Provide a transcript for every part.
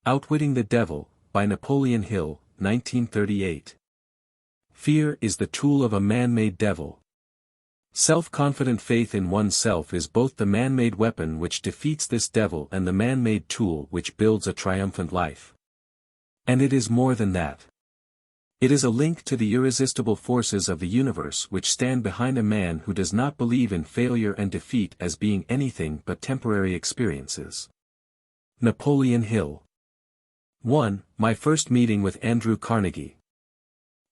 Outwitting the Devil, by Napoleon Hill, 1938. Fear is the tool of a man-made devil. Self-confident faith in oneself is both the man-made weapon which defeats this devil and the man-made tool which builds a triumphant life. And it is more than that. It is a link to the irresistible forces of the universe which stand behind a man who does not believe in failure and defeat as being anything but temporary experiences. Napoleon Hill. 1. My first meeting with Andrew Carnegie.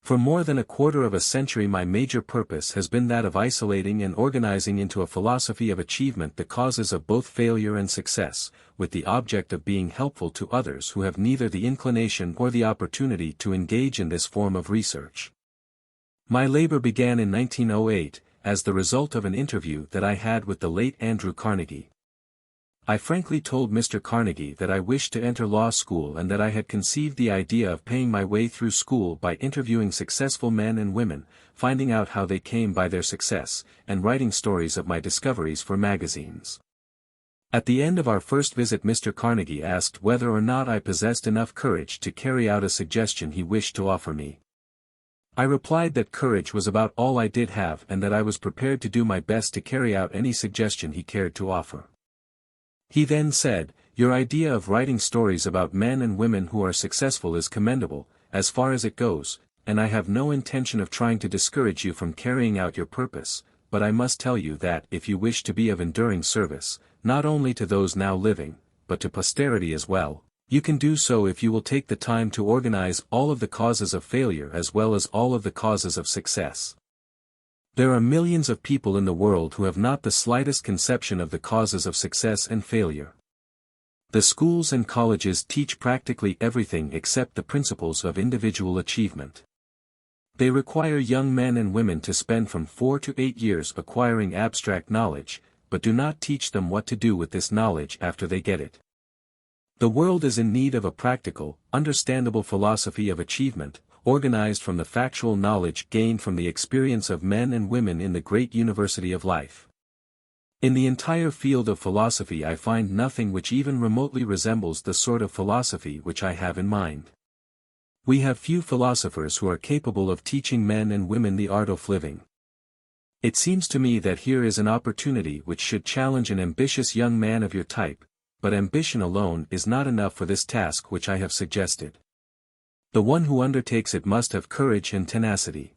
For more than a quarter of a century my major purpose has been that of isolating and organizing into a philosophy of achievement the causes of both failure and success, with the object of being helpful to others who have neither the inclination or the opportunity to engage in this form of research. My labor began in 1908, as the result of an interview that I had with the late Andrew Carnegie. I frankly told Mr. Carnegie that I wished to enter law school and that I had conceived the idea of paying my way through school by interviewing successful men and women, finding out how they came by their success, and writing stories of my discoveries for magazines. At the end of our first visit Mr. Carnegie asked whether or not I possessed enough courage to carry out a suggestion he wished to offer me. I replied that courage was about all I did have and that I was prepared to do my best to carry out any suggestion he cared to offer. He then said, "Your idea of writing stories about men and women who are successful is commendable, as far as it goes, and I have no intention of trying to discourage you from carrying out your purpose, but I must tell you that if you wish to be of enduring service, not only to those now living, but to posterity as well, you can do so if you will take the time to organize all of the causes of failure as well as all of the causes of success. There are millions of people in the world who have not the slightest conception of the causes of success and failure. The schools and colleges teach practically everything except the principles of individual achievement. They require young men and women to spend from 4 to 8 years acquiring abstract knowledge, but do not teach them what to do with this knowledge after they get it. The world is in need of a practical, understandable philosophy of achievement, organized from the factual knowledge gained from the experience of men and women in the great university of life. In the entire field of philosophy I find nothing which even remotely resembles the sort of philosophy which I have in mind. We have few philosophers who are capable of teaching men and women the art of living. It seems to me that here is an opportunity which should challenge an ambitious young man of your type, but ambition alone is not enough for this task which I have suggested. The one who undertakes it must have courage and tenacity.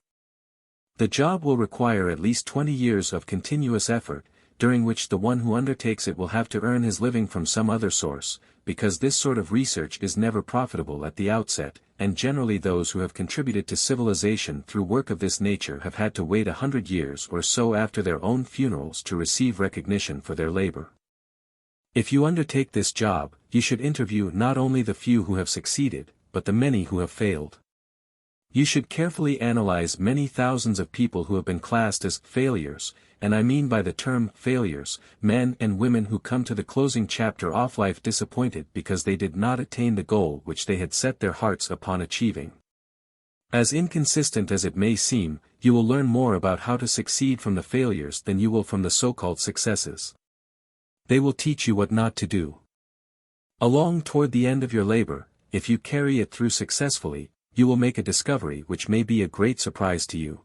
The job will require at least 20 years of continuous effort, during which the one who undertakes it will have to earn his living from some other source, because this sort of research is never profitable at the outset, and generally those who have contributed to civilization through work of this nature have had to wait 100 years or so after their own funerals to receive recognition for their labor. If you undertake this job, you should interview not only the few who have succeeded, but the many who have failed. You should carefully analyze many thousands of people who have been classed as failures, and I mean by the term failures, men and women who come to the closing chapter of life disappointed because they did not attain the goal which they had set their hearts upon achieving. As inconsistent as it may seem, you will learn more about how to succeed from the failures than you will from the so-called successes. They will teach you what not to do. Along toward the end of your labor, if you carry it through successfully, you will make a discovery which may be a great surprise to you.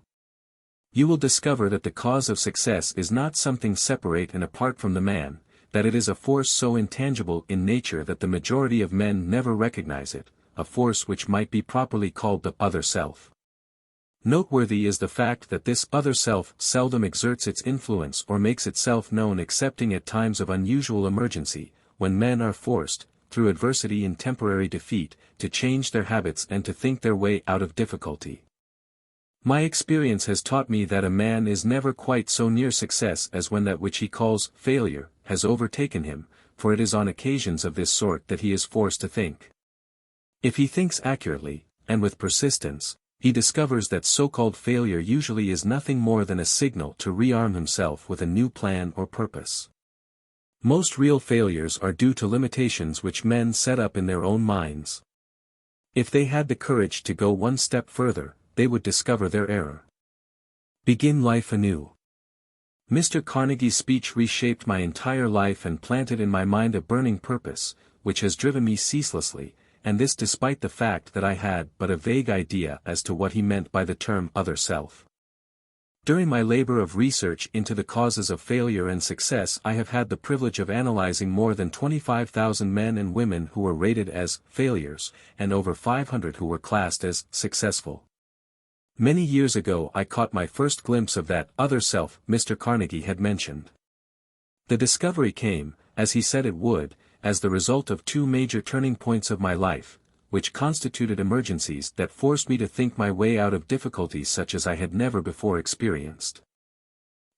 You will discover that the cause of success is not something separate and apart from the man, that it is a force so intangible in nature that the majority of men never recognize it, a force which might be properly called the other self. Noteworthy is the fact that this other self seldom exerts its influence or makes itself known excepting at times of unusual emergency, when men are forced, through adversity and temporary defeat, to change their habits and to think their way out of difficulty. My experience has taught me that a man is never quite so near success as when that which he calls failure has overtaken him, for it is on occasions of this sort that he is forced to think. If he thinks accurately, and with persistence, he discovers that so-called failure usually is nothing more than a signal to rearm himself with a new plan or purpose. Most real failures are due to limitations which men set up in their own minds. If they had the courage to go one step further, they would discover their error. Begin life anew. Mr. Carnegie's speech reshaped my entire life and planted in my mind a burning purpose, which has driven me ceaselessly, and this despite the fact that I had but a vague idea as to what he meant by the term other self. During my labor of research into the causes of failure and success, I have had the privilege of analyzing more than 25,000 men and women who were rated as failures, and over 500 who were classed as successful. Many years ago I caught my first glimpse of that other self Mr. Carnegie had mentioned. The discovery came, as he said it would, as the result of two major turning points of my life, which constituted emergencies that forced me to think my way out of difficulties such as I had never before experienced.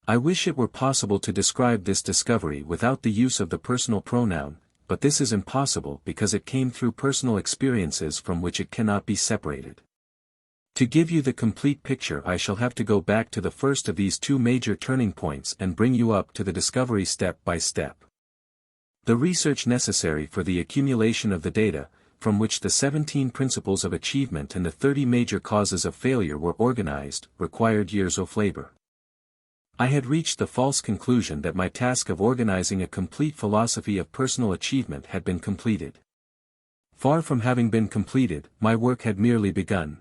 I wish it were possible to describe this discovery without the use of the personal pronoun, but this is impossible because it came through personal experiences from which it cannot be separated. To give you the complete picture, I shall have to go back to the first of these two major turning points and bring you up to the discovery step by step. The research necessary for the accumulation of the data, from which the 17 principles of achievement and the 30 major causes of failure were organized, required years of labor. I had reached the false conclusion that my task of organizing a complete philosophy of personal achievement had been completed. Far from having been completed, my work had merely begun.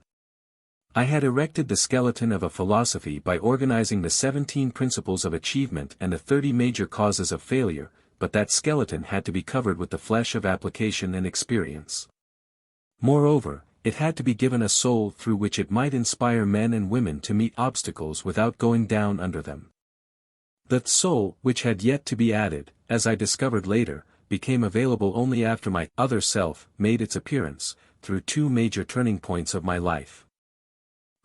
I had erected the skeleton of a philosophy by organizing the 17 principles of achievement and the 30 major causes of failure, but that skeleton had to be covered with the flesh of application and experience. Moreover, it had to be given a soul through which it might inspire men and women to meet obstacles without going down under them. That soul, which had yet to be added, as I discovered later, became available only after my other self made its appearance, through two major turning points of my life.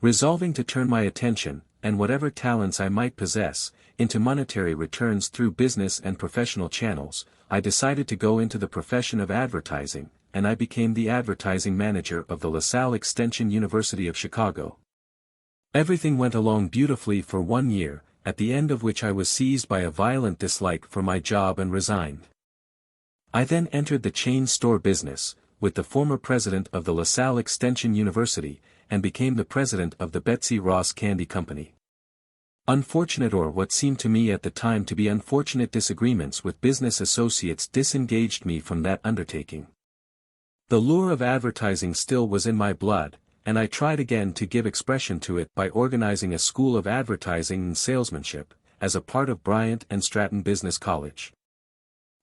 Resolving to turn my attention, and whatever talents I might possess, into monetary returns through business and professional channels, I decided to go into the profession of advertising, and I became the advertising manager of the LaSalle Extension University of Chicago. Everything went along beautifully for 1 year, at the end of which I was seized by a violent dislike for my job and resigned. I then entered the chain store business, with the former president of the LaSalle Extension University, and became the president of the Betsy Ross Candy Company. Unfortunate, or what seemed to me at the time to be unfortunate, disagreements with business associates disengaged me from that undertaking. The lure of advertising still was in my blood, and I tried again to give expression to it by organizing a school of advertising and salesmanship, as a part of Bryant and Stratton Business College.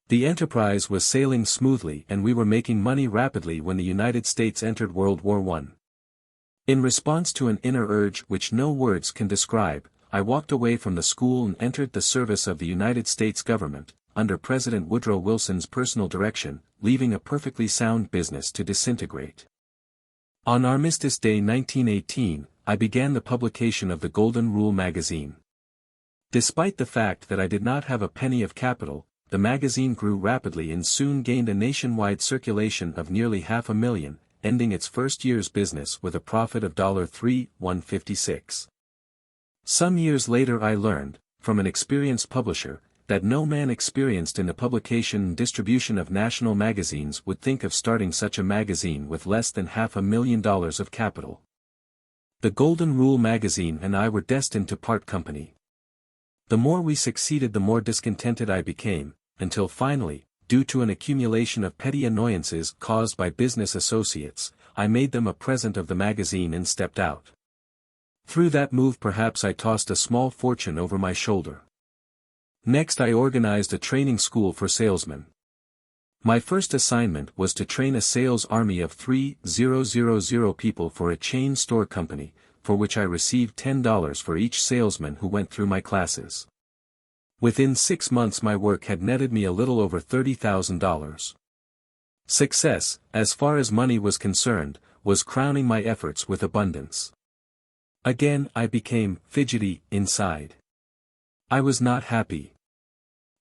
The enterprise was sailing smoothly and we were making money rapidly when the United States entered World War I. In response to an inner urge which no words can describe, I walked away from the school and entered the service of the United States government, under President Woodrow Wilson's personal direction, leaving a perfectly sound business to disintegrate. On Armistice Day 1918, I began the publication of the Golden Rule magazine. Despite the fact that I did not have a penny of capital, the magazine grew rapidly and soon gained a nationwide circulation of nearly 500,000, ending its first year's business with a profit of $3,156. Some years later I learned, from an experienced publisher, that no man experienced in the publication and distribution of national magazines would think of starting such a magazine with less than $500,000 of capital. The Golden Rule magazine and I were destined to part company. The more we succeeded, the more discontented I became, until finally, due to an accumulation of petty annoyances caused by business associates, I made them a present of the magazine and stepped out. Through that move perhaps I tossed a small fortune over my shoulder. Next I organized a training school for salesmen. My first assignment was to train a sales army of 3,000 people for a chain store company, for which I received $10 for each salesman who went through my classes. Within 6 months my work had netted me a little over $30,000. Success, as far as money was concerned, was crowning my efforts with abundance. Again I became fidgety inside. I was not happy.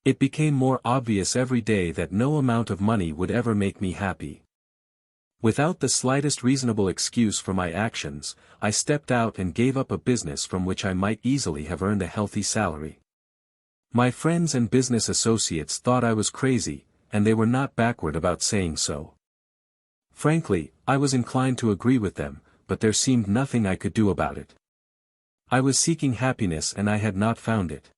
It became more obvious every day that no amount of money would ever make me happy. Without the slightest reasonable excuse for my actions, I stepped out and gave up a business from which I might easily have earned a healthy salary. My friends and business associates thought I was crazy, and they were not backward about saying so. Frankly, I was inclined to agree with them, but there seemed nothing I could do about it. I was seeking happiness and I had not found it.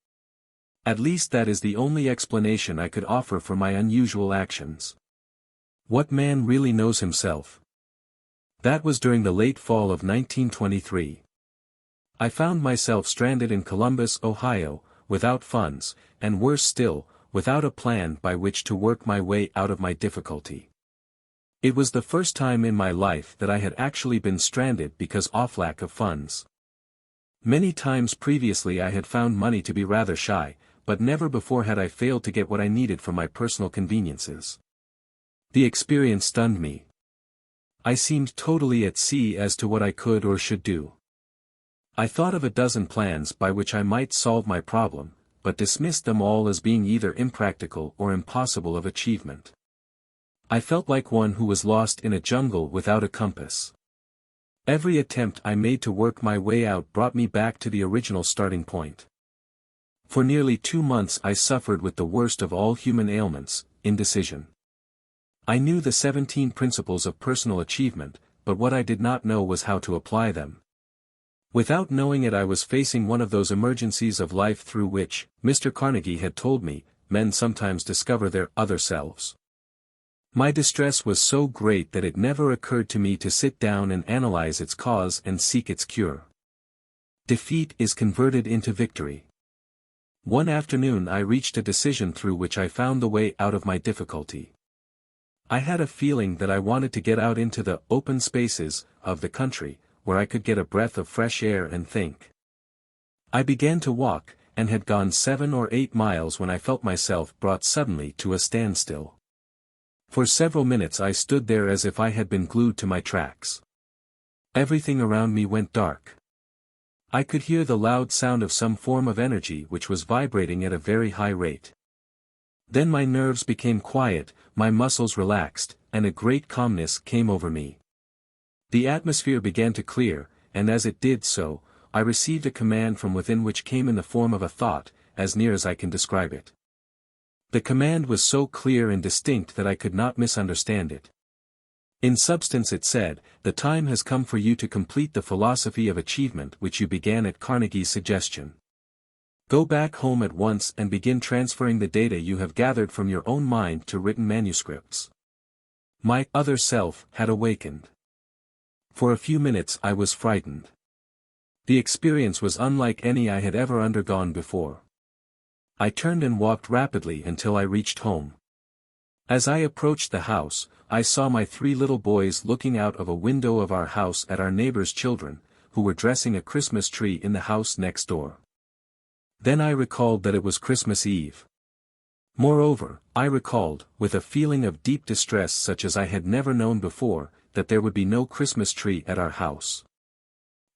At least that is the only explanation I could offer for my unusual actions. What man really knows himself? That was during the late fall of 1923. I found myself stranded in Columbus, Ohio, without funds, and worse still, without a plan by which to work my way out of my difficulty. It was the first time in my life that I had actually been stranded because of lack of funds. Many times previously I had found money to be rather shy, but never before had I failed to get what I needed for my personal conveniences. The experience stunned me. I seemed totally at sea as to what I could or should do. I thought of a dozen plans by which I might solve my problem, but dismissed them all as being either impractical or impossible of achievement. I felt like one who was lost in a jungle without a compass. Every attempt I made to work my way out brought me back to the original starting point. For nearly 2 months I suffered with the worst of all human ailments, indecision. I knew the 17 principles of personal achievement, but what I did not know was how to apply them. Without knowing it, I was facing one of those emergencies of life through which, Mr. Carnegie had told me, men sometimes discover their other selves. My distress was so great that it never occurred to me to sit down and analyze its cause and seek its cure. Defeat is converted into victory. One afternoon I reached a decision through which I found the way out of my difficulty. I had a feeling that I wanted to get out into the open spaces of the country, where I could get a breath of fresh air and think. I began to walk, and had gone 7 or 8 miles when I felt myself brought suddenly to a standstill. For several minutes I stood there as if I had been glued to my tracks. Everything around me went dark. I could hear the loud sound of some form of energy which was vibrating at a very high rate. Then my nerves became quiet, my muscles relaxed, and a great calmness came over me. The atmosphere began to clear, and as it did so, I received a command from within which came in the form of a thought, as near as I can describe it. The command was so clear and distinct that I could not misunderstand it. In substance it said, "The time has come for you to complete the philosophy of achievement which you began at Carnegie's suggestion. Go back home at once and begin transferring the data you have gathered from your own mind to written manuscripts." My other self had awakened. For a few minutes I was frightened. The experience was unlike any I had ever undergone before. I turned and walked rapidly until I reached home. As I approached the house, I saw my 3 little boys looking out of a window of our house at our neighbor's children, who were dressing a Christmas tree in the house next door. Then I recalled that it was Christmas Eve. Moreover, I recalled, with a feeling of deep distress such as I had never known before, that there would be no Christmas tree at our house.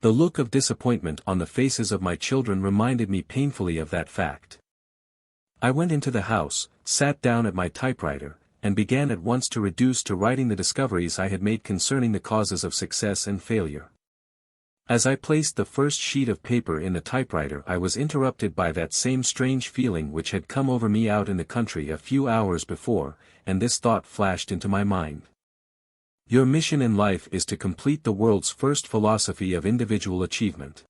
The look of disappointment on the faces of my children reminded me painfully of that fact. I went into the house, sat down at my typewriter, and began at once to reduce to writing the discoveries I had made concerning the causes of success and failure. As I placed the first sheet of paper in the typewriter, I was interrupted by that same strange feeling which had come over me out in the country a few hours before, and this thought flashed into my mind. Your mission in life is to complete the world's first philosophy of individual achievement.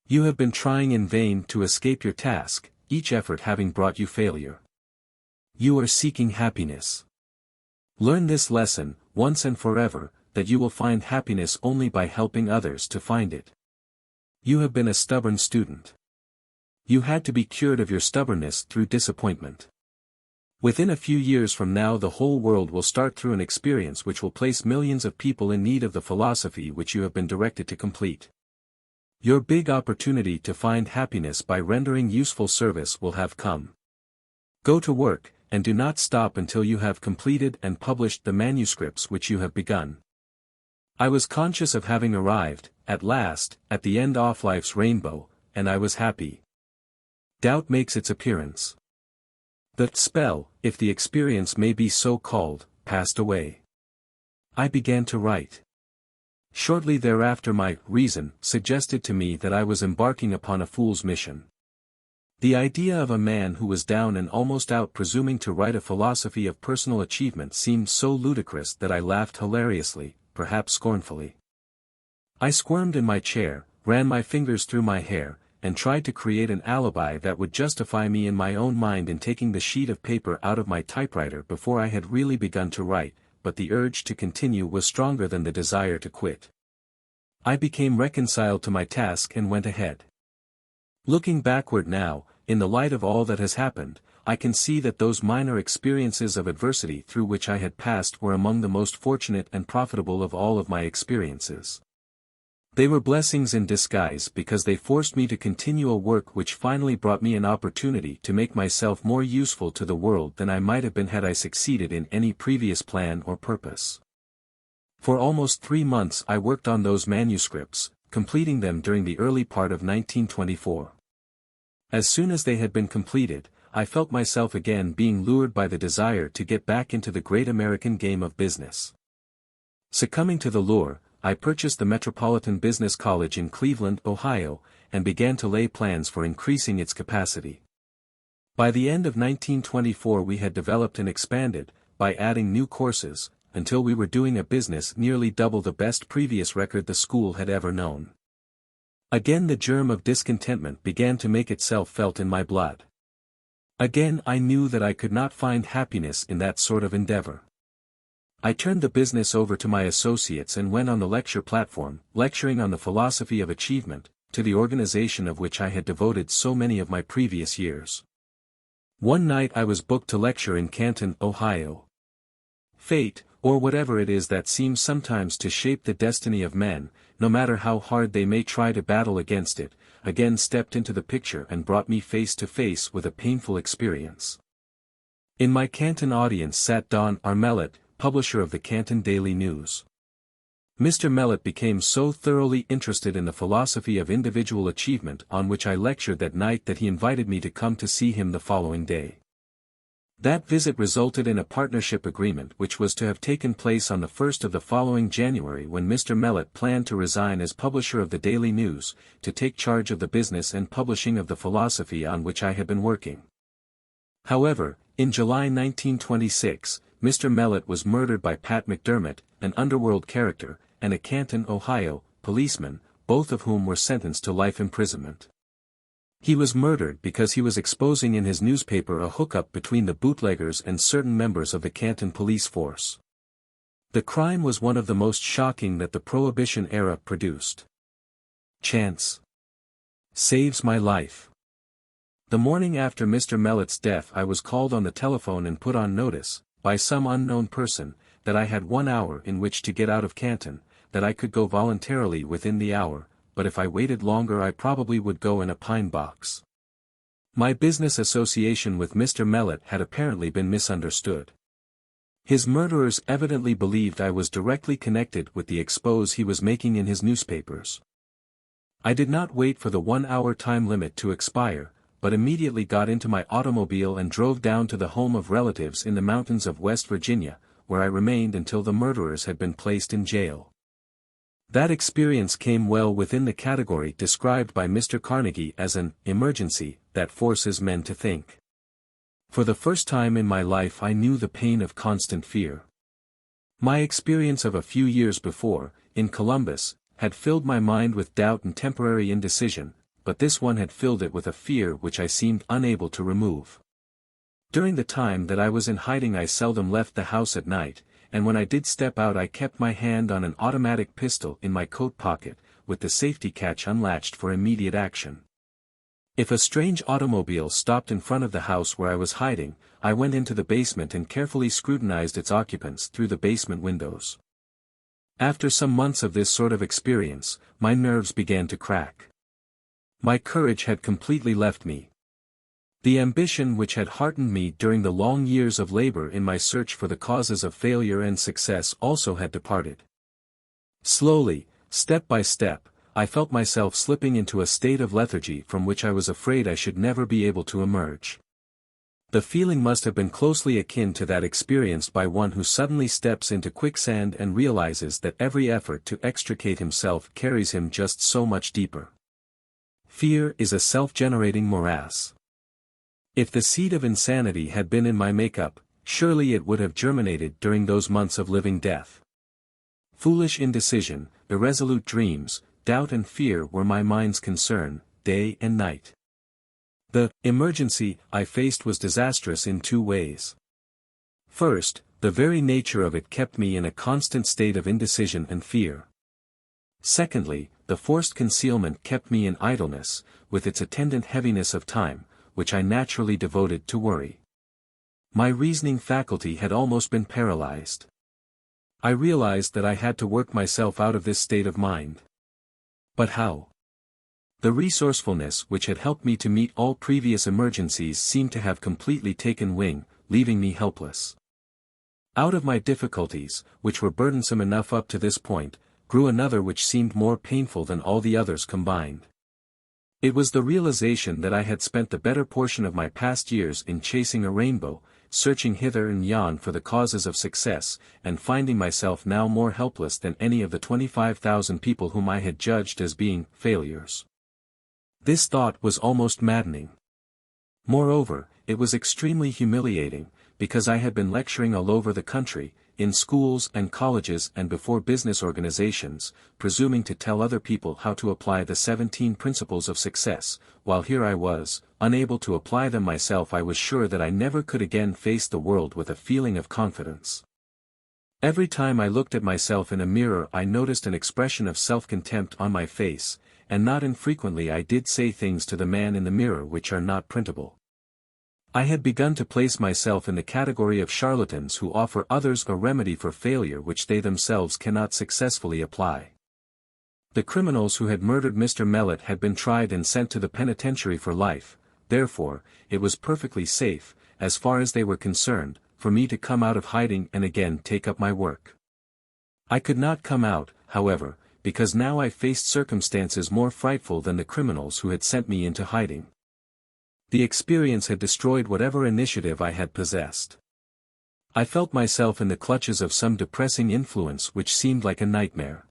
You have been trying in vain to escape your task, each effort having brought you failure. You are seeking happiness. Learn this lesson, once and forever, that you will find happiness only by helping others to find it. You have been a stubborn student. You had to be cured of your stubbornness through disappointment. Within a few years from now the whole world will start through an experience which will place millions of people in need of the philosophy which you have been directed to complete. Your big opportunity to find happiness by rendering useful service will have come. Go to work, and do not stop until you have completed and published the manuscripts which you have begun. I was conscious of having arrived, at last, at the end of life's rainbow, and I was happy. Doubt makes its appearance. The spell, if the experience may be so called, passed away. I began to write. Shortly thereafter my reason suggested to me that I was embarking upon a fool's mission. The idea of a man who was down and almost out presuming to write a philosophy of personal achievement seemed so ludicrous that I laughed hilariously, perhaps scornfully. I squirmed in my chair, ran my fingers through my hair, and tried to create an alibi that would justify me in my own mind in taking the sheet of paper out of my typewriter before I had really begun to write, but the urge to continue was stronger than the desire to quit. I became reconciled to my task and went ahead. Looking backward now, in the light of all that has happened, I can see that those minor experiences of adversity through which I had passed were among the most fortunate and profitable of all of my experiences. They were blessings in disguise because they forced me to continue a work which finally brought me an opportunity to make myself more useful to the world than I might have been had I succeeded in any previous plan or purpose. For almost 3 months I worked on those manuscripts, completing them during the early part of 1924. As soon as they had been completed, I felt myself again being lured by the desire to get back into the great American game of business. Succumbing to the lure, I purchased the Metropolitan Business College in Cleveland, Ohio, and began to lay plans for increasing its capacity. By the end of 1924 we had developed and expanded, by adding new courses, until we were doing a business nearly double the best previous record the school had ever known. Again the germ of discontentment began to make itself felt in my blood. Again I knew that I could not find happiness in that sort of endeavor. I turned the business over to my associates and went on the lecture platform, lecturing on the philosophy of achievement, to the organization of which I had devoted so many of my previous years. One night I was booked to lecture in Canton, Ohio. Fate, or whatever it is that seems sometimes to shape the destiny of men, no matter how hard they may try to battle against it, again stepped into the picture and brought me face to face with a painful experience. In my Canton audience sat Don Armellet, publisher of the Canton Daily News. Mr. Mellett became so thoroughly interested in the philosophy of individual achievement on which I lectured that night that he invited me to come to see him the following day. That visit resulted in a partnership agreement which was to have taken place on the 1st of the following January when Mr. Mellett planned to resign as publisher of the Daily News, to take charge of the business and publishing of the philosophy on which I had been working. However, in July 1926, Mr. Mellett was murdered by Pat McDermott, an underworld character, and a Canton, Ohio, policeman, both of whom were sentenced to life imprisonment. He was murdered because he was exposing in his newspaper a hookup between the bootleggers and certain members of the Canton police force. The crime was one of the most shocking that the Prohibition era produced. Chance saves my life. The morning after Mr. Mellett's death I was called on the telephone and put on notice, by some unknown person, that I had 1 hour in which to get out of Canton, that I could go voluntarily within the hour, but if I waited longer I probably would go in a pine box. My business association with Mr. Mellett had apparently been misunderstood. His murderers evidently believed I was directly connected with the expose he was making in his newspapers. I did not wait for the 1-hour time limit to expire, but immediately got into my automobile and drove down to the home of relatives in the mountains of West Virginia, where I remained until the murderers had been placed in jail. That experience came well within the category described by Mr. Carnegie as an emergency that forces men to think. For the first time in my life I knew the pain of constant fear. My experience of a few years before, in Columbus, had filled my mind with doubt and temporary indecision, but this one had filled it with a fear which I seemed unable to remove. During the time that I was in hiding I seldom left the house at night, and when I did step out I kept my hand on an automatic pistol in my coat pocket, with the safety catch unlatched for immediate action. If a strange automobile stopped in front of the house where I was hiding, I went into the basement and carefully scrutinized its occupants through the basement windows. After some months of this sort of experience, my nerves began to crack. My courage had completely left me. The ambition which had heartened me during the long years of labor in my search for the causes of failure and success also had departed. Slowly, step by step, I felt myself slipping into a state of lethargy from which I was afraid I should never be able to emerge. The feeling must have been closely akin to that experienced by one who suddenly steps into quicksand and realizes that every effort to extricate himself carries him just so much deeper. Fear is a self-generating morass. If the seed of insanity had been in my makeup, surely it would have germinated during those months of living death. Foolish indecision, irresolute dreams, doubt and fear were my mind's concern, day and night. The emergency I faced was disastrous in 2 ways. First, The very nature of it kept me in a constant state of indecision and fear. Secondly, the forced concealment kept me in idleness, with its attendant heaviness of time, which I naturally devoted to worry. My reasoning faculty had almost been paralyzed. I realized that I had to work myself out of this state of mind. But how? The resourcefulness which had helped me to meet all previous emergencies seemed to have completely taken wing, leaving me helpless. Out of my difficulties, which were burdensome enough up to this point, grew another which seemed more painful than all the others combined. It was the realization that I had spent the better portion of my past years in chasing a rainbow, searching hither and yon for the causes of success, and finding myself now more helpless than any of the 25,000 people whom I had judged as being failures. This thought was almost maddening. Moreover, it was extremely humiliating, because I had been lecturing all over the country, in schools and colleges and before business organizations, presuming to tell other people how to apply the 17 principles of success, while here I was, unable to apply them myself. I was sure that I never could again face the world with a feeling of confidence. Every time I looked at myself in a mirror I noticed an expression of self-contempt on my face, and not infrequently I did say things to the man in the mirror which are not printable. I had begun to place myself in the category of charlatans who offer others a remedy for failure which they themselves cannot successfully apply. The criminals who had murdered Mr. Mellett had been tried and sent to the penitentiary for life, therefore, it was perfectly safe, as far as they were concerned, for me to come out of hiding and again take up my work. I could not come out, however, because now I faced circumstances more frightful than the criminals who had sent me into hiding. The experience had destroyed whatever initiative I had possessed. I felt myself in the clutches of some depressing influence which seemed like a nightmare.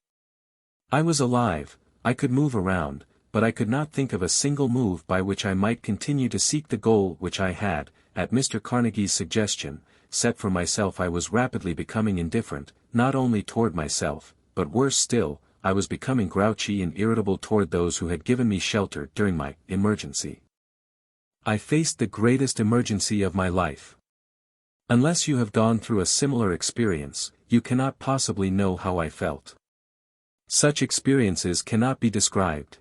I was alive, I could move around, but I could not think of a single move by which I might continue to seek the goal which I had, at Mr. Carnegie's suggestion, set for myself. I was rapidly becoming indifferent, not only toward myself, but worse still, I was becoming grouchy and irritable toward those who had given me shelter during my emergency. I faced the greatest emergency of my life. Unless you have gone through a similar experience, you cannot possibly know how I felt. Such experiences cannot be described.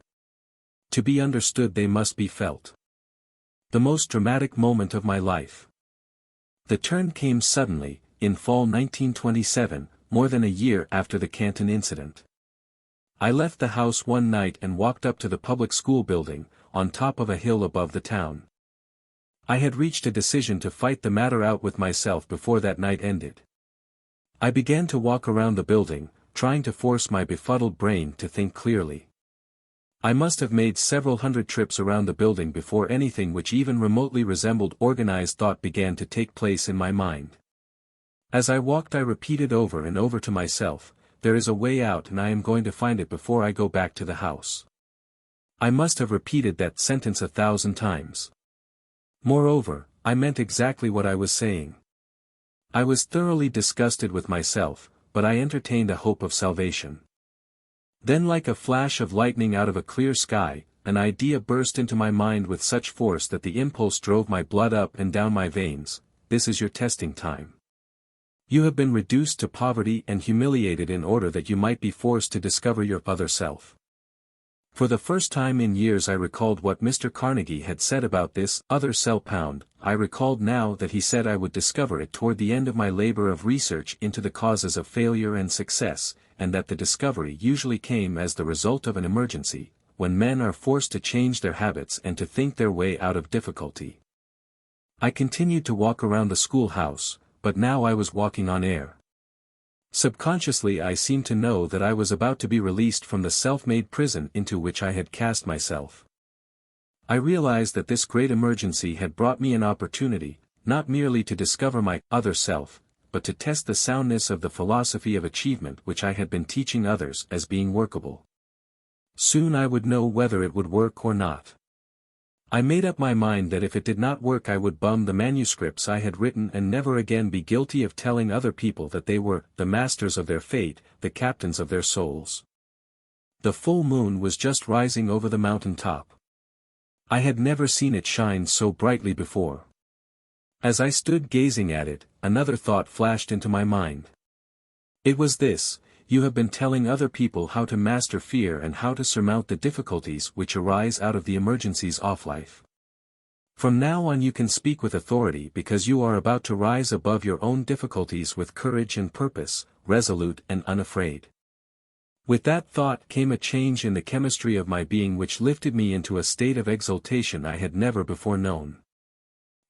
To be understood they must be felt. The most dramatic moment of my life. The turn came suddenly, in fall 1927, more than a year after the Canton incident. I left the house one night and walked up to the public school building, on top of a hill above the town. I had reached a decision to fight the matter out with myself before that night ended. I began to walk around the building, trying to force my befuddled brain to think clearly. I must have made several hundred trips around the building before anything which even remotely resembled organized thought began to take place in my mind. As I walked I repeated over and over to myself, "There is a way out and I am going to find it before I go back to the house." I must have repeated that sentence 1,000 times. Moreover, I meant exactly what I was saying. I was thoroughly disgusted with myself, but I entertained a hope of salvation. Then, like a flash of lightning out of a clear sky, an idea burst into my mind with such force that the impulse drove my blood up and down my veins. This is your testing time. You have been reduced to poverty and humiliated in order that you might be forced to discover your other self. For the first time in years I recalled what Mr. Carnegie had said about this other self. I recalled now that he said I would discover it toward the end of my labor of research into the causes of failure and success, and that the discovery usually came as the result of an emergency, when men are forced to change their habits and to think their way out of difficulty. I continued to walk around the schoolhouse, but now I was walking on air. Subconsciously I seemed to know that I was about to be released from the self-made prison into which I had cast myself. I realized that this great emergency had brought me an opportunity, not merely to discover my other self, but to test the soundness of the philosophy of achievement which I had been teaching others as being workable. Soon I would know whether it would work or not. I made up my mind that if it did not work I would bum the manuscripts I had written and never again be guilty of telling other people that they were the masters of their fate, the captains of their souls. The full moon was just rising over the mountain top. I had never seen it shine so brightly before. As I stood gazing at it, another thought flashed into my mind. It was this: you have been telling other people how to master fear and how to surmount the difficulties which arise out of the emergencies of life. From now on you can speak with authority because you are about to rise above your own difficulties with courage and purpose, resolute and unafraid. With that thought came a change in the chemistry of my being which lifted me into a state of exaltation I had never before known.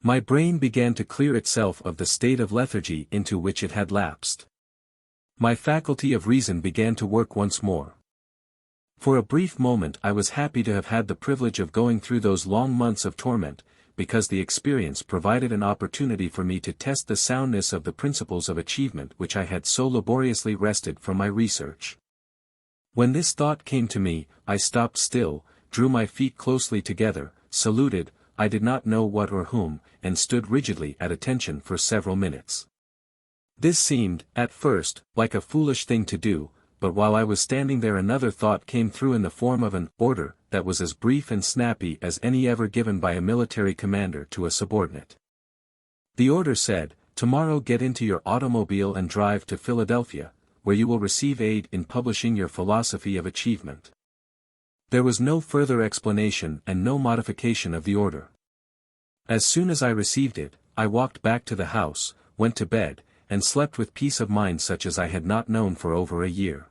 My brain began to clear itself of the state of lethargy into which it had lapsed. My faculty of reason began to work once more. For a brief moment I was happy to have had the privilege of going through those long months of torment, because the experience provided an opportunity for me to test the soundness of the principles of achievement which I had so laboriously wrested from my research. When this thought came to me, I stopped still, drew my feet closely together, saluted, I did not know what or whom, and stood rigidly at attention for several minutes. This seemed, at first, like a foolish thing to do, but while I was standing there another thought came through in the form of an order that was as brief and snappy as any ever given by a military commander to a subordinate. The order said, "Tomorrow get into your automobile and drive to Philadelphia, where you will receive aid in publishing your philosophy of achievement." There was no further explanation and no modification of the order. As soon as I received it, I walked back to the house, went to bed, and slept with peace of mind such as I had not known for over a year.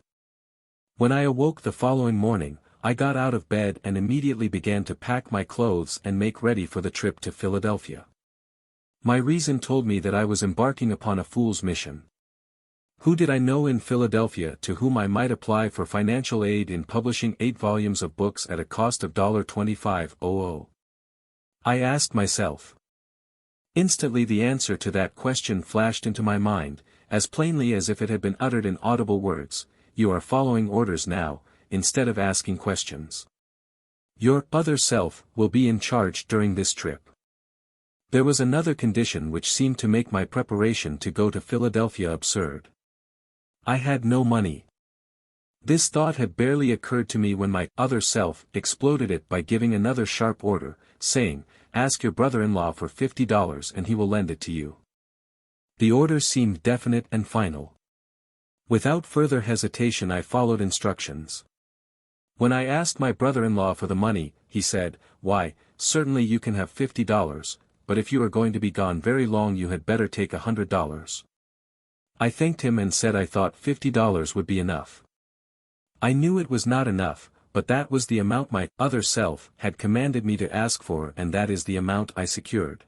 When I awoke the following morning, I got out of bed and immediately began to pack my clothes and make ready for the trip to Philadelphia. My reason told me that I was embarking upon a fool's mission. Who did I know in Philadelphia to whom I might apply for financial aid in publishing 8 volumes of books at a cost of $25,000? I asked myself. Instantly the answer to that question flashed into my mind, as plainly as if it had been uttered in audible words: you are following orders now, instead of asking questions. Your other self will be in charge during this trip. There was another condition which seemed to make my preparation to go to Philadelphia absurd. I had no money. This thought had barely occurred to me when my other self exploded it by giving another sharp order, saying, "Ask your brother-in-law for $50 and he will lend it to you." The order seemed definite and final. Without further hesitation I followed instructions. When I asked my brother-in-law for the money, he said, "Why, certainly you can have $50, but if you are going to be gone very long you had better take $100. I thanked him and said I thought $50 would be enough. I knew it was not enough, but that was the amount my other self had commanded me to ask for, and that is the amount I secured.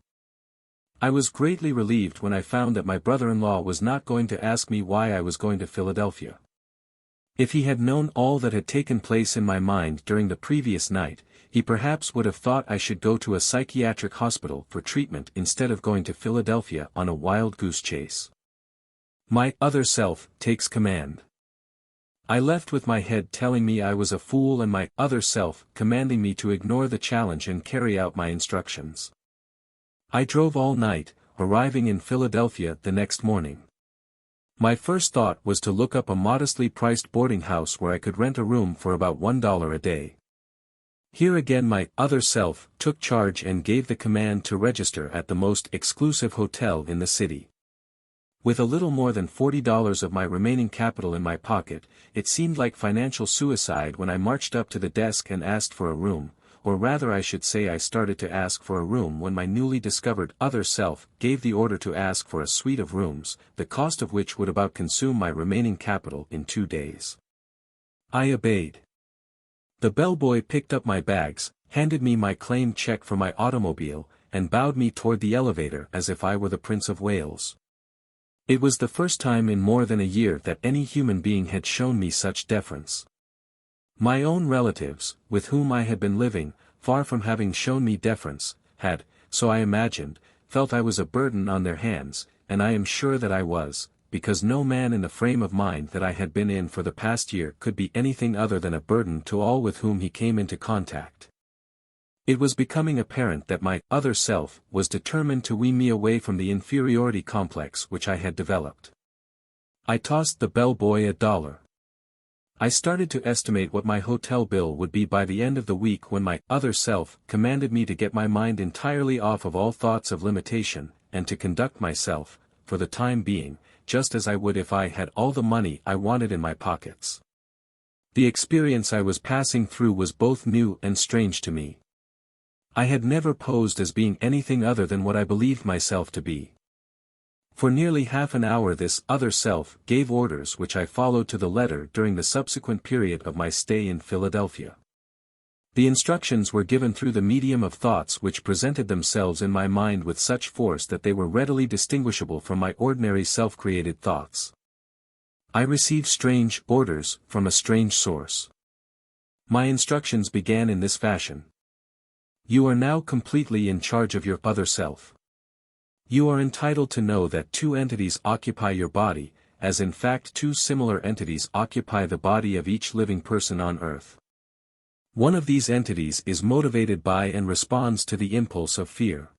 I was greatly relieved when I found that my brother-in-law was not going to ask me why I was going to Philadelphia. If he had known all that had taken place in my mind during the previous night, he perhaps would have thought I should go to a psychiatric hospital for treatment instead of going to Philadelphia on a wild goose chase. My other self takes command. I left with my head telling me I was a fool and my other self commanding me to ignore the challenge and carry out my instructions. I drove all night, arriving in Philadelphia the next morning. My first thought was to look up a modestly priced boarding house where I could rent a room for about $1 a day. Here again my other self took charge and gave the command to register at the most exclusive hotel in the city. With a little more than $40 of my remaining capital in my pocket, it seemed like financial suicide when I marched up to the desk and asked for a room, or rather I should say I started to ask for a room when my newly discovered other self gave the order to ask for a suite of rooms, the cost of which would about consume my remaining capital in 2 days. I obeyed. The bellboy picked up my bags, handed me my claimed check for my automobile, and bowed me toward the elevator as if I were the Prince of Wales. It was the first time in more than a year that any human being had shown me such deference. My own relatives, with whom I had been living, far from having shown me deference, had, so I imagined, felt I was a burden on their hands, and I am sure that I was, because no man in the frame of mind that I had been in for the past year could be anything other than a burden to all with whom he came into contact. It was becoming apparent that my other self was determined to wean me away from the inferiority complex which I had developed. I tossed the bellboy $1. I started to estimate what my hotel bill would be by the end of the week when my other self commanded me to get my mind entirely off of all thoughts of limitation, and to conduct myself, for the time being, just as I would if I had all the money I wanted in my pockets. The experience I was passing through was both new and strange to me. I had never posed as being anything other than what I believed myself to be. For nearly half an hour this other self gave orders which I followed to the letter during the subsequent period of my stay in Philadelphia. The instructions were given through the medium of thoughts which presented themselves in my mind with such force that they were readily distinguishable from my ordinary self-created thoughts. I received strange orders from a strange source. My instructions began in this fashion. You are now completely in charge of your other self. You are entitled to know that two entities occupy your body, as in fact two similar entities occupy the body of each living person on earth. One of these entities is motivated by and responds to the impulse of fear.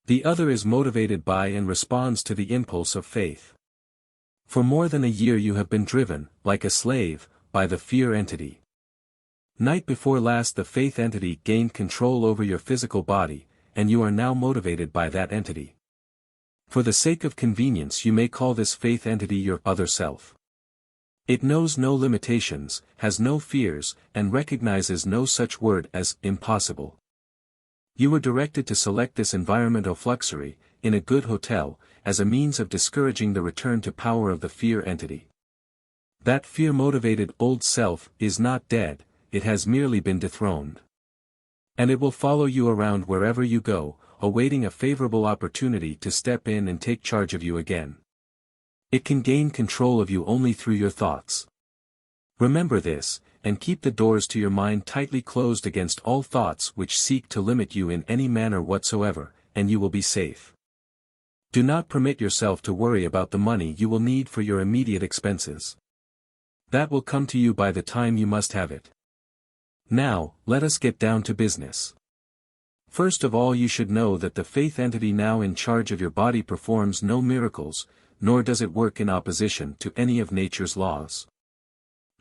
The other is motivated by and responds to the impulse of faith. For more than a year you have been driven, like a slave, by the fear entity. Night before last the faith entity gained control over your physical body, and you are now motivated by that entity. For the sake of convenience you may call this faith entity your other self. It knows no limitations, has no fears, and recognizes no such word as impossible. You were directed to select this environment of luxury, in a good hotel, as a means of discouraging the return to power of the fear entity. That fear-motivated old self is not dead, it has merely been dethroned. And it will follow you around wherever you go, awaiting a favorable opportunity to step in and take charge of you again. It can gain control of you only through your thoughts. Remember this, and keep the doors to your mind tightly closed against all thoughts which seek to limit you in any manner whatsoever, and you will be safe. Do not permit yourself to worry about the money you will need for your immediate expenses. That will come to you by the time you must have it. Now, let us get down to business. First of all you should know that the faith entity now in charge of your body performs no miracles, nor does it work in opposition to any of nature's laws.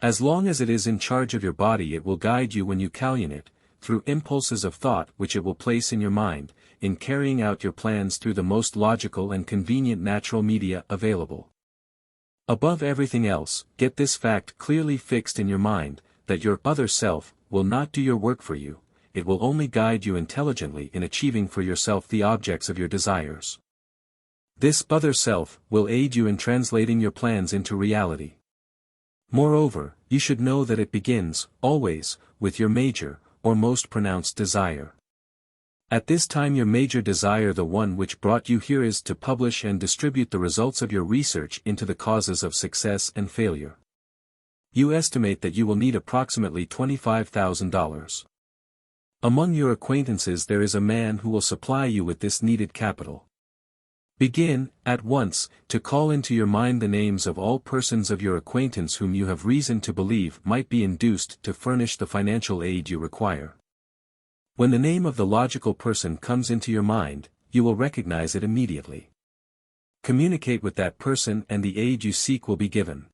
As long as it is in charge of your body it will guide you when you calculate it, through impulses of thought which it will place in your mind, in carrying out your plans through the most logical and convenient natural media available. Above everything else, get this fact clearly fixed in your mind, that your other self will not do your work for you, it will only guide you intelligently in achieving for yourself the objects of your desires. This other self will aid you in translating your plans into reality. Moreover, you should know that it begins, always, with your major, or most pronounced desire. At this time your major desire, the one which brought you here, is to publish and distribute the results of your research into the causes of success and failure. You estimate that you will need approximately $25,000. Among your acquaintances there is a man who will supply you with this needed capital. Begin, at once, to call into your mind the names of all persons of your acquaintance whom you have reason to believe might be induced to furnish the financial aid you require. When the name of the logical person comes into your mind, you will recognize it immediately. Communicate with that person and the aid you seek will be given.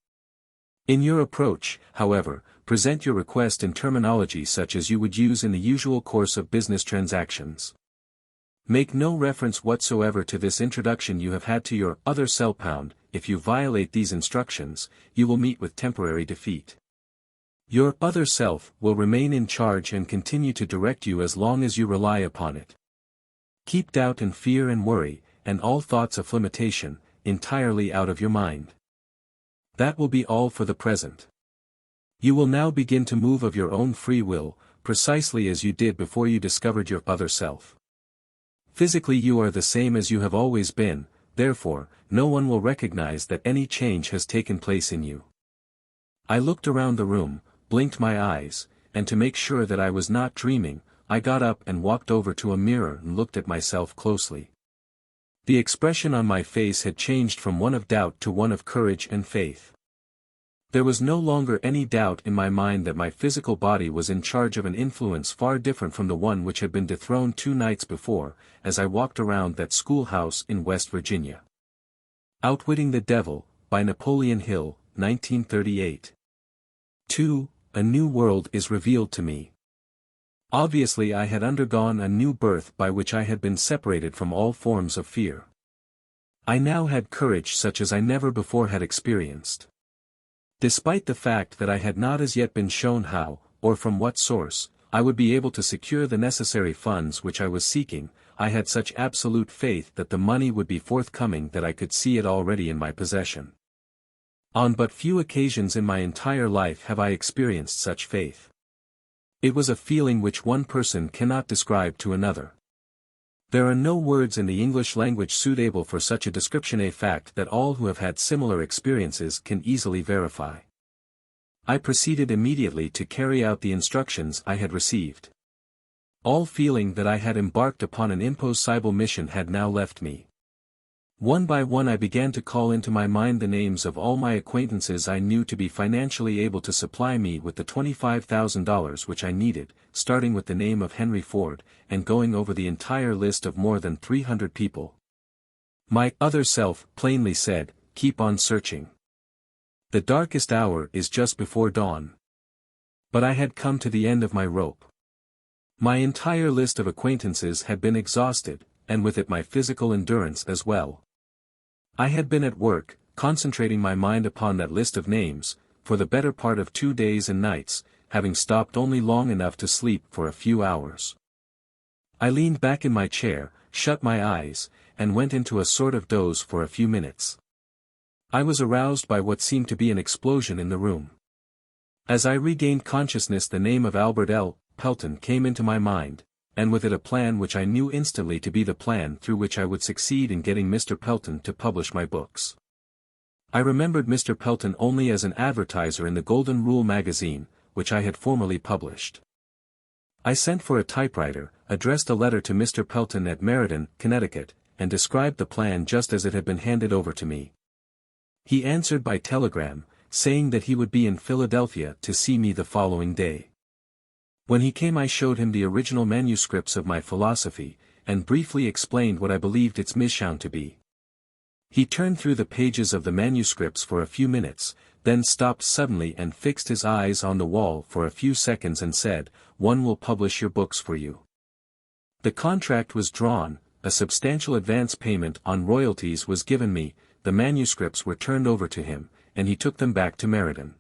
In your approach, however, present your request in terminology such as you would use in the usual course of business transactions. Make no reference whatsoever to this introduction you have had to your other self. If you violate these instructions, you will meet with temporary defeat. Your other self will remain in charge and continue to direct you as long as you rely upon it. Keep doubt and fear and worry, and all thoughts of limitation, entirely out of your mind. That will be all for the present. You will now begin to move of your own free will, precisely as you did before you discovered your other self. Physically you are the same as you have always been, therefore, no one will recognize that any change has taken place in you. I looked around the room, blinked my eyes, and to make sure that I was not dreaming, I got up and walked over to a mirror and looked at myself closely. The expression on my face had changed from one of doubt to one of courage and faith. There was no longer any doubt in my mind that my physical body was in charge of an influence far different from the one which had been dethroned 2 nights before, as I walked around that schoolhouse in West Virginia. Outwitting the Devil, by Napoleon Hill, 1938. 2. A new world is revealed to me. Obviously I had undergone a new birth by which I had been separated from all forms of fear. I now had courage such as I never before had experienced. Despite the fact that I had not as yet been shown how, or from what source, I would be able to secure the necessary funds which I was seeking, I had such absolute faith that the money would be forthcoming that I could see it already in my possession. On but few occasions in my entire life have I experienced such faith. It was a feeling which one person cannot describe to another. There are no words in the English language suitable for such a description, a fact that all who have had similar experiences can easily verify. I proceeded immediately to carry out the instructions I had received. All feeling that I had embarked upon an impossible mission had now left me. One by one I began to call into my mind the names of all my acquaintances I knew to be financially able to supply me with the $25,000 which I needed, starting with the name of Henry Ford, and going over the entire list of more than 300 people. My other self plainly said, "Keep on searching. The darkest hour is just before dawn." But I had come to the end of my rope. My entire list of acquaintances had been exhausted, and with it my physical endurance as well. I had been at work, concentrating my mind upon that list of names, for the better part of 2 days and nights, having stopped only long enough to sleep for a few hours. I leaned back in my chair, shut my eyes, and went into a sort of doze for a few minutes. I was aroused by what seemed to be an explosion in the room. As I regained consciousness, the name of Albert L. Pelton came into my mind, and with it a plan which I knew instantly to be the plan through which I would succeed in getting Mr. Pelton to publish my books. I remembered Mr. Pelton only as an advertiser in the Golden Rule magazine, which I had formerly published. I sent for a typewriter, addressed a letter to Mr. Pelton at Meriden, Connecticut, and described the plan just as it had been handed over to me. He answered by telegram, saying that he would be in Philadelphia to see me the following day. When he came I showed him the original manuscripts of my philosophy, and briefly explained what I believed its mission to be. He turned through the pages of the manuscripts for a few minutes, then stopped suddenly and fixed his eyes on the wall for a few seconds and said, "One will publish your books for you." The contract was drawn, a substantial advance payment on royalties was given me, the manuscripts were turned over to him, and he took them back to Meriden.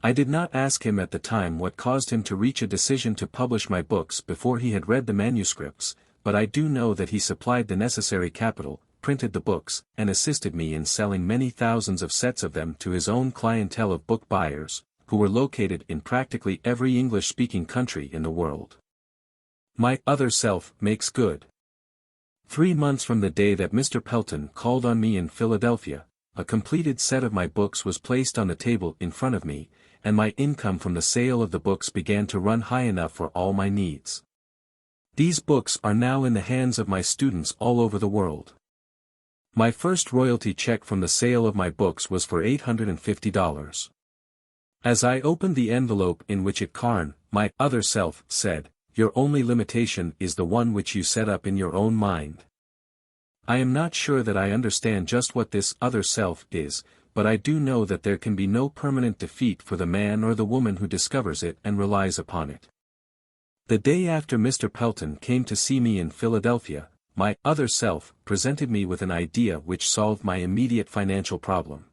I did not ask him at the time what caused him to reach a decision to publish my books before he had read the manuscripts, but I do know that he supplied the necessary capital, printed the books, and assisted me in selling many thousands of sets of them to his own clientele of book buyers, who were located in practically every English-speaking country in the world. My other self makes good. 3 months from the day that Mr. Pelton called on me in Philadelphia, a completed set of my books was placed on the table in front of me, and my income from the sale of the books began to run high enough for all my needs. These books are now in the hands of my students all over the world. My first royalty check from the sale of my books was for $850. As I opened the envelope in which it my other self, said, "Your only limitation is the one which you set up in your own mind." I am not sure that I understand just what this other self is, but I do know that there can be no permanent defeat for the man or the woman who discovers it and relies upon it. The day after Mr. Pelton came to see me in Philadelphia, my other self presented me with an idea which solved my immediate financial problem.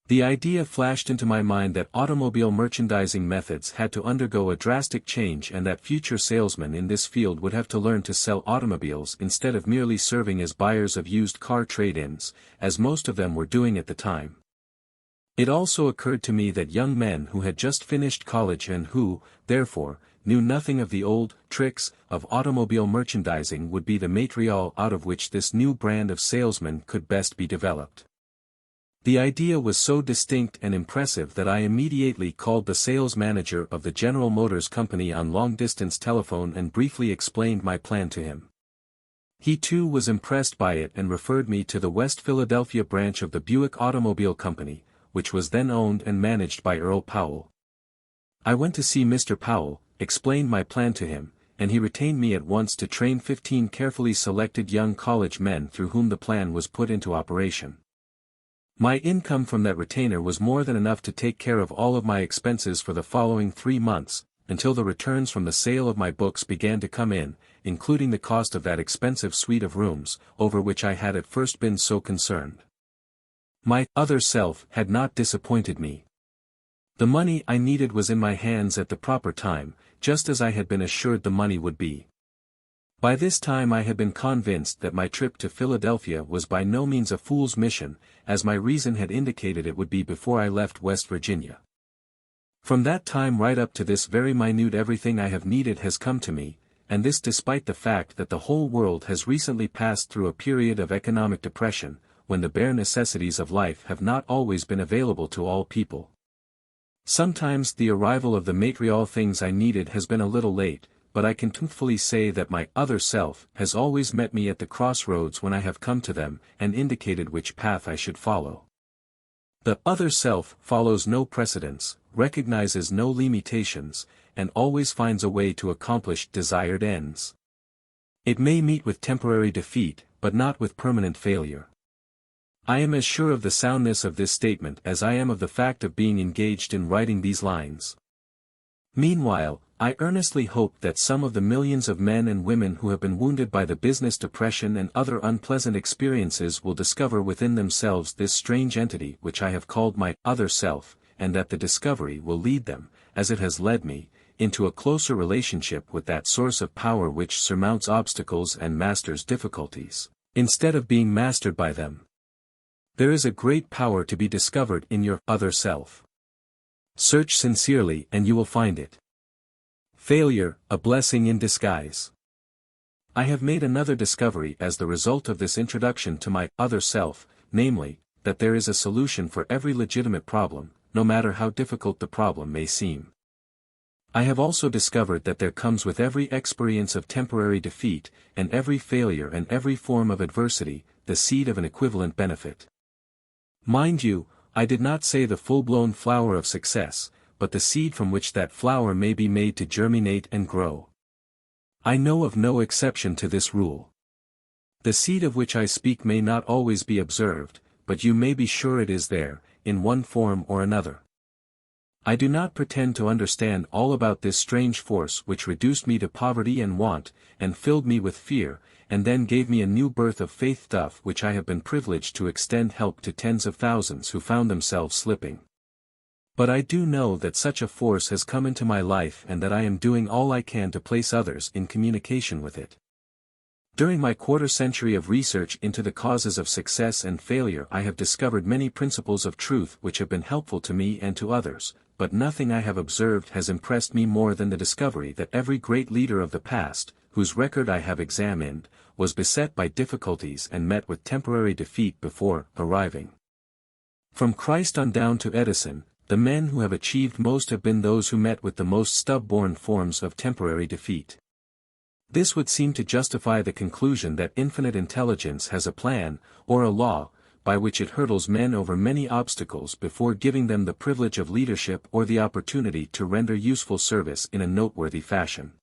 The idea flashed into my mind that automobile merchandising methods had to undergo a drastic change and that future salesmen in this field would have to learn to sell automobiles instead of merely serving as buyers of used car trade-ins, as most of them were doing at the time. It also occurred to me that young men who had just finished college and who, therefore, knew nothing of the old tricks of automobile merchandising would be the material out of which this new brand of salesman could best be developed. The idea was so distinct and impressive that I immediately called the sales manager of the General Motors Company on long-distance telephone and briefly explained my plan to him. He too was impressed by it and referred me to the West Philadelphia branch of the Buick Automobile Company, which was then owned and managed by Earl Powell. I went to see Mr. Powell, explained my plan to him, and he retained me at once to train 15 carefully selected young college men through whom the plan was put into operation. My income from that retainer was more than enough to take care of all of my expenses for the following 3 months, until the returns from the sale of my books began to come in, including the cost of that expensive suite of rooms, over which I had at first been so concerned. My other self had not disappointed me. The money I needed was in my hands at the proper time, just as I had been assured the money would be. By this time I had been convinced that my trip to Philadelphia was by no means a fool's mission, as my reason had indicated it would be before I left West Virginia. From that time right up to this very minute everything I have needed has come to me, and this despite the fact that the whole world has recently passed through a period of economic depression, when the bare necessities of life have not always been available to all people. Sometimes the arrival of the material things I needed has been a little late, but I can truthfully say that my other self has always met me at the crossroads when I have come to them, and indicated which path I should follow. The other self follows no precedents, recognizes no limitations, and always finds a way to accomplish desired ends. It may meet with temporary defeat, but not with permanent failure. I am as sure of the soundness of this statement as I am of the fact of being engaged in writing these lines. Meanwhile, I earnestly hope that some of the millions of men and women who have been wounded by the business depression and other unpleasant experiences will discover within themselves this strange entity which I have called my other self, and that the discovery will lead them, as it has led me, into a closer relationship with that source of power which surmounts obstacles and masters difficulties, instead of being mastered by them. There is a great power to be discovered in your other self. Search sincerely and you will find it. Failure, a blessing in disguise. I have made another discovery as the result of this introduction to my other self, namely, that there is a solution for every legitimate problem, no matter how difficult the problem may seem. I have also discovered that there comes with every experience of temporary defeat, and every failure and every form of adversity, the seed of an equivalent benefit. Mind you, I did not say the full-blown flower of success, but the seed from which that flower may be made to germinate and grow. I know of no exception to this rule. The seed of which I speak may not always be observed, but you may be sure it is there, in one form or another. I do not pretend to understand all about this strange force which reduced me to poverty and want, and filled me with fear, and then gave me a new birth of faith, stuff which I have been privileged to extend help to tens of thousands who found themselves slipping. But I do know that such a force has come into my life and that I am doing all I can to place others in communication with it. During my quarter-century of research into the causes of success and failure I have discovered many principles of truth which have been helpful to me and to others, but nothing I have observed has impressed me more than the discovery that every great leader of the past, whose record I have examined, was beset by difficulties and met with temporary defeat before arriving. From Christ on down to Edison, the men who have achieved most have been those who met with the most stubborn forms of temporary defeat. This would seem to justify the conclusion that infinite intelligence has a plan, or a law, by which it hurdles men over many obstacles before giving them the privilege of leadership or the opportunity to render useful service in a noteworthy fashion.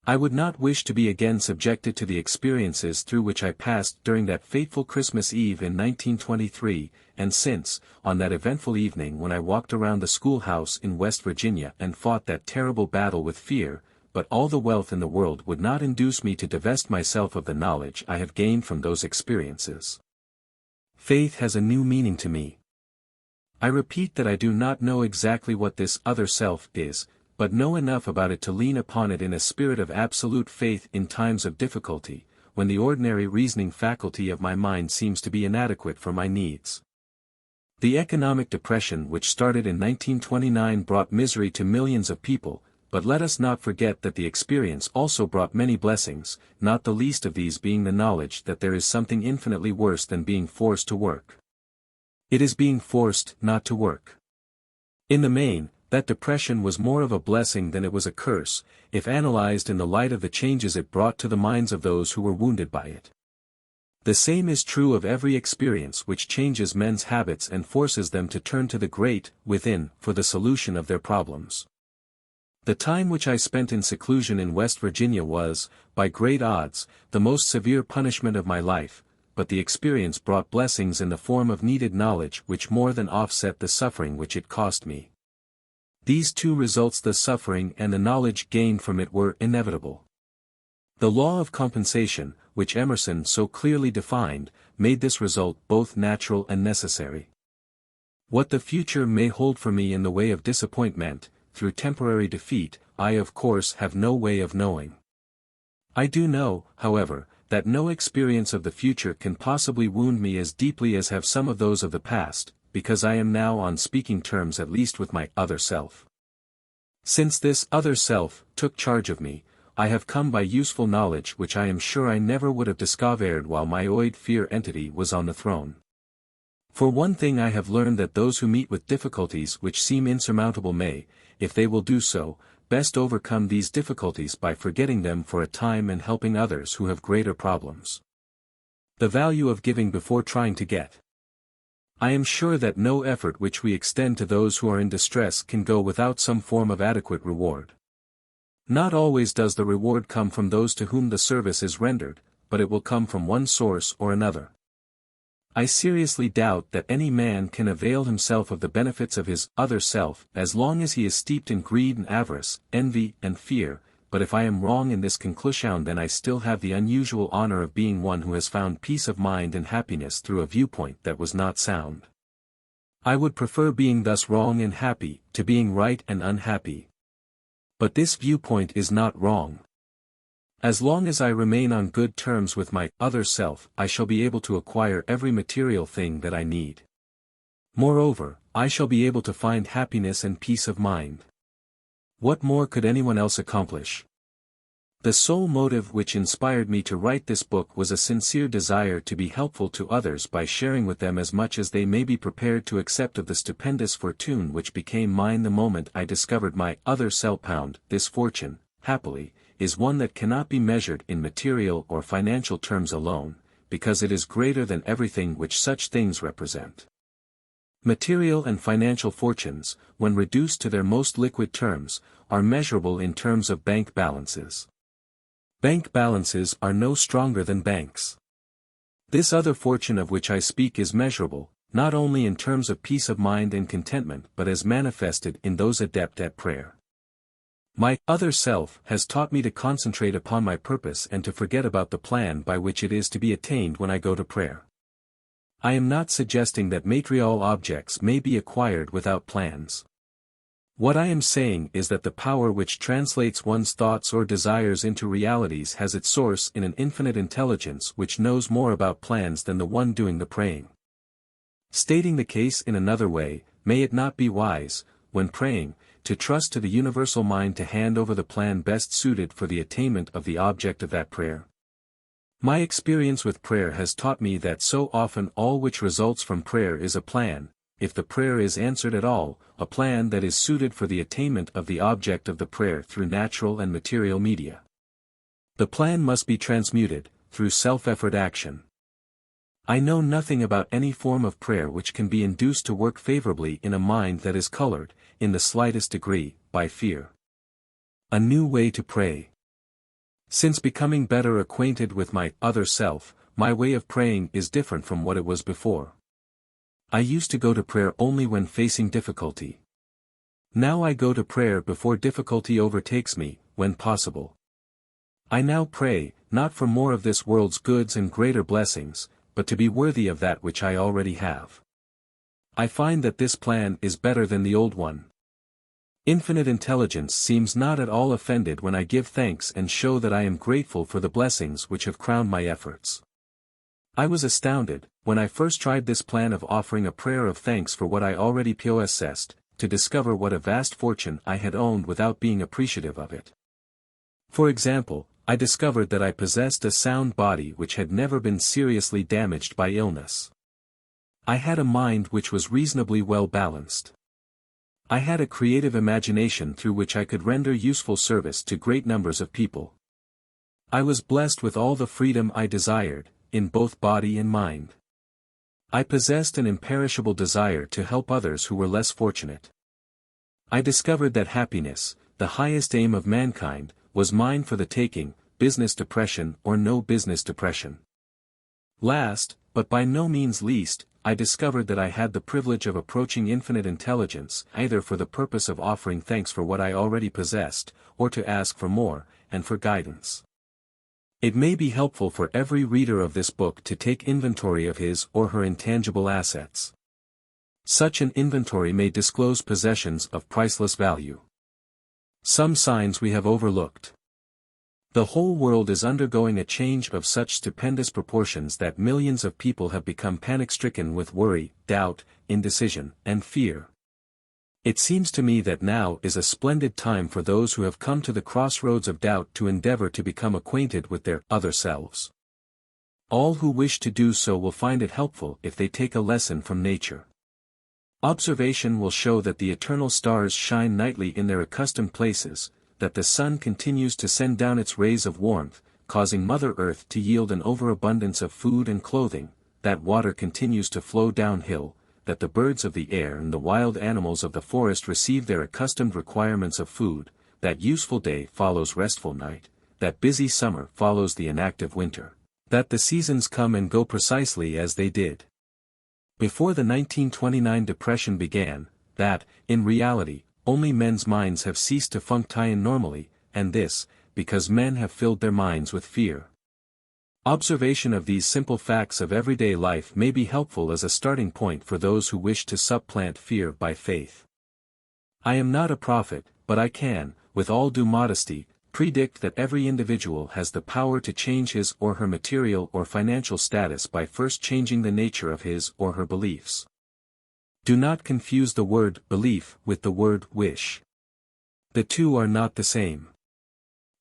I would not wish to be again subjected to the experiences through which I passed during that fateful Christmas Eve in 1923, and since, on that eventful evening when I walked around the schoolhouse in West Virginia and fought that terrible battle with fear, but all the wealth in the world would not induce me to divest myself of the knowledge I have gained from those experiences. Faith has a new meaning to me. I repeat that I do not know exactly what this other self is, but know enough about it to lean upon it in a spirit of absolute faith in times of difficulty, when the ordinary reasoning faculty of my mind seems to be inadequate for my needs. The economic depression which started in 1929 brought misery to millions of people, but let us not forget that the experience also brought many blessings, not the least of these being the knowledge that there is something infinitely worse than being forced to work. It is being forced not to work. In the main, that depression was more of a blessing than it was a curse, if analyzed in the light of the changes it brought to the minds of those who were wounded by it. The same is true of every experience which changes men's habits and forces them to turn to the great, within, for the solution of their problems. The time which I spent in seclusion in West Virginia was, by great odds, the most severe punishment of my life, but the experience brought blessings in the form of needed knowledge which more than offset the suffering which it cost me. These two results, the suffering and the knowledge gained from it, were inevitable. The law of compensation, which Emerson so clearly defined, made this result both natural and necessary. What the future may hold for me in the way of disappointment, through temporary defeat, I of course have no way of knowing. I do know, however, that no experience of the future can possibly wound me as deeply as have some of those of the past, because I am now on speaking terms at least with my other self. Since this other self took charge of me, I have come by useful knowledge which I am sure I never would have discovered while my oid fear entity was on the throne. For one thing, I have learned that those who meet with difficulties which seem insurmountable may, if they will do so, best overcome these difficulties by forgetting them for a time and helping others who have greater problems. The value of giving before trying to get. I am sure that no effort which we extend to those who are in distress can go without some form of adequate reward. Not always does the reward come from those to whom the service is rendered, but it will come from one source or another. I seriously doubt that any man can avail himself of the benefits of his other self as long as he is steeped in greed and avarice, envy and fear, but if I am wrong in this conclusion, then I still have the unusual honor of being one who has found peace of mind and happiness through a viewpoint that was not sound. I would prefer being thus wrong and happy, to being right and unhappy. But this viewpoint is not wrong. As long as I remain on good terms with my other self, I shall be able to acquire every material thing that I need. Moreover, I shall be able to find happiness and peace of mind. What more could anyone else accomplish? The sole motive which inspired me to write this book was a sincere desire to be helpful to others by sharing with them as much as they may be prepared to accept of the stupendous fortune which became mine the moment I discovered my other self. This fortune, happily, is one that cannot be measured in material or financial terms alone, because it is greater than everything which such things represent. Material and financial fortunes, when reduced to their most liquid terms, are measurable in terms of bank balances. Bank balances are no stronger than banks. This other fortune of which I speak is measurable, not only in terms of peace of mind and contentment but as manifested in those adept at prayer. My other self has taught me to concentrate upon my purpose and to forget about the plan by which it is to be attained when I go to prayer. I am not suggesting that material objects may be acquired without plans. What I am saying is that the power which translates one's thoughts or desires into realities has its source in an infinite intelligence which knows more about plans than the one doing the praying. Stating the case in another way, may it not be wise, when praying, to trust to the universal mind to hand over the plan best suited for the attainment of the object of that prayer? My experience with prayer has taught me that so often all which results from prayer is a plan, if the prayer is answered at all, a plan that is suited for the attainment of the object of the prayer through natural and material media. The plan must be transmuted, through self-effort action. I know nothing about any form of prayer which can be induced to work favorably in a mind that is colored, in the slightest degree, by fear. A new way to pray. Since becoming better acquainted with my other self, my way of praying is different from what it was before. I used to go to prayer only when facing difficulty. Now I go to prayer before difficulty overtakes me, when possible. I now pray, not for more of this world's goods and greater blessings, but to be worthy of that which I already have. I find that this plan is better than the old one. Infinite intelligence seems not at all offended when I give thanks and show that I am grateful for the blessings which have crowned my efforts. I was astounded, when I first tried this plan of offering a prayer of thanks for what I already possessed, to discover what a vast fortune I had owned without being appreciative of it. For example, I discovered that I possessed a sound body which had never been seriously damaged by illness. I had a mind which was reasonably well balanced. I had a creative imagination through which I could render useful service to great numbers of people. I was blessed with all the freedom I desired, in both body and mind. I possessed an imperishable desire to help others who were less fortunate. I discovered that happiness, the highest aim of mankind, was mine for the taking, business depression or no business depression. Last, but by no means least, I discovered that I had the privilege of approaching infinite intelligence, either for the purpose of offering thanks for what I already possessed, or to ask for more, and for guidance. It may be helpful for every reader of this book to take inventory of his or her intangible assets. Such an inventory may disclose possessions of priceless value. Some signs we have overlooked. The whole world is undergoing a change of such stupendous proportions that millions of people have become panic-stricken with worry, doubt, indecision, and fear. It seems to me that now is a splendid time for those who have come to the crossroads of doubt to endeavor to become acquainted with their other selves. All who wish to do so will find it helpful if they take a lesson from nature. Observation will show that the eternal stars shine nightly in their accustomed places, that the sun continues to send down its rays of warmth, causing Mother Earth to yield an overabundance of food and clothing, that water continues to flow downhill, that the birds of the air and the wild animals of the forest receive their accustomed requirements of food, that useful day follows restful night, that busy summer follows the inactive winter, that the seasons come and go precisely as they did before the 1929 depression began, that, in reality, only men's minds have ceased to function normally, and this, because men have filled their minds with fear. Observation of these simple facts of everyday life may be helpful as a starting point for those who wish to supplant fear by faith. I am not a prophet, but I can, with all due modesty, predict that every individual has the power to change his or her material or financial status by first changing the nature of his or her beliefs. Do not confuse the word belief with the word wish. The two are not the same.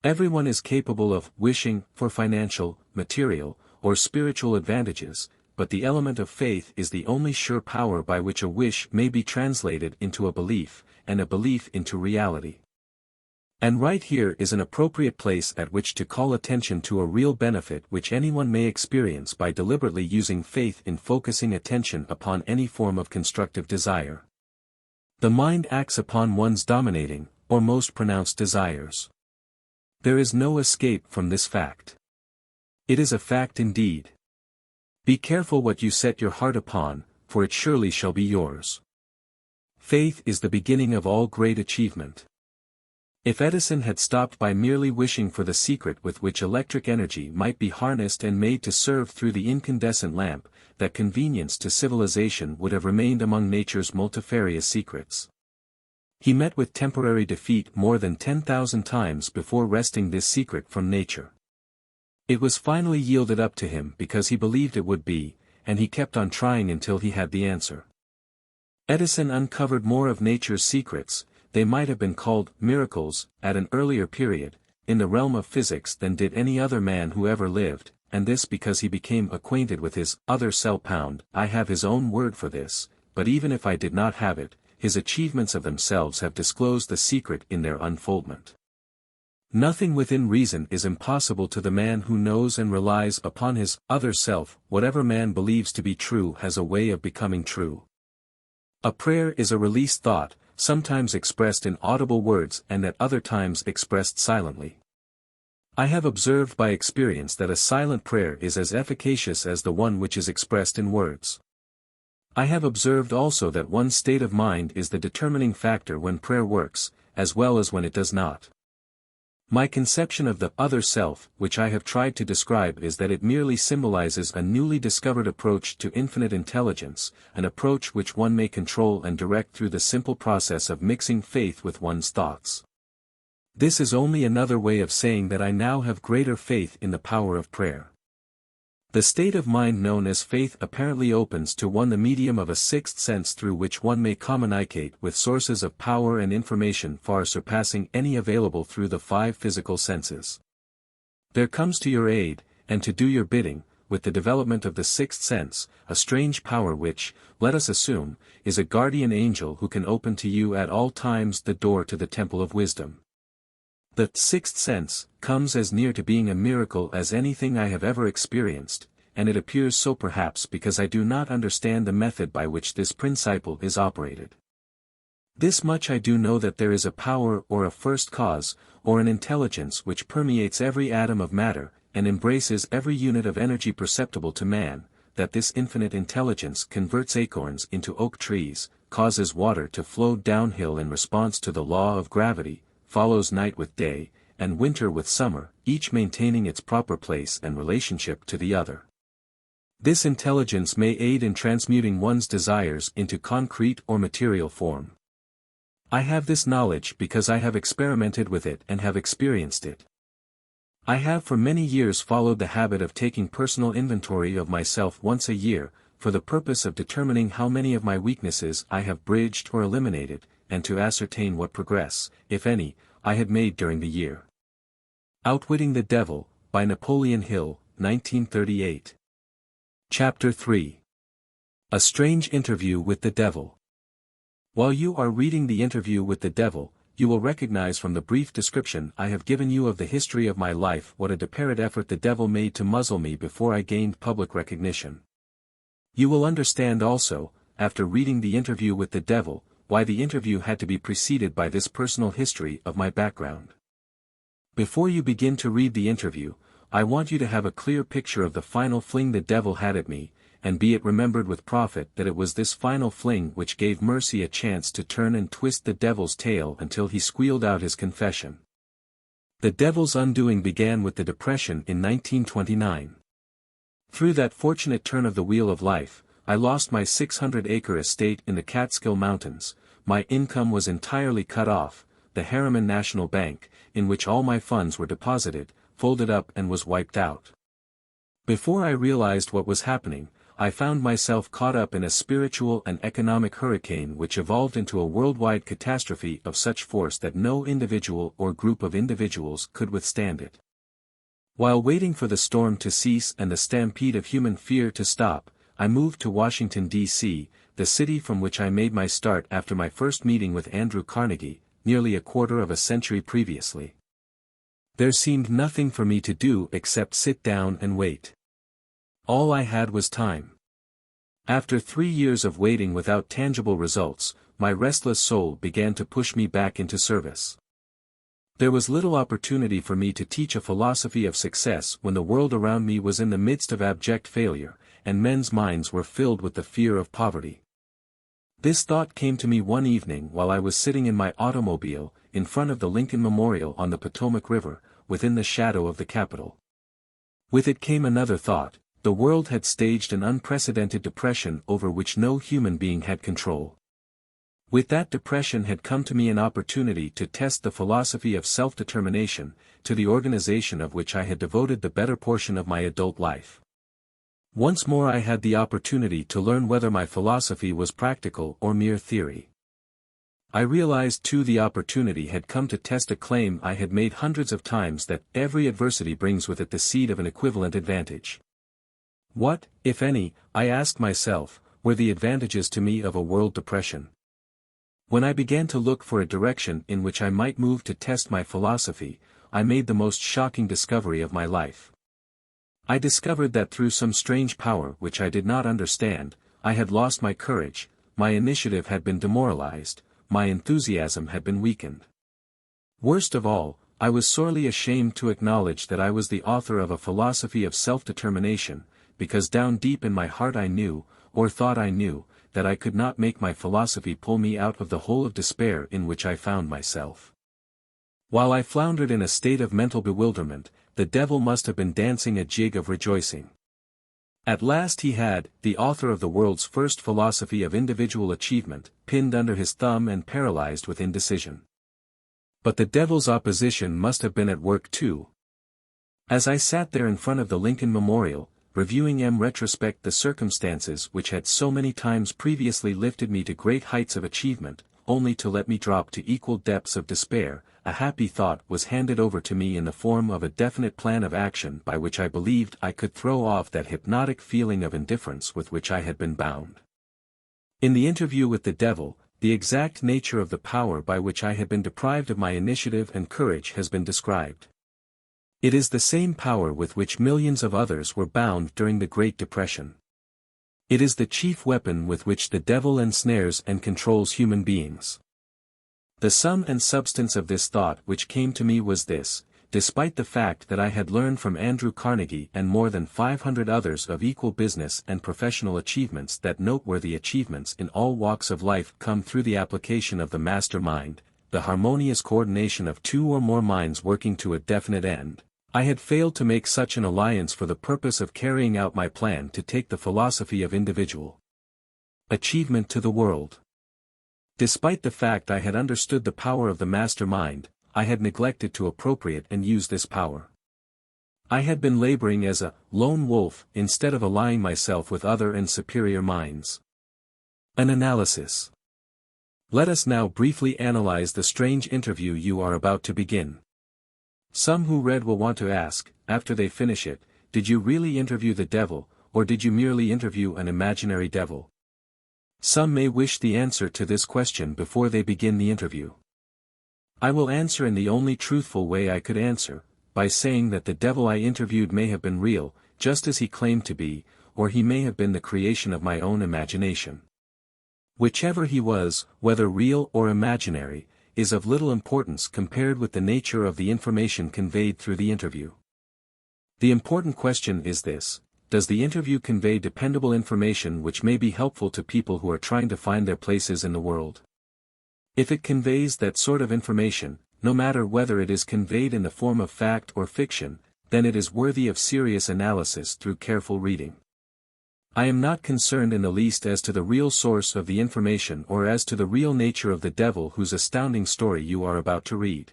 Everyone is capable of wishing for financial, material, or spiritual advantages, but the element of faith is the only sure power by which a wish may be translated into a belief, and a belief into reality. And right here is an appropriate place at which to call attention to a real benefit which anyone may experience by deliberately using faith in focusing attention upon any form of constructive desire. The mind acts upon one's dominating, or most pronounced desires. There is no escape from this fact. It is a fact indeed. Be careful what you set your heart upon, for it surely shall be yours. Faith is the beginning of all great achievement. If Edison had stopped by merely wishing for the secret with which electric energy might be harnessed and made to serve through the incandescent lamp, that convenience to civilization would have remained among nature's multifarious secrets. He met with temporary defeat more than 10,000 times before wresting this secret from nature. It was finally yielded up to him because he believed it would be, and he kept on trying until he had the answer. Edison uncovered more of nature's secrets, they might have been called miracles, at an earlier period, in the realm of physics than did any other man who ever lived, and this because he became acquainted with his other self. I have his own word for this, but even if I did not have it, his achievements of themselves have disclosed the secret in their unfoldment. Nothing within reason is impossible to the man who knows and relies upon his other self. Whatever man believes to be true has a way of becoming true. A prayer is a released thought, sometimes expressed in audible words and at other times expressed silently. I have observed by experience that a silent prayer is as efficacious as the one which is expressed in words. I have observed also that one's state of mind is the determining factor when prayer works, as well as when it does not. My conception of the other self, which I have tried to describe, is that it merely symbolizes a newly discovered approach to infinite intelligence, an approach which one may control and direct through the simple process of mixing faith with one's thoughts. This is only another way of saying that I now have greater faith in the power of prayer. The state of mind known as faith apparently opens to one the medium of a sixth sense through which one may communicate with sources of power and information far surpassing any available through the five physical senses. There comes to your aid, and to do your bidding, with the development of the sixth sense, a strange power which, let us assume, is a guardian angel who can open to you at all times the door to the temple of wisdom. The sixth sense comes as near to being a miracle as anything I have ever experienced, and it appears so perhaps because I do not understand the method by which this principle is operated. This much I do know, that there is a power or a first cause, or an intelligence which permeates every atom of matter, and embraces every unit of energy perceptible to man, that this infinite intelligence converts acorns into oak trees, causes water to flow downhill in response to the law of gravity, follows night with day, and winter with summer, each maintaining its proper place and relationship to the other. This intelligence may aid in transmuting one's desires into concrete or material form. I have this knowledge because I have experimented with it and have experienced it. I have for many years followed the habit of taking personal inventory of myself once a year, for the purpose of determining how many of my weaknesses I have bridged or eliminated, and to ascertain what progress, if any, I had made during the year. Outwitting the Devil, by Napoleon Hill, 1938. Chapter 3. A Strange Interview with the Devil. While you are reading The Interview with the Devil, you will recognize from the brief description I have given you of the history of my life what a desperate effort the devil made to muzzle me before I gained public recognition. You will understand also, after reading The Interview with the Devil, why the interview had to be preceded by this personal history of my background. Before you begin to read the interview, I want you to have a clear picture of the final fling the devil had at me, and be it remembered with profit that it was this final fling which gave Mercy a chance to turn and twist the devil's tail until he squealed out his confession. The devil's undoing began with the Depression in 1929. Through that fortunate turn of the wheel of life, I lost my 600-acre estate in the Catskill Mountains, my income was entirely cut off, the Harriman National Bank, in which all my funds were deposited, folded up and was wiped out. Before I realized what was happening, I found myself caught up in a spiritual and economic hurricane which evolved into a worldwide catastrophe of such force that no individual or group of individuals could withstand it. While waiting for the storm to cease and the stampede of human fear to stop, I moved to Washington, D.C., the city from which I made my start after my first meeting with Andrew Carnegie, nearly a quarter of a century previously. There seemed nothing for me to do except sit down and wait. All I had was time. After 3 years of waiting without tangible results, my restless soul began to push me back into service. There was little opportunity for me to teach a philosophy of success when the world around me was in the midst of abject failure, and men's minds were filled with the fear of poverty. This thought came to me one evening while I was sitting in my automobile, in front of the Lincoln Memorial on the Potomac River, within the shadow of the Capitol. With it came another thought: the world had staged an unprecedented depression over which no human being had control. With that depression had come to me an opportunity to test the philosophy of self-determination, to the organization of which I had devoted the better portion of my adult life. Once more I had the opportunity to learn whether my philosophy was practical or mere theory. I realized too the opportunity had come to test a claim I had made hundreds of times, that every adversity brings with it the seed of an equivalent advantage. What, if any, I asked myself, were the advantages to me of a world depression? When I began to look for a direction in which I might move to test my philosophy, I made the most shocking discovery of my life. I discovered that through some strange power which I did not understand, I had lost my courage, my initiative had been demoralized, my enthusiasm had been weakened. Worst of all, I was sorely ashamed to acknowledge that I was the author of a philosophy of self-determination, because down deep in my heart I knew, or thought I knew, that I could not make my philosophy pull me out of the hole of despair in which I found myself. While I floundered in a state of mental bewilderment, the devil must have been dancing a jig of rejoicing. At last he had, the author of the world's first philosophy of individual achievement, pinned under his thumb and paralyzed with indecision. But the devil's opposition must have been at work too. As I sat there in front of the Lincoln Memorial, reviewing in retrospect the circumstances which had so many times previously lifted me to great heights of achievement, only to let me drop to equal depths of despair, a happy thought was handed over to me in the form of a definite plan of action by which I believed I could throw off that hypnotic feeling of indifference with which I had been bound. In the interview with the devil, the exact nature of the power by which I had been deprived of my initiative and courage has been described. It is the same power with which millions of others were bound during the Great Depression. It is the chief weapon with which the devil ensnares and controls human beings. The sum and substance of this thought which came to me was this: despite the fact that I had learned from Andrew Carnegie and more than 500 others of equal business and professional achievements that noteworthy achievements in all walks of life come through the application of the master mind, the harmonious coordination of two or more minds working to a definite end, I had failed to make such an alliance for the purpose of carrying out my plan to take the philosophy of individual achievement to the world. Despite the fact I had understood the power of the master mind, I had neglected to appropriate and use this power. I had been laboring as a lone wolf instead of allying myself with other and superior minds. An analysis. Let us now briefly analyze the strange interview you are about to begin. Some who read will want to ask, after they finish it, did you really interview the devil, or did you merely interview an imaginary devil? Some may wish the answer to this question before they begin the interview. I will answer in the only truthful way I could answer, by saying that the devil I interviewed may have been real, just as he claimed to be, or he may have been the creation of my own imagination. Whichever he was, whether real or imaginary, is of little importance compared with the nature of the information conveyed through the interview. The important question is this: does the interview convey dependable information which may be helpful to people who are trying to find their places in the world? If it conveys that sort of information, no matter whether it is conveyed in the form of fact or fiction, then it is worthy of serious analysis through careful reading. I am not concerned in the least as to the real source of the information or as to the real nature of the devil whose astounding story you are about to read.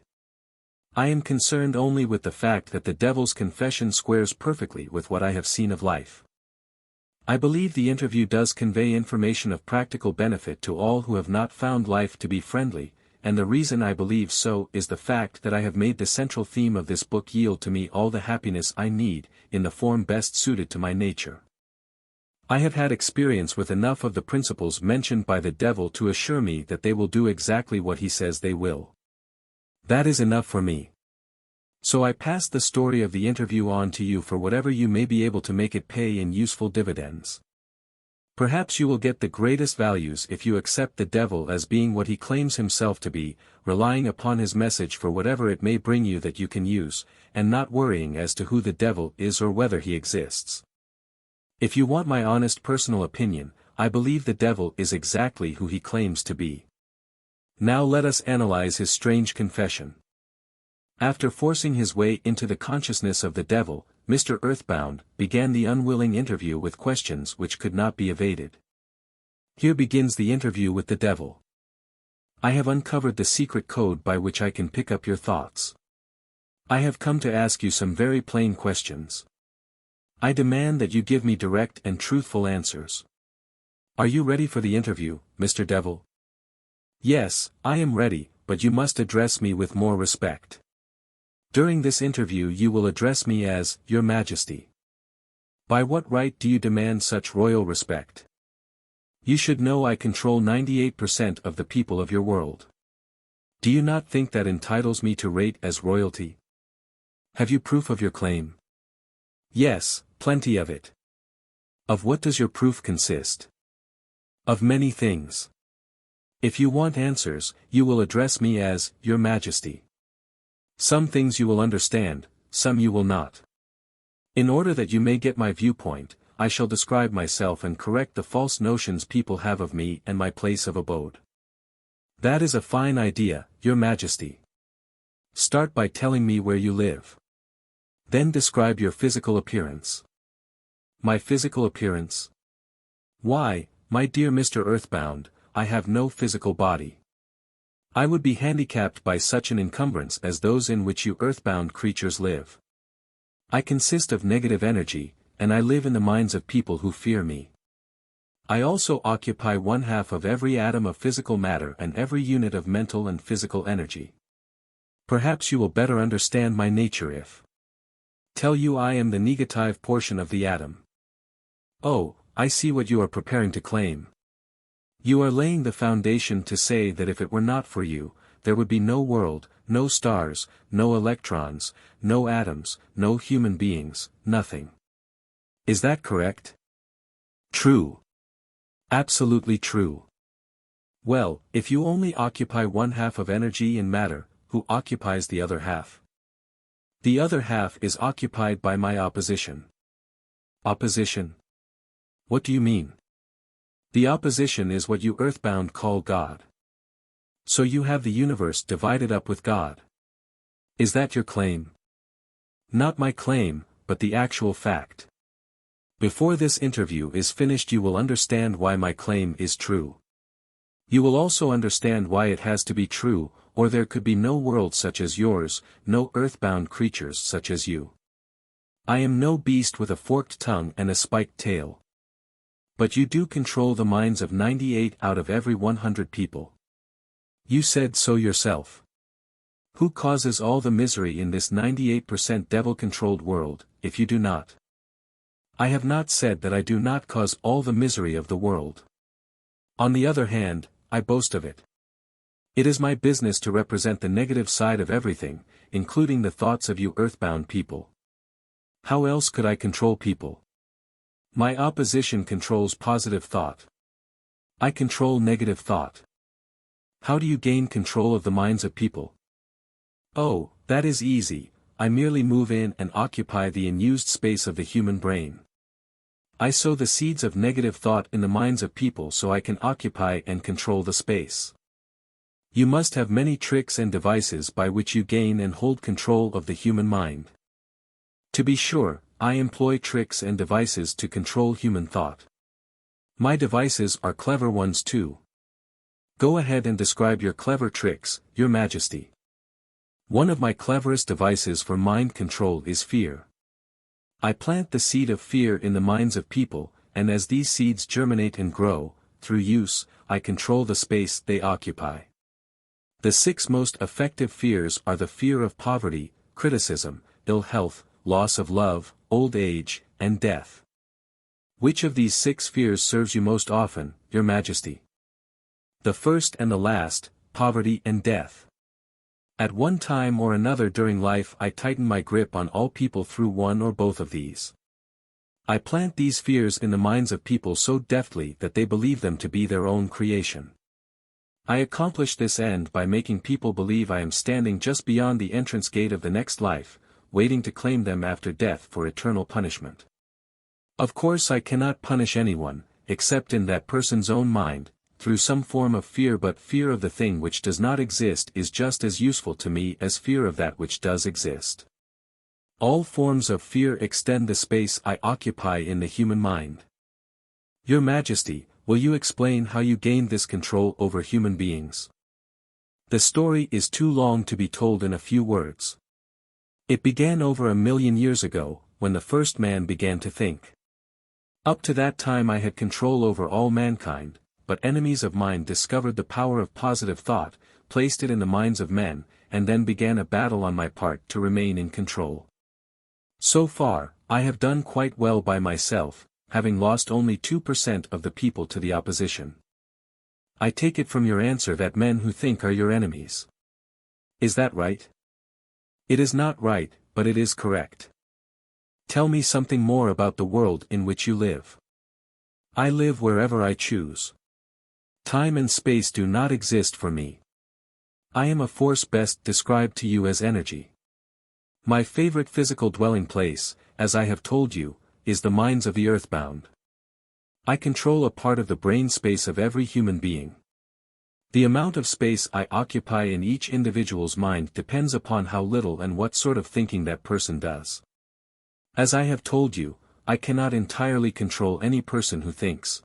I am concerned only with the fact that the devil's confession squares perfectly with what I have seen of life. I believe the interview does convey information of practical benefit to all who have not found life to be friendly, and the reason I believe so is the fact that I have made the central theme of this book yield to me all the happiness I need, in the form best suited to my nature. I have had experience with enough of the principles mentioned by the devil to assure me that they will do exactly what he says they will. That is enough for me. So I pass the story of the interview on to you for whatever you may be able to make it pay in useful dividends. Perhaps you will get the greatest values if you accept the devil as being what he claims himself to be, relying upon his message for whatever it may bring you that you can use, and not worrying as to who the devil is or whether he exists. If you want my honest personal opinion, I believe the devil is exactly who he claims to be. Now let us analyze his strange confession. After forcing his way into the consciousness of the devil, Mr. Earthbound began the unwilling interview with questions which could not be evaded. Here begins the interview with the devil. I have uncovered the secret code by which I can pick up your thoughts. I have come to ask you some very plain questions. I demand that you give me direct and truthful answers. Are you ready for the interview, Mr. Devil? Yes, I am ready, but you must address me with more respect. During this interview you will address me as, Your Majesty. By what right do you demand such royal respect? You should know I control 98% of the people of your world. Do you not think that entitles me to rate as royalty? Have you proof of your claim? Yes, plenty of it. Of what does your proof consist? Of many things. If you want answers, you will address me as, Your Majesty. Some things you will understand, some you will not. In order that you may get my viewpoint, I shall describe myself and correct the false notions people have of me and my place of abode. That is a fine idea, Your Majesty. Start by telling me where you live. Then describe your physical appearance. My physical appearance? Why, my dear Mr. Earthbound, I have no physical body. I would be handicapped by such an encumbrance as those in which you earthbound creatures live. I consist of negative energy, and I live in the minds of people who fear me. I also occupy 1/2 of every atom of physical matter and every unit of mental and physical energy. Perhaps you will better understand my nature if tell you I am the negative portion of the atom. Oh, I see what you are preparing to claim. You are laying the foundation to say that if it were not for you, there would be no world, no stars, no electrons, no atoms, no human beings, nothing. Is that correct? True. Absolutely true. Well, if you only occupy 1/2 of energy and matter, who occupies the other half? The other half is occupied by my opposition. Opposition? What do you mean? The opposition is what you earthbound call God. So you have the universe divided up with God. Is that your claim? Not my claim, but the actual fact. Before this interview is finished you will understand why my claim is true. You will also understand why it has to be true, or there could be no world such as yours, no earthbound creatures such as you. I am no beast with a forked tongue and a spiked tail. But you do control the minds of 98 out of every 100 people. You said so yourself. Who causes all the misery in this 98% devil-controlled world, if you do not? I have not said that I do not cause all the misery of the world. On the other hand, I boast of it. It is my business to represent the negative side of everything, including the thoughts of you earthbound people. How else could I control people? My opposition controls positive thought. I control negative thought. How do you gain control of the minds of people? Oh, that is easy, I merely move in and occupy the unused space of the human brain. I sow the seeds of negative thought in the minds of people so I can occupy and control the space. You must have many tricks and devices by which you gain and hold control of the human mind. To be sure, I employ tricks and devices to control human thought. My devices are clever ones too. Go ahead and describe your clever tricks, Your Majesty. One of my cleverest devices for mind control is fear. I plant the seed of fear in the minds of people, and as these seeds germinate and grow, through use, I control the space they occupy. The 6 most effective fears are the fear of poverty, criticism, ill health, loss of love, old age, and death. Which of these 6 fears serves you most often, Your Majesty? The first and the last, poverty and death. At one time or another during life I tighten my grip on all people through one or both of these. I plant these fears in the minds of people so deftly that they believe them to be their own creation. I accomplish this end by making people believe I am standing just beyond the entrance gate of the next life, waiting to claim them after death for eternal punishment. Of course I cannot punish anyone, except in that person's own mind, through some form of fear, but fear of the thing which does not exist is just as useful to me as fear of that which does exist. All forms of fear extend the space I occupy in the human mind. Your Majesty, will you explain how you gained this control over human beings? The story is too long to be told in a few words. It began over 1,000,000 years ago, when the first man began to think. Up to that time I had control over all mankind, but enemies of mine discovered the power of positive thought, placed it in the minds of men, and then began a battle on my part to remain in control. So far, I have done quite well by myself, having lost only 2% of the people to the opposition. I take it from your answer that men who think are your enemies. Is that right? It is not right, but it is correct. Tell me something more about the world in which you live. I live wherever I choose. Time and space do not exist for me. I am a force best described to you as energy. My favorite physical dwelling place, as I have told you, is the minds of the earthbound. I control a part of the brain space of every human being. The amount of space I occupy in each individual's mind depends upon how little and what sort of thinking that person does. As I have told you, I cannot entirely control any person who thinks.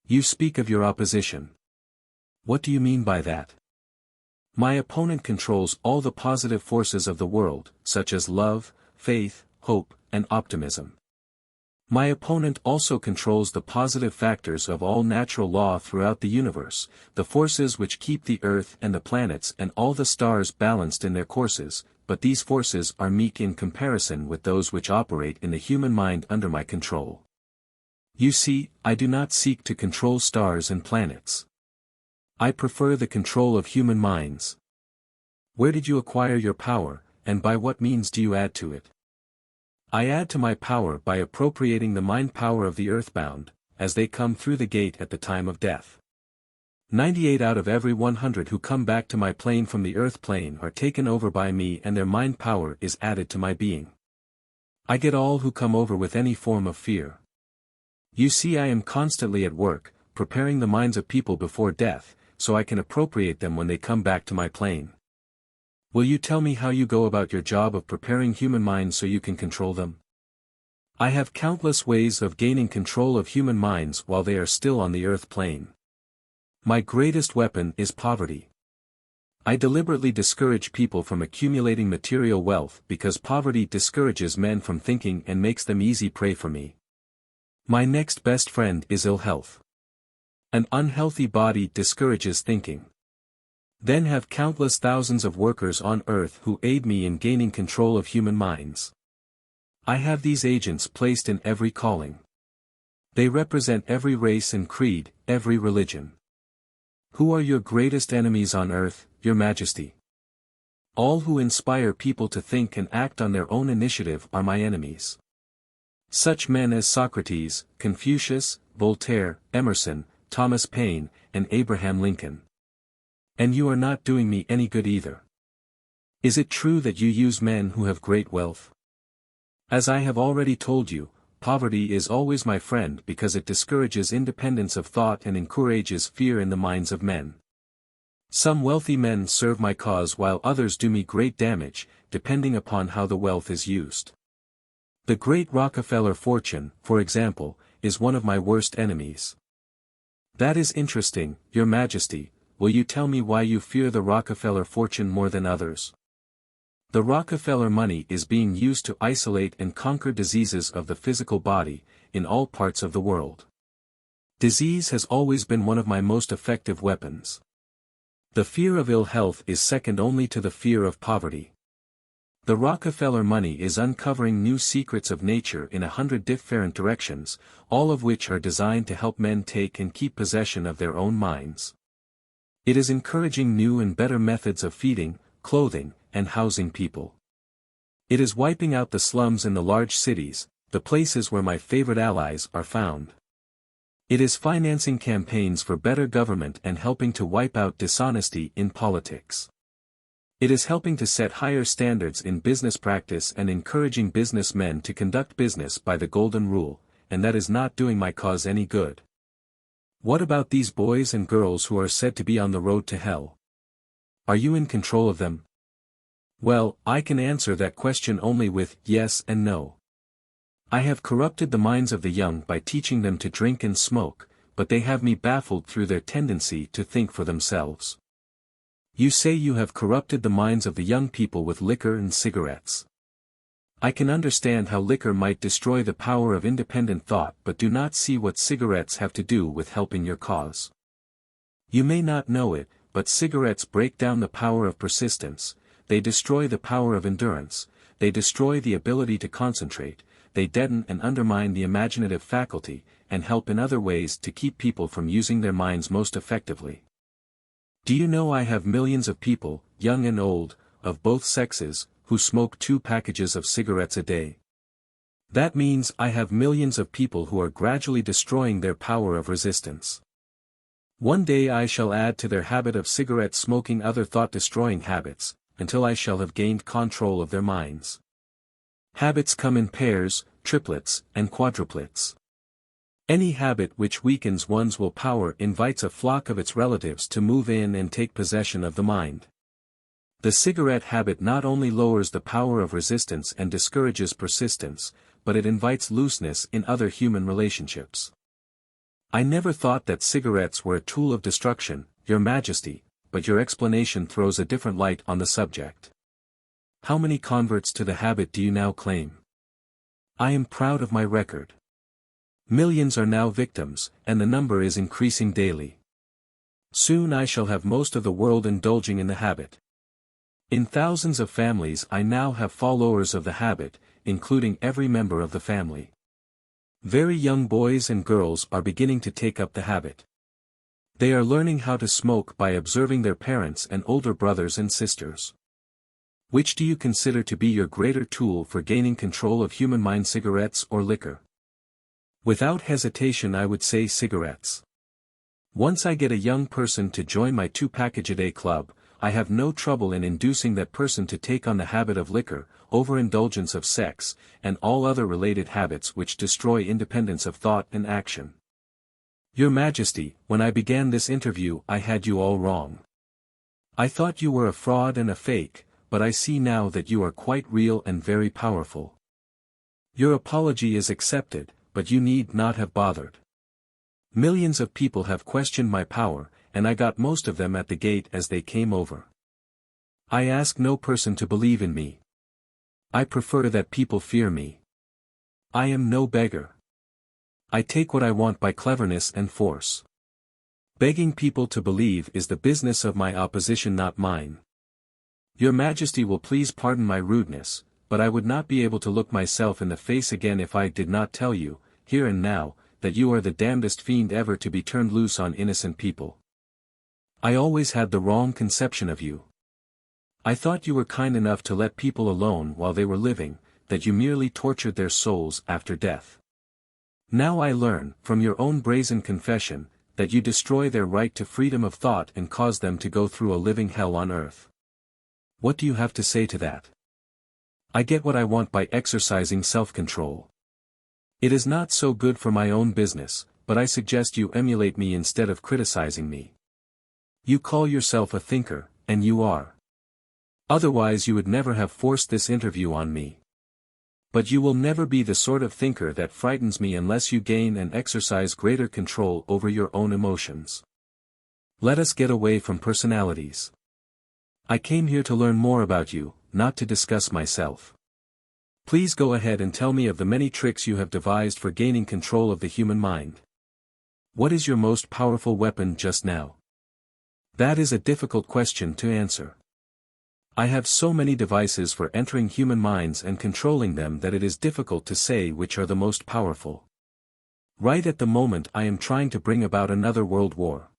You speak of your opposition. What do you mean by that? My opponent controls all the positive forces of the world, such as love, faith, hope, and optimism. My opponent also controls the positive factors of all natural law throughout the universe, the forces which keep the earth and the planets and all the stars balanced in their courses, but these forces are meek in comparison with those which operate in the human mind under my control. You see, I do not seek to control stars and planets. I prefer the control of human minds. Where did you acquire your power, and by what means do you add to it? I add to my power by appropriating the mind power of the earthbound, as they come through the gate at the time of death. 98 out of every 100 who come back to my plane from the earth plane are taken over by me and their mind power is added to my being. I get all who come over with any form of fear. You see, I am constantly at work, preparing the minds of people before death, so I can appropriate them when they come back to my plane. Will you tell me how you go about your job of preparing human minds so you can control them? I have countless ways of gaining control of human minds while they are still on the earth plane. My greatest weapon is poverty. I deliberately discourage people from accumulating material wealth because poverty discourages men from thinking and makes them easy prey for me. My next best friend is ill health. An unhealthy body discourages thinking. Then have countless thousands of workers on earth who aid me in gaining control of human minds. I have these agents placed in every calling. They represent every race and creed, every religion. Who are your greatest enemies on earth, Your Majesty? All who inspire people to think and act on their own initiative are my enemies. Such men as Socrates, Confucius, Voltaire, Emerson, Thomas Paine, and Abraham Lincoln. And you are not doing me any good either. Is it true that you use men who have great wealth? As I have already told you, poverty is always my friend because it discourages independence of thought and encourages fear in the minds of men. Some wealthy men serve my cause while others do me great damage, depending upon how the wealth is used. The great Rockefeller fortune, for example, is one of my worst enemies. That is interesting, Your Majesty. Will you tell me why you fear the Rockefeller fortune more than others? The Rockefeller money is being used to isolate and conquer diseases of the physical body, in all parts of the world. Disease has always been one of my most effective weapons. The fear of ill health is second only to the fear of poverty. The Rockefeller money is uncovering new secrets of nature in 100 different directions, all of which are designed to help men take and keep possession of their own minds. It is encouraging new and better methods of feeding, clothing, and housing people. It is wiping out the slums in the large cities, the places where my favorite allies are found. It is financing campaigns for better government and helping to wipe out dishonesty in politics. It is helping to set higher standards in business practice and encouraging businessmen to conduct business by the golden rule, and that is not doing my cause any good. What about these boys and girls who are said to be on the road to hell? Are you in control of them? Well, I can answer that question only with yes and no. I have corrupted the minds of the young by teaching them to drink and smoke, but they have me baffled through their tendency to think for themselves. You say you have corrupted the minds of the young people with liquor and cigarettes. I can understand how liquor might destroy the power of independent thought, but do not see what cigarettes have to do with helping your cause. You may not know it, but cigarettes break down the power of persistence. They destroy the power of endurance, they destroy the ability to concentrate, they deaden and undermine the imaginative faculty, and help in other ways to keep people from using their minds most effectively. Do you know I have millions of people, young and old, of both sexes, who smoke 2 packages of cigarettes a day? That means I have millions of people who are gradually destroying their power of resistance. One day I shall add to their habit of cigarette smoking other thought-destroying habits, until I shall have gained control of their minds. Habits come in pairs, triplets, and quadruplets. Any habit which weakens one's willpower invites a flock of its relatives to move in and take possession of the mind. The cigarette habit not only lowers the power of resistance and discourages persistence, but it invites looseness in other human relationships. I never thought that cigarettes were a tool of destruction, Your Majesty, but your explanation throws a different light on the subject. How many converts to the habit do you now claim? I am proud of my record. Millions are now victims, and the number is increasing daily. Soon I shall have most of the world indulging in the habit. In thousands of families I now have followers of the habit, including every member of the family. Very young boys and girls are beginning to take up the habit. They are learning how to smoke by observing their parents and older brothers and sisters. Which do you consider to be your greater tool for gaining control of human mind, cigarettes or liquor? Without hesitation I would say cigarettes. Once I get a young person to join my 2-package-a-day club, I have no trouble in inducing that person to take on the habit of liquor, overindulgence of sex, and all other related habits which destroy independence of thought and action. Your Majesty, when I began this interview I had you all wrong. I thought you were a fraud and a fake, but I see now that you are quite real and very powerful. Your apology is accepted, but you need not have bothered. Millions of people have questioned my power, and I got most of them at the gate as they came over. I ask no person to believe in me. I prefer that people fear me. I am no beggar. I take what I want by cleverness and force. Begging people to believe is the business of my opposition, not mine. Your Majesty will please pardon my rudeness, but I would not be able to look myself in the face again if I did not tell you, here and now, that you are the damnedest fiend ever to be turned loose on innocent people. I always had the wrong conception of you. I thought you were kind enough to let people alone while they were living, that you merely tortured their souls after death. Now I learn, from your own brazen confession, that you destroy their right to freedom of thought and cause them to go through a living hell on earth. What do you have to say to that? I get what I want by exercising self-control. It is not so good for my own business, but I suggest you emulate me instead of criticizing me. You call yourself a thinker, and you are. Otherwise you would never have forced this interview on me. But you will never be the sort of thinker that frightens me unless you gain and exercise greater control over your own emotions. Let us get away from personalities. I came here to learn more about you, not to discuss myself. Please go ahead and tell me of the many tricks you have devised for gaining control of the human mind. What is your most powerful weapon just now? That is a difficult question to answer. I have so many devices for entering human minds and controlling them that it is difficult to say which are the most powerful. Right at the moment I am trying to bring about another world war.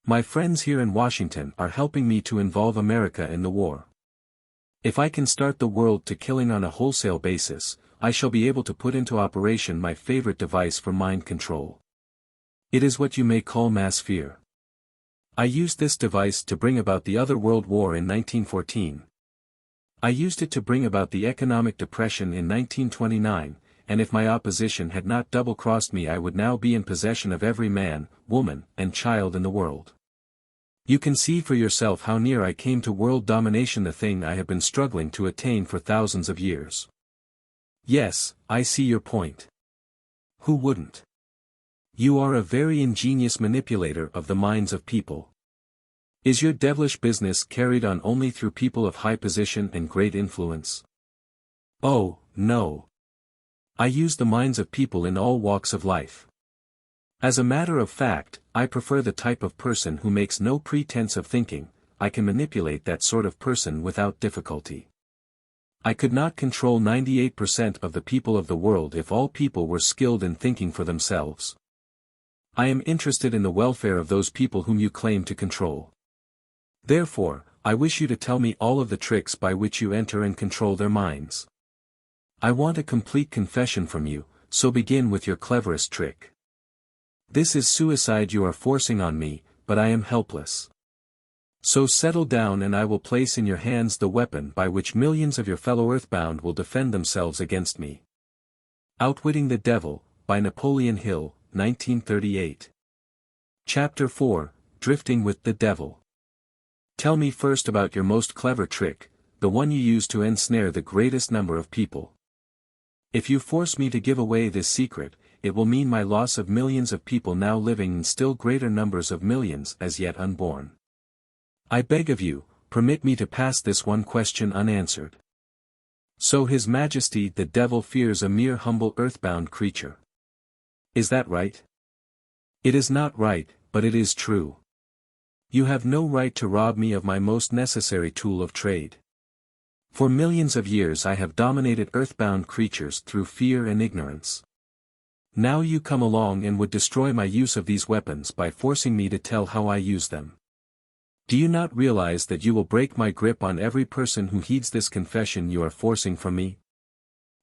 My friends here in Washington are helping me to involve America in the war. If I can start the world to killing on a wholesale basis, I shall be able to put into operation my favorite device for mind control. It is what you may call mass fear. I used this device to bring about the other world war in 1914. I used it to bring about the economic depression in 1929, and if my opposition had not double-crossed me I would now be in possession of every man, woman, and child in the world. You can see for yourself how near I came to world domination, the thing I have been struggling to attain for thousands of years. Yes, I see your point. Who wouldn't? You are a very ingenious manipulator of the minds of people. Is your devilish business carried on only through people of high position and great influence? Oh, no. I use the minds of people in all walks of life. As a matter of fact, I prefer the type of person who makes no pretense of thinking. I can manipulate that sort of person without difficulty. I could not control 98% of the people of the world if all people were skilled in thinking for themselves. I am interested in the welfare of those people whom you claim to control. Therefore, I wish you to tell me all of the tricks by which you enter and control their minds. I want a complete confession from you, so begin with your cleverest trick. This is suicide you are forcing on me, but I am helpless. So settle down and I will place in your hands the weapon by which millions of your fellow earthbound will defend themselves against me. Outwitting the Devil, by Napoleon Hill, 1938. Chapter 4, Drifting with the Devil. Tell me first about your most clever trick, the one you use to ensnare the greatest number of people. If you force me to give away this secret, it will mean my loss of millions of people now living and still greater numbers of millions as yet unborn. I beg of you, permit me to pass this one question unanswered. So His Majesty the Devil fears a mere humble earthbound creature. Is that right? It is not right, but it is true. You have no right to rob me of my most necessary tool of trade. For millions of years I have dominated earthbound creatures through fear and ignorance. Now you come along and would destroy my use of these weapons by forcing me to tell how I use them. Do you not realize that you will break my grip on every person who heeds this confession you are forcing from me?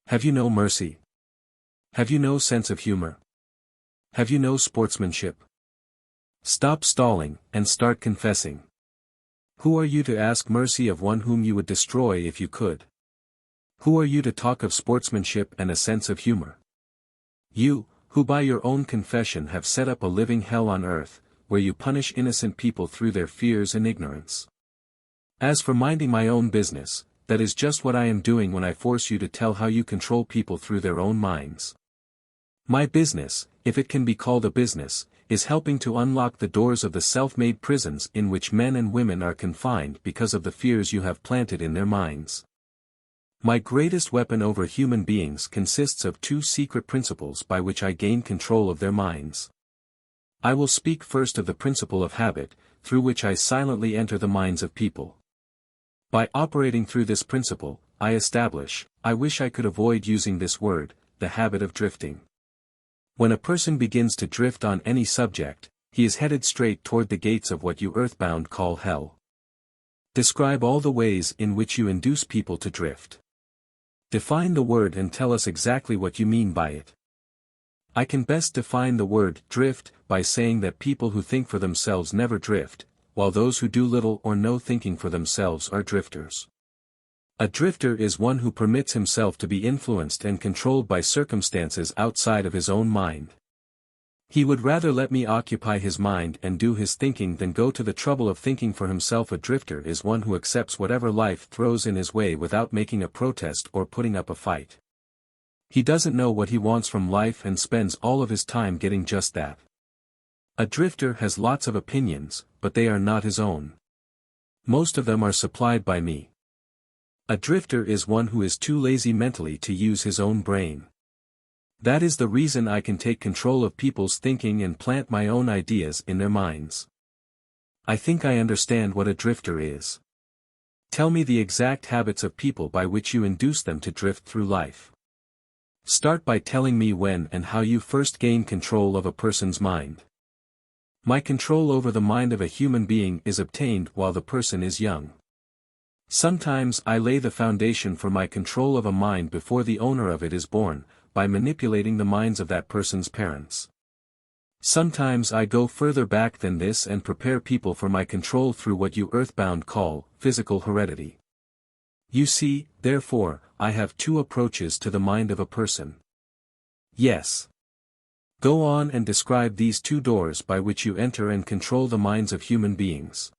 Have you no mercy? Have you no sense of humor? Have you no sportsmanship? Stop stalling, and start confessing. Who are you to ask mercy of one whom you would destroy if you could? Who are you to talk of sportsmanship and a sense of humor? You, who by your own confession have set up a living hell on earth, where you punish innocent people through their fears and ignorance. As for minding my own business, that is just what I am doing when I force you to tell how you control people through their own minds. My business, if it can be called a business, is helping to unlock the doors of the self-made prisons in which men and women are confined because of the fears you have planted in their minds. My greatest weapon over human beings consists of two secret principles by which I gain control of their minds. I will speak first of the principle of habit, through which I silently enter the minds of people. By operating through this principle, I establish, I wish I could avoid using this word, the habit of drifting. When a person begins to drift on any subject, he is headed straight toward the gates of what you earthbound call hell. Describe all the ways in which you induce people to drift. Define the word and tell us exactly what you mean by it. I can best define the word drift by saying that people who think for themselves never drift, while those who do little or no thinking for themselves are drifters. A drifter is one who permits himself to be influenced and controlled by circumstances outside of his own mind. He would rather let me occupy his mind and do his thinking than go to the trouble of thinking for himself. A drifter is one who accepts whatever life throws in his way without making a protest or putting up a fight. He doesn't know what he wants from life and spends all of his time getting just that. A drifter has lots of opinions, but they are not his own. Most of them are supplied by me. A drifter is one who is too lazy mentally to use his own brain. That is the reason I can take control of people's thinking and plant my own ideas in their minds. I think I understand what a drifter is. Tell me the exact habits of people by which you induce them to drift through life. Start by telling me when and how you first gain control of a person's mind. My control over the mind of a human being is obtained while the person is young. Sometimes I lay the foundation for my control of a mind before the owner of it is born, by manipulating the minds of that person's parents. Sometimes I go further back than this and prepare people for my control through what you earthbound call physical heredity. You see, therefore, I have two approaches to the mind of a person. Yes. Go on and describe these two doors by which you enter and control the minds of human beings.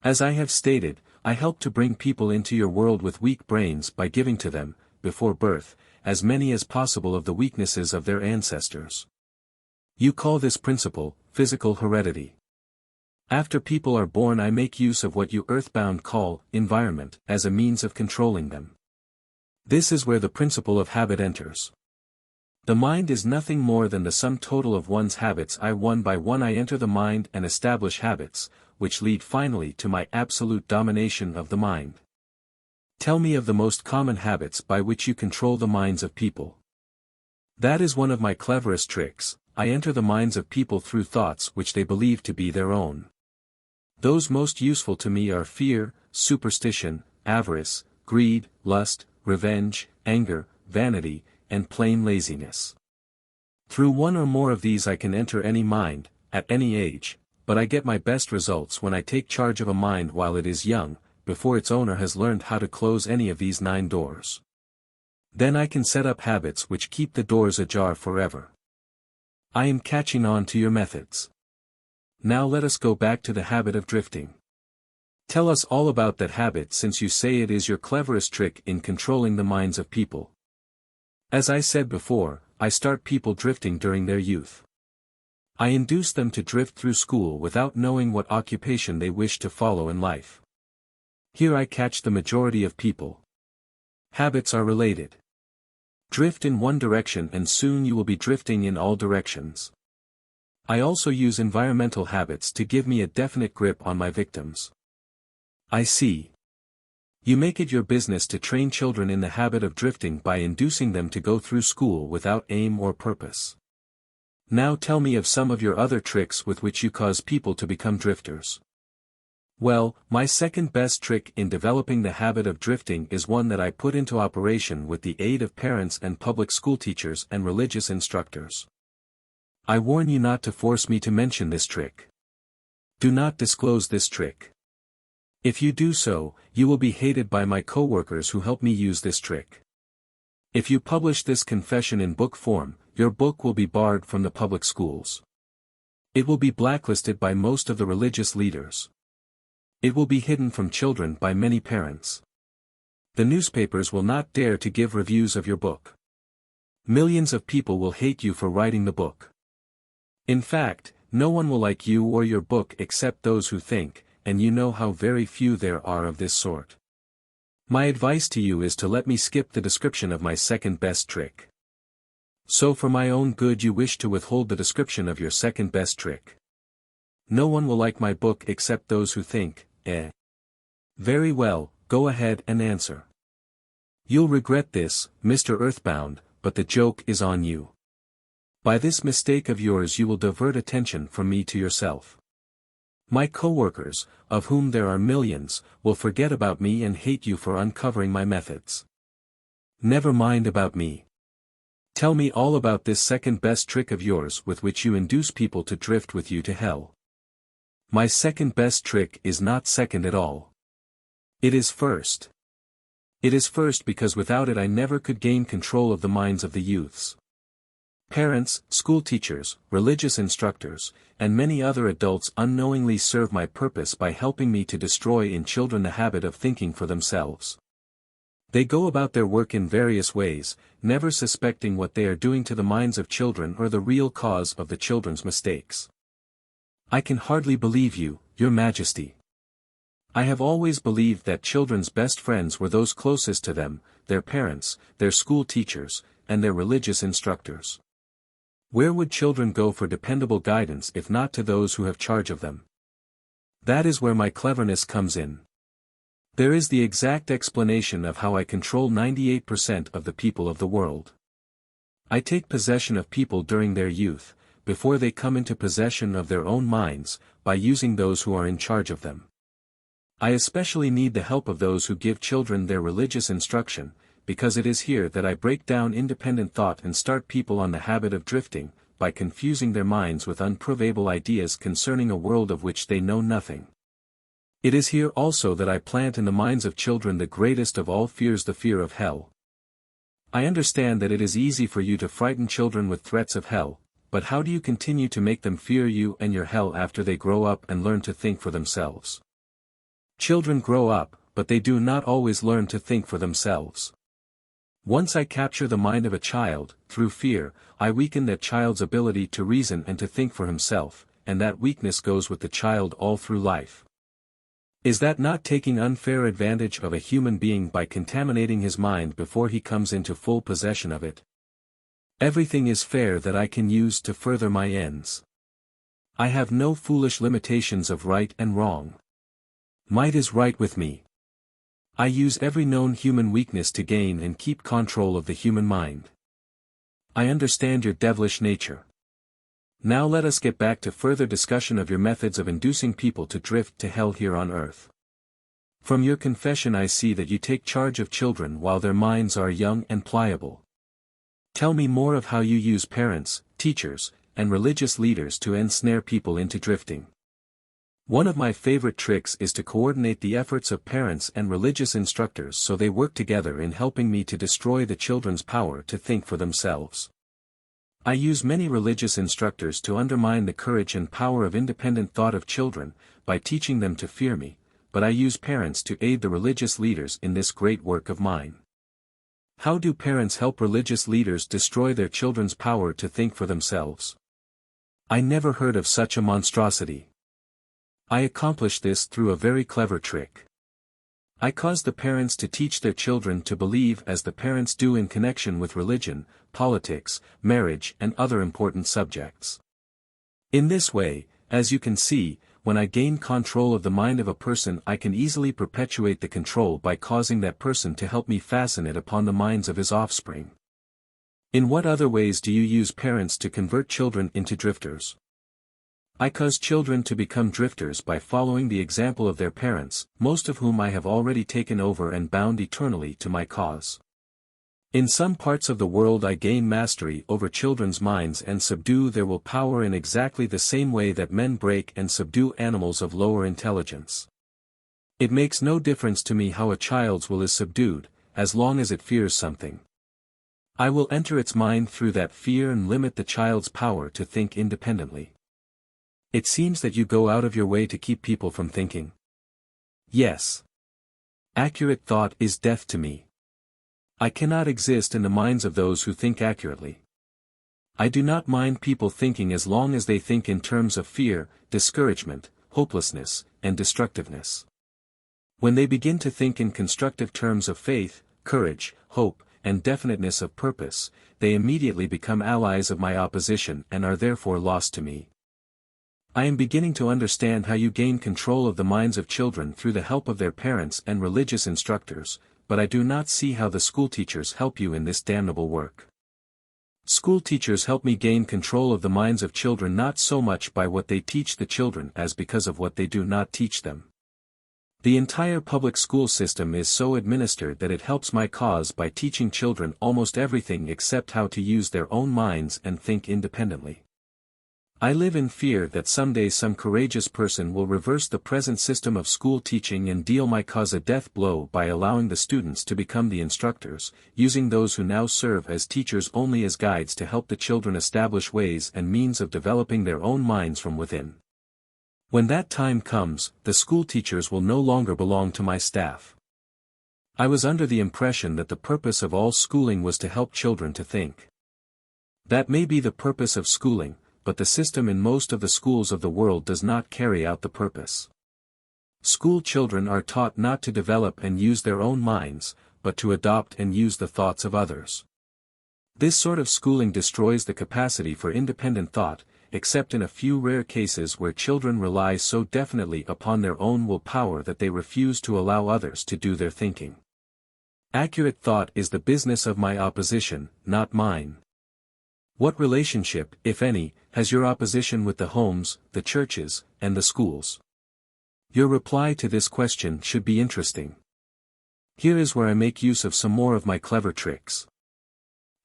As I have stated, I help to bring people into your world with weak brains by giving to them, before birth, as many as possible of the weaknesses of their ancestors. You call this principle, physical heredity. After people are born, I make use of what you earthbound call environment as a means of controlling them. This is where the principle of habit enters. The mind is nothing more than the sum total of one's habits. One by one I enter the mind and establish habits, which lead finally to my absolute domination of the mind. Tell me of the most common habits by which you control the minds of people. That is one of my cleverest tricks. I enter the minds of people through thoughts which they believe to be their own. Those most useful to me are fear, superstition, avarice, greed, lust, revenge, anger, vanity, and plain laziness. Through one or more of these I can enter any mind, at any age, but I get my best results when I take charge of a mind while it is young, before its owner has learned how to close any of these 9 doors. Then I can set up habits which keep the doors ajar forever. I am catching on to your methods. Now let us go back to the habit of drifting. Tell us all about that habit, since you say it is your cleverest trick in controlling the minds of people. As I said before, I start people drifting during their youth. I induce them to drift through school without knowing what occupation they wish to follow in life. Here I catch the majority of people. Habits are related. Drift in one direction and soon you will be drifting in all directions. I also use environmental habits to give me a definite grip on my victims. I see. You make it your business to train children in the habit of drifting by inducing them to go through school without aim or purpose. Now tell me of some of your other tricks with which you cause people to become drifters. Well, my second best trick in developing the habit of drifting is one that I put into operation with the aid of parents and public school teachers and religious instructors. I warn you not to force me to mention this trick. Do not disclose this trick. If you do so, you will be hated by my coworkers who help me use this trick. If you publish this confession in book form, your book will be barred from the public schools. It will be blacklisted by most of the religious leaders. It will be hidden from children by many parents. The newspapers will not dare to give reviews of your book. Millions of people will hate you for writing the book. In fact, no one will like you or your book except those who think, and you know how very few there are of this sort. My advice to you is to let me skip the description of my second best trick. So for my own good you wish to withhold the description of your second best trick. No one will like my book except those who think, eh. Very well, go ahead and answer. You'll regret this, Mr. Earthbound, but the joke is on you. By this mistake of yours you will divert attention from me to yourself. My coworkers, of whom there are millions, will forget about me and hate you for uncovering my methods. Never mind about me. Tell me all about this second best trick of yours with which you induce people to drift with you to hell. My second best trick is not second at all. It is first. It is first because without it I never could gain control of the minds of the youths. Parents, school teachers, religious instructors, and many other adults unknowingly serve my purpose by helping me to destroy in children the habit of thinking for themselves. They go about their work in various ways, never suspecting what they are doing to the minds of children or the real cause of the children's mistakes. I can hardly believe you, Your Majesty. I have always believed that children's best friends were those closest to them, their parents, their school teachers, and their religious instructors. Where would children go for dependable guidance if not to those who have charge of them? That is where my cleverness comes in. There is the exact explanation of how I control 98% of the people of the world. I take possession of people during their youth, before they come into possession of their own minds, by using those who are in charge of them. I especially need the help of those who give children their religious instruction, because it is here that I break down independent thought and start people on the habit of drifting, by confusing their minds with unprovable ideas concerning a world of which they know nothing. It is here also that I plant in the minds of children the greatest of all fears, the fear of hell. I understand that it is easy for you to frighten children with threats of hell, but how do you continue to make them fear you and your hell after they grow up and learn to think for themselves? Children grow up, but they do not always learn to think for themselves. Once I capture the mind of a child, through fear, I weaken that child's ability to reason and to think for himself, and that weakness goes with the child all through life. Is that not taking unfair advantage of a human being by contaminating his mind before he comes into full possession of it? Everything is fair that I can use to further my ends. I have no foolish limitations of right and wrong. Might is right with me. I use every known human weakness to gain and keep control of the human mind. I understand your devilish nature. Now let us get back to further discussion of your methods of inducing people to drift to hell here on earth. From your confession I see that you take charge of children while their minds are young and pliable. Tell me more of how you use parents, teachers, and religious leaders to ensnare people into drifting. One of my favorite tricks is to coordinate the efforts of parents and religious instructors so they work together in helping me to destroy the children's power to think for themselves. I use many religious instructors to undermine the courage and power of independent thought of children, by teaching them to fear me, but I use parents to aid the religious leaders in this great work of mine. How do parents help religious leaders destroy their children's power to think for themselves? I never heard of such a monstrosity. I accomplish this through a very clever trick. I cause the parents to teach their children to believe as the parents do in connection with religion, politics, marriage and other important subjects. In this way, as you can see, when I gain control of the mind of a person I can easily perpetuate the control by causing that person to help me fasten it upon the minds of his offspring. In what other ways do you use parents to convert children into drifters? I cause children to become drifters by following the example of their parents, most of whom I have already taken over and bound eternally to my cause. In some parts of the world I gain mastery over children's minds and subdue their willpower in exactly the same way that men break and subdue animals of lower intelligence. It makes no difference to me how a child's will is subdued, as long as it fears something. I will enter its mind through that fear and limit the child's power to think independently. It seems that you go out of your way to keep people from thinking. Yes. Accurate thought is death to me. I cannot exist in the minds of those who think accurately. I do not mind people thinking as long as they think in terms of fear, discouragement, hopelessness, and destructiveness. When they begin to think in constructive terms of faith, courage, hope, and definiteness of purpose, they immediately become allies of my opposition and are therefore lost to me. I am beginning to understand how you gain control of the minds of children through the help of their parents and religious instructors, but I do not see how the schoolteachers help you in this damnable work. School teachers help me gain control of the minds of children not so much by what they teach the children as because of what they do not teach them. The entire public school system is so administered that it helps my cause by teaching children almost everything except how to use their own minds and think independently. I live in fear that someday some courageous person will reverse the present system of school teaching and deal my cause a death blow by allowing the students to become the instructors, using those who now serve as teachers only as guides to help the children establish ways and means of developing their own minds from within. When that time comes, the school teachers will no longer belong to my staff. I was under the impression that the purpose of all schooling was to help children to think. That may be the purpose of schooling, but the system in most of the schools of the world does not carry out the purpose. School children are taught not to develop and use their own minds, but to adopt and use the thoughts of others. This sort of schooling destroys the capacity for independent thought, except in a few rare cases where children rely so definitely upon their own willpower that they refuse to allow others to do their thinking. Accurate thought is the business of my opposition, not mine. What relationship, if any, has your opposition with the homes, the churches, and the schools? Your reply to this question should be interesting. Here is where I make use of some more of my clever tricks.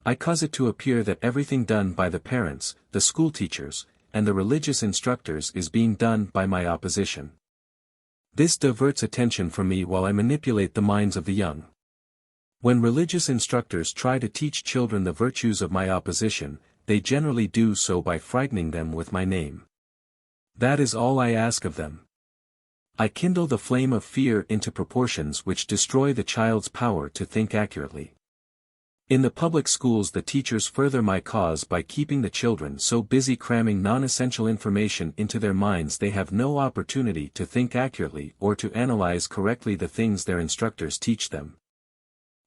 I cause it to appear that everything done by the parents, the school teachers, and the religious instructors is being done by my opposition. This diverts attention from me while I manipulate the minds of the young. When religious instructors try to teach children the virtues of my opposition, they generally do so by frightening them with my name. That is all I ask of them. I kindle the flame of fear into proportions which destroy the child's power to think accurately. In the public schools the teachers further my cause by keeping the children so busy cramming non-essential information into their minds they have no opportunity to think accurately or to analyze correctly the things their instructors teach them.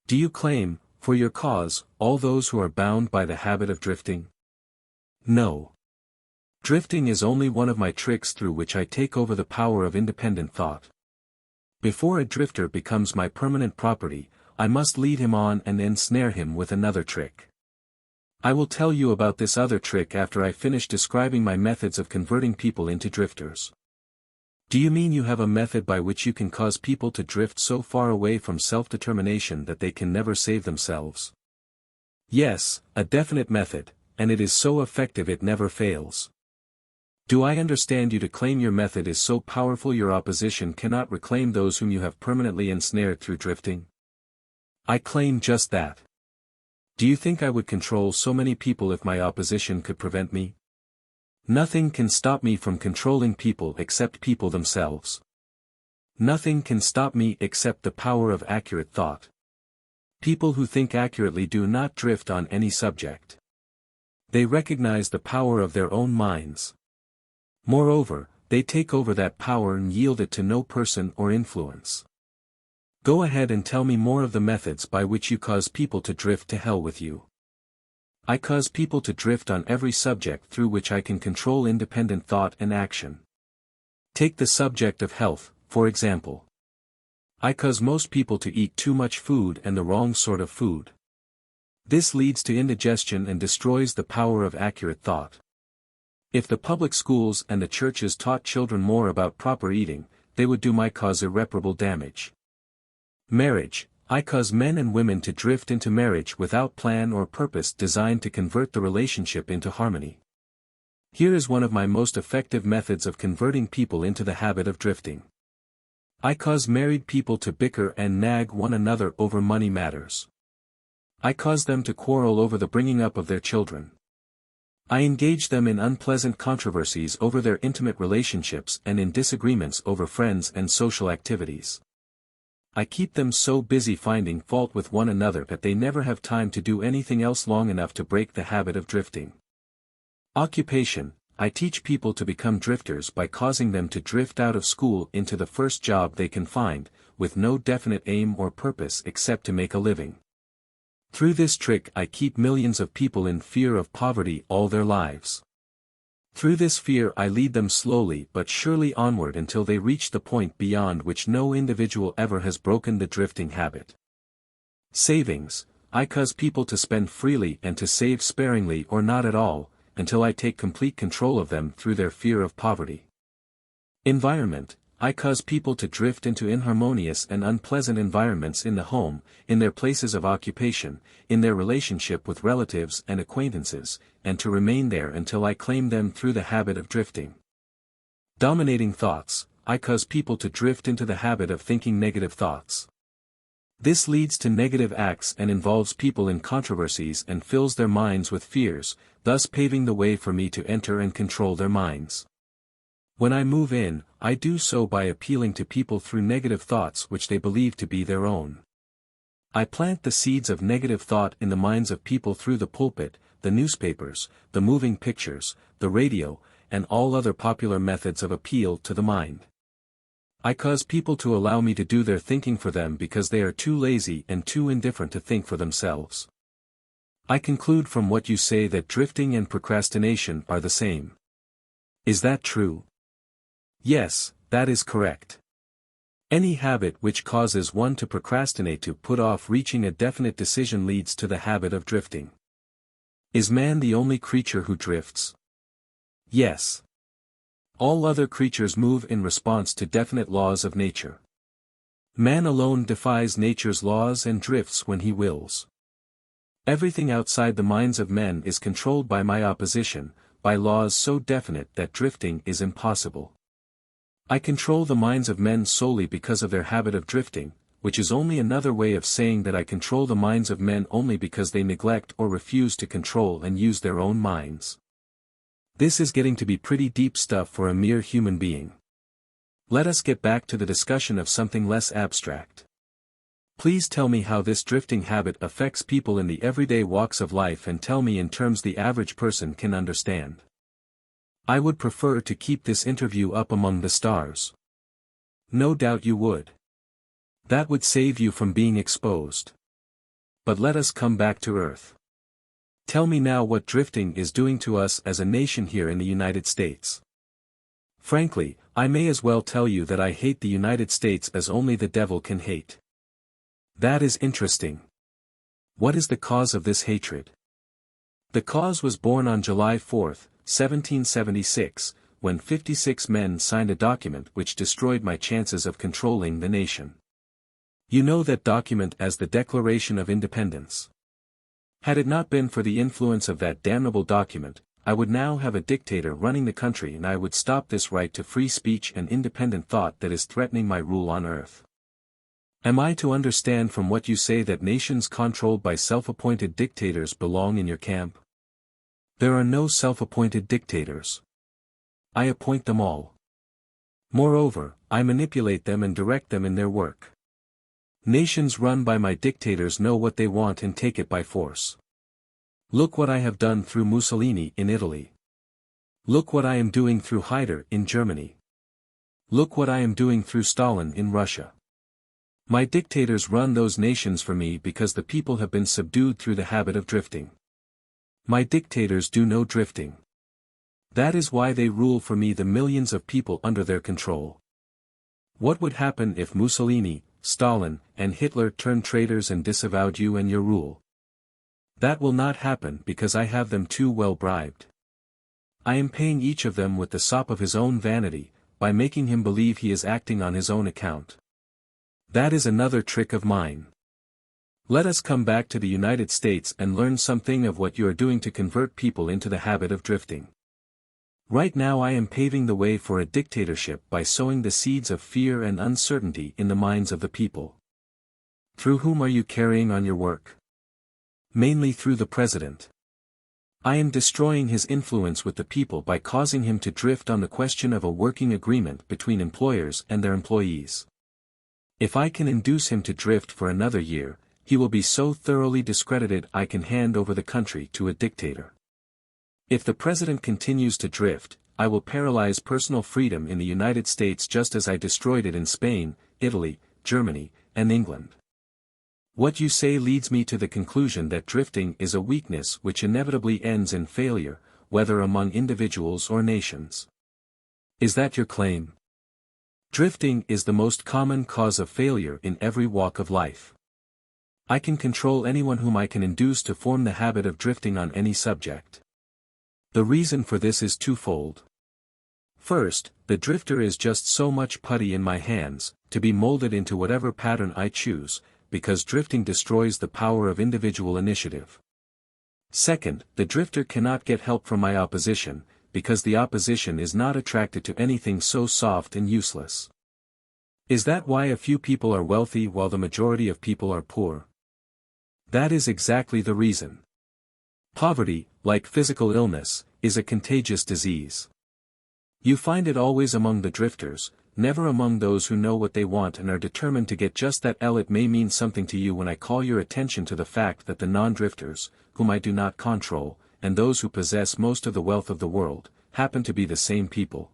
Do you claim, for your cause, all those who are bound by the habit of drifting? No. Drifting is only one of my tricks through which I take over the power of independent thought. Before a drifter becomes my permanent property, I must lead him on and ensnare him with another trick. I will tell you about this other trick after I finish describing my methods of converting people into drifters. Do you mean you have a method by which you can cause people to drift so far away from self-determination that they can never save themselves? Yes, a definite method, and it is so effective it never fails. Do I understand you to claim your method is so powerful your opposition cannot reclaim those whom you have permanently ensnared through drifting? I claim just that. Do you think I would control so many people if my opposition could prevent me? Nothing can stop me from controlling people except people themselves. Nothing can stop me except the power of accurate thought. People who think accurately do not drift on any subject. They recognize the power of their own minds. Moreover, they take over that power and yield it to no person or influence. Go ahead and tell me more of the methods by which you cause people to drift to hell with you. I cause people to drift on every subject through which I can control independent thought and action. Take the subject of health, for example. I cause most people to eat too much food and the wrong sort of food. This leads to indigestion and destroys the power of accurate thought. If the public schools and the churches taught children more about proper eating, they would do my cause irreparable damage. Marriage, I cause men and women to drift into marriage without plan or purpose designed to convert the relationship into harmony. Here is one of my most effective methods of converting people into the habit of drifting. I cause married people to bicker and nag one another over money matters. I cause them to quarrel over the bringing up of their children. I engage them in unpleasant controversies over their intimate relationships and in disagreements over friends and social activities. I keep them so busy finding fault with one another that they never have time to do anything else long enough to break the habit of drifting. Occupation: I teach people to become drifters by causing them to drift out of school into the first job they can find, with no definite aim or purpose except to make a living. Through this trick I keep millions of people in fear of poverty all their lives. Through this fear I lead them slowly but surely onward until they reach the point beyond which no individual ever has broken the drifting habit. Savings: I cause people to spend freely and to save sparingly or not at all, until I take complete control of them through their fear of poverty. Environment: I cause people to drift into inharmonious and unpleasant environments in the home, in their places of occupation, in their relationship with relatives and acquaintances, and to remain there until I claim them through the habit of drifting. Dominating thoughts: I cause people to drift into the habit of thinking negative thoughts. This leads to negative acts and involves people in controversies and fills their minds with fears, thus paving the way for me to enter and control their minds. When I move in, I do so by appealing to people through negative thoughts which they believe to be their own. I plant the seeds of negative thought in the minds of people through the pulpit, the newspapers, the moving pictures, the radio, and all other popular methods of appeal to the mind. I cause people to allow me to do their thinking for them because they are too lazy and too indifferent to think for themselves. I conclude from what you say that drifting and procrastination are the same. Is that true? Yes, that is correct. Any habit which causes one to procrastinate to put off reaching a definite decision leads to the habit of drifting. Is man the only creature who drifts? Yes. All other creatures move in response to definite laws of nature. Man alone defies nature's laws and drifts when he wills. Everything outside the minds of men is controlled by my opposition, by laws so definite that drifting is impossible. I control the minds of men solely because of their habit of drifting, which is only another way of saying that I control the minds of men only because they neglect or refuse to control and use their own minds. This is getting to be pretty deep stuff for a mere human being. Let us get back to the discussion of something less abstract. Please tell me how this drifting habit affects people in the everyday walks of life, and tell me in terms the average person can understand. I would prefer to keep this interview up among the stars. No doubt you would. That would save you from being exposed. But let us come back to earth. Tell me now what drifting is doing to us as a nation here in the United States. Frankly, I may as well tell you that I hate the United States as only the devil can hate. That is interesting. What is the cause of this hatred? The cause was born on July 4, 1776, when 56 men signed a document which destroyed my chances of controlling the nation. You know that document as the Declaration of Independence. Had it not been for the influence of that damnable document, I would now have a dictator running the country, and I would stop this right to free speech and independent thought that is threatening my rule on earth. Am I to understand from what you say that nations controlled by self-appointed dictators belong in your camp? There are no self-appointed dictators. I appoint them all. Moreover, I manipulate them and direct them in their work. Nations run by my dictators know what they want and take it by force. Look what I have done through Mussolini in Italy. Look what I am doing through Hynder in Germany. Look what I am doing through Stalin in Russia. My dictators run those nations for me because the people have been subdued through the habit of drifting. My dictators do no drifting. That is why they rule for me the millions of people under their control. What would happen if Mussolini, Stalin, and Hitler turned traitors and disavowed you and your rule? That will not happen because I have them too well bribed. I am paying each of them with the sop of his own vanity, by making him believe he is acting on his own account. That is another trick of mine. Let us come back to the United States and learn something of what you are doing to convert people into the habit of drifting. Right now I am paving the way for a dictatorship by sowing the seeds of fear and uncertainty in the minds of the people. Through whom are you carrying on your work? Mainly through the president. I am destroying his influence with the people by causing him to drift on the question of a working agreement between employers and their employees. If I can induce him to drift for another year, he will be so thoroughly discredited I can hand over the country to a dictator. If the president continues to drift, I will paralyze personal freedom in the United States just as I destroyed it in Spain, Italy, Germany, and England. What you say leads me to the conclusion that drifting is a weakness which inevitably ends in failure, whether among individuals or nations. Is that your claim? Drifting is the most common cause of failure in every walk of life. I can control anyone whom I can induce to form the habit of drifting on any subject. The reason for this is twofold. First, the drifter is just so much putty in my hands, to be molded into whatever pattern I choose, because drifting destroys the power of individual initiative. Second, the drifter cannot get help from my opposition, because the opposition is not attracted to anything so soft and useless. Is that why a few people are wealthy while the majority of people are poor? That is exactly the reason. Poverty, like physical illness, is a contagious disease. You find it always among the drifters, never among those who know what they want and are determined to get just that. It may mean something to you when I call your attention to the fact that the non-drifters, whom I do not control, and those who possess most of the wealth of the world, happen to be the same people.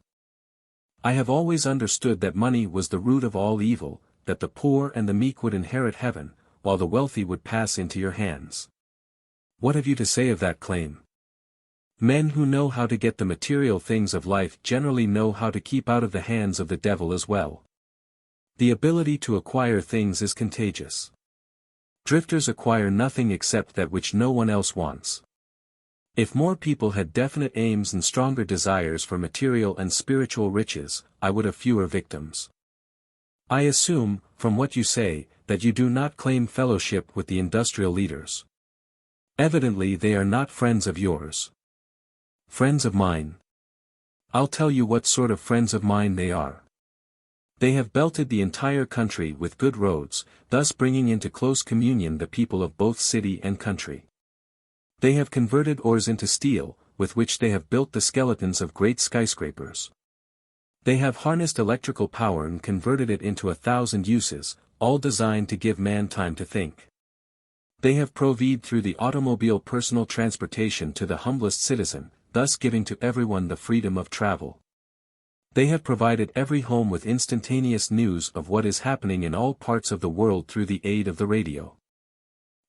I have always understood that money was the root of all evil, that the poor and the meek would inherit heaven, while the wealthy would pass into your hands. What have you to say of that claim? Men who know how to get the material things of life generally know how to keep out of the hands of the devil as well. The ability to acquire things is contagious. Drifters acquire nothing except that which no one else wants. If more people had definite aims and stronger desires for material and spiritual riches, I would have fewer victims. I assume, from what you say, that you do not claim fellowship with the industrial leaders. Evidently they are not friends of yours. Friends of mine. I'll tell you what sort of friends of mine they are. They have belted the entire country with good roads, thus bringing into close communion the people of both city and country. They have converted ores into steel, with which they have built the skeletons of great skyscrapers. They have harnessed electrical power and converted it into 1,000 uses, all designed to give man time to think. They have provided through the automobile personal transportation to the humblest citizen, thus giving to everyone the freedom of travel. They have provided every home with instantaneous news of what is happening in all parts of the world through the aid of the radio.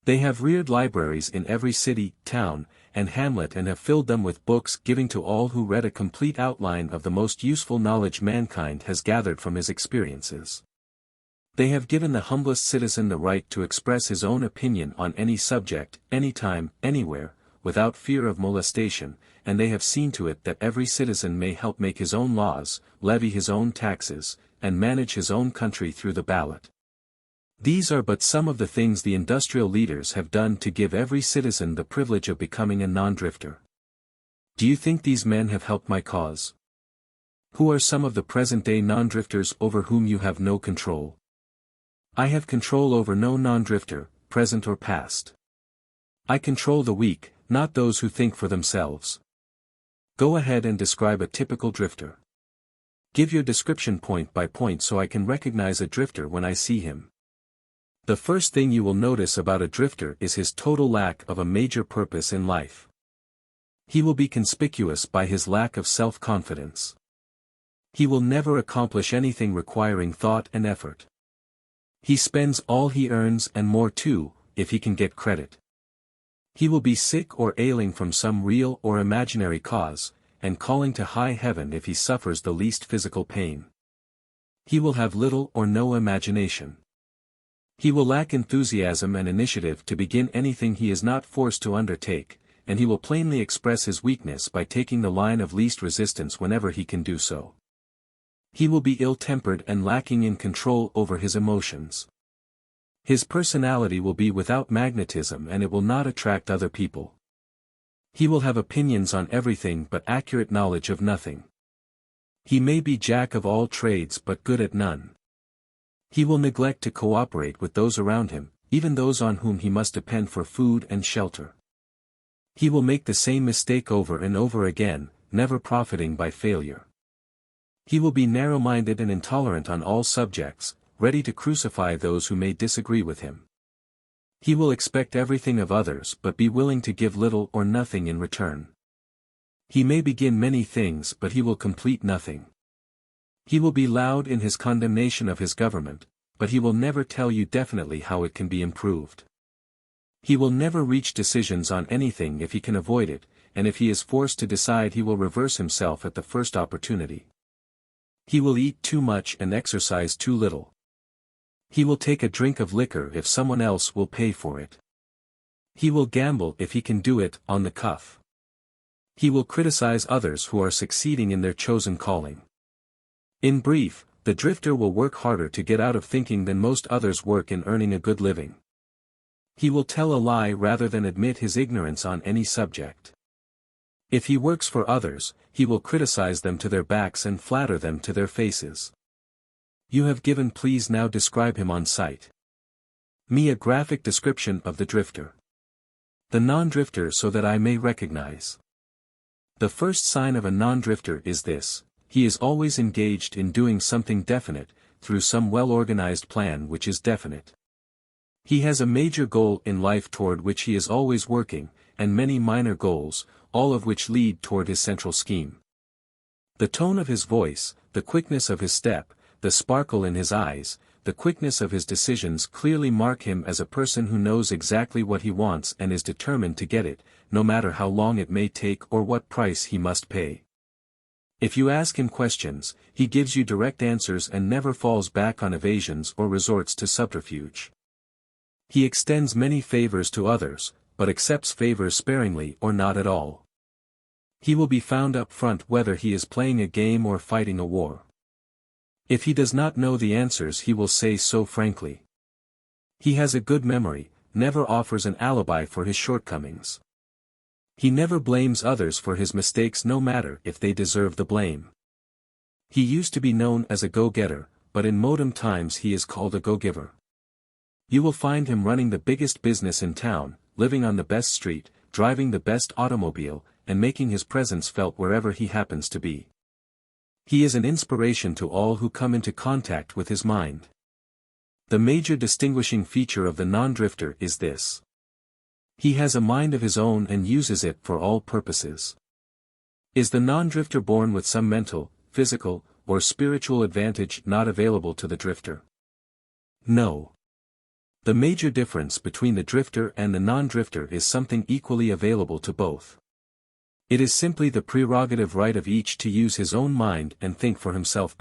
They have reared libraries in every city, town, and hamlet and have filled them with books giving to all who read a complete outline of the most useful knowledge mankind has gathered from his experiences. They have given the humblest citizen the right to express his own opinion on any subject, anytime, anywhere, without fear of molestation, and they have seen to it that every citizen may help make his own laws, levy his own taxes, and manage his own country through the ballot. These are but some of the things the industrial leaders have done to give every citizen the privilege of becoming a non-drifter. Do you think these men have helped my cause? Who are some of the present-day non-drifters over whom you have no control? I have control over no non-drifter, present or past. I control the weak, not those who think for themselves. Go ahead and describe a typical drifter. Give your description point by point so I can recognize a drifter when I see him. The first thing you will notice about a drifter is his total lack of a major purpose in life. He will be conspicuous by his lack of self-confidence. He will never accomplish anything requiring thought and effort. He spends all he earns and more too, if he can get credit. He will be sick or ailing from some real or imaginary cause, and calling to high heaven if he suffers the least physical pain. He will have little or no imagination. He will lack enthusiasm and initiative to begin anything he is not forced to undertake, and he will plainly express his weakness by taking the line of least resistance whenever he can do so. He will be ill-tempered and lacking in control over his emotions. His personality will be without magnetism and it will not attract other people. He will have opinions on everything but accurate knowledge of nothing. He may be jack of all trades but good at none. He will neglect to cooperate with those around him, even those on whom he must depend for food and shelter. He will make the same mistake over and over again, never profiting by failure. He will be narrow-minded and intolerant on all subjects, ready to crucify those who may disagree with him. He will expect everything of others but be willing to give little or nothing in return. He may begin many things but he will complete nothing. He will be loud in his condemnation of his government, but he will never tell you definitely how it can be improved. He will never reach decisions on anything if he can avoid it, and if he is forced to decide he will reverse himself at the first opportunity. He will eat too much and exercise too little. He will take a drink of liquor if someone else will pay for it. He will gamble if he can do it on the cuff. He will criticize others who are succeeding in their chosen calling. In brief, the drifter will work harder to get out of thinking than most others work in earning a good living. He will tell a lie rather than admit his ignorance on any subject. If he works for others, he will criticize them to their backs and flatter them to their faces. You have given, please now describe him on sight. Me a graphic description of the drifter. The non-drifter so that I may recognize. The first sign of a non-drifter is this: he is always engaged in doing something definite, through some well-organized plan which is definite. He has a major goal in life toward which he is always working, and many minor goals, all of which lead toward his central scheme. The tone of his voice, the quickness of his step, the sparkle in his eyes, the quickness of his decisions clearly mark him as a person who knows exactly what he wants and is determined to get it, no matter how long it may take or what price he must pay. If you ask him questions, he gives you direct answers and never falls back on evasions or resorts to subterfuge. He extends many favors to others, but accepts favors sparingly or not at all. He will be found up front whether he is playing a game or fighting a war. If he does not know the answers he will say so frankly. He has a good memory, never offers an alibi for his shortcomings. He never blames others for his mistakes no matter if they deserve the blame. He used to be known as a go-getter, but in modern times he is called a go-giver. You will find him running the biggest business in town, living on the best street, driving the best automobile, and making his presence felt wherever he happens to be. He is an inspiration to all who come into contact with his mind. The major distinguishing feature of the non-drifter is this: he has a mind of his own and uses it for all purposes. Is the non-drifter born with some mental, physical, or spiritual advantage not available to the drifter? No. The major difference between the drifter and the non-drifter is something equally available to both. It is simply the prerogative right of each to use his own mind and think for himself.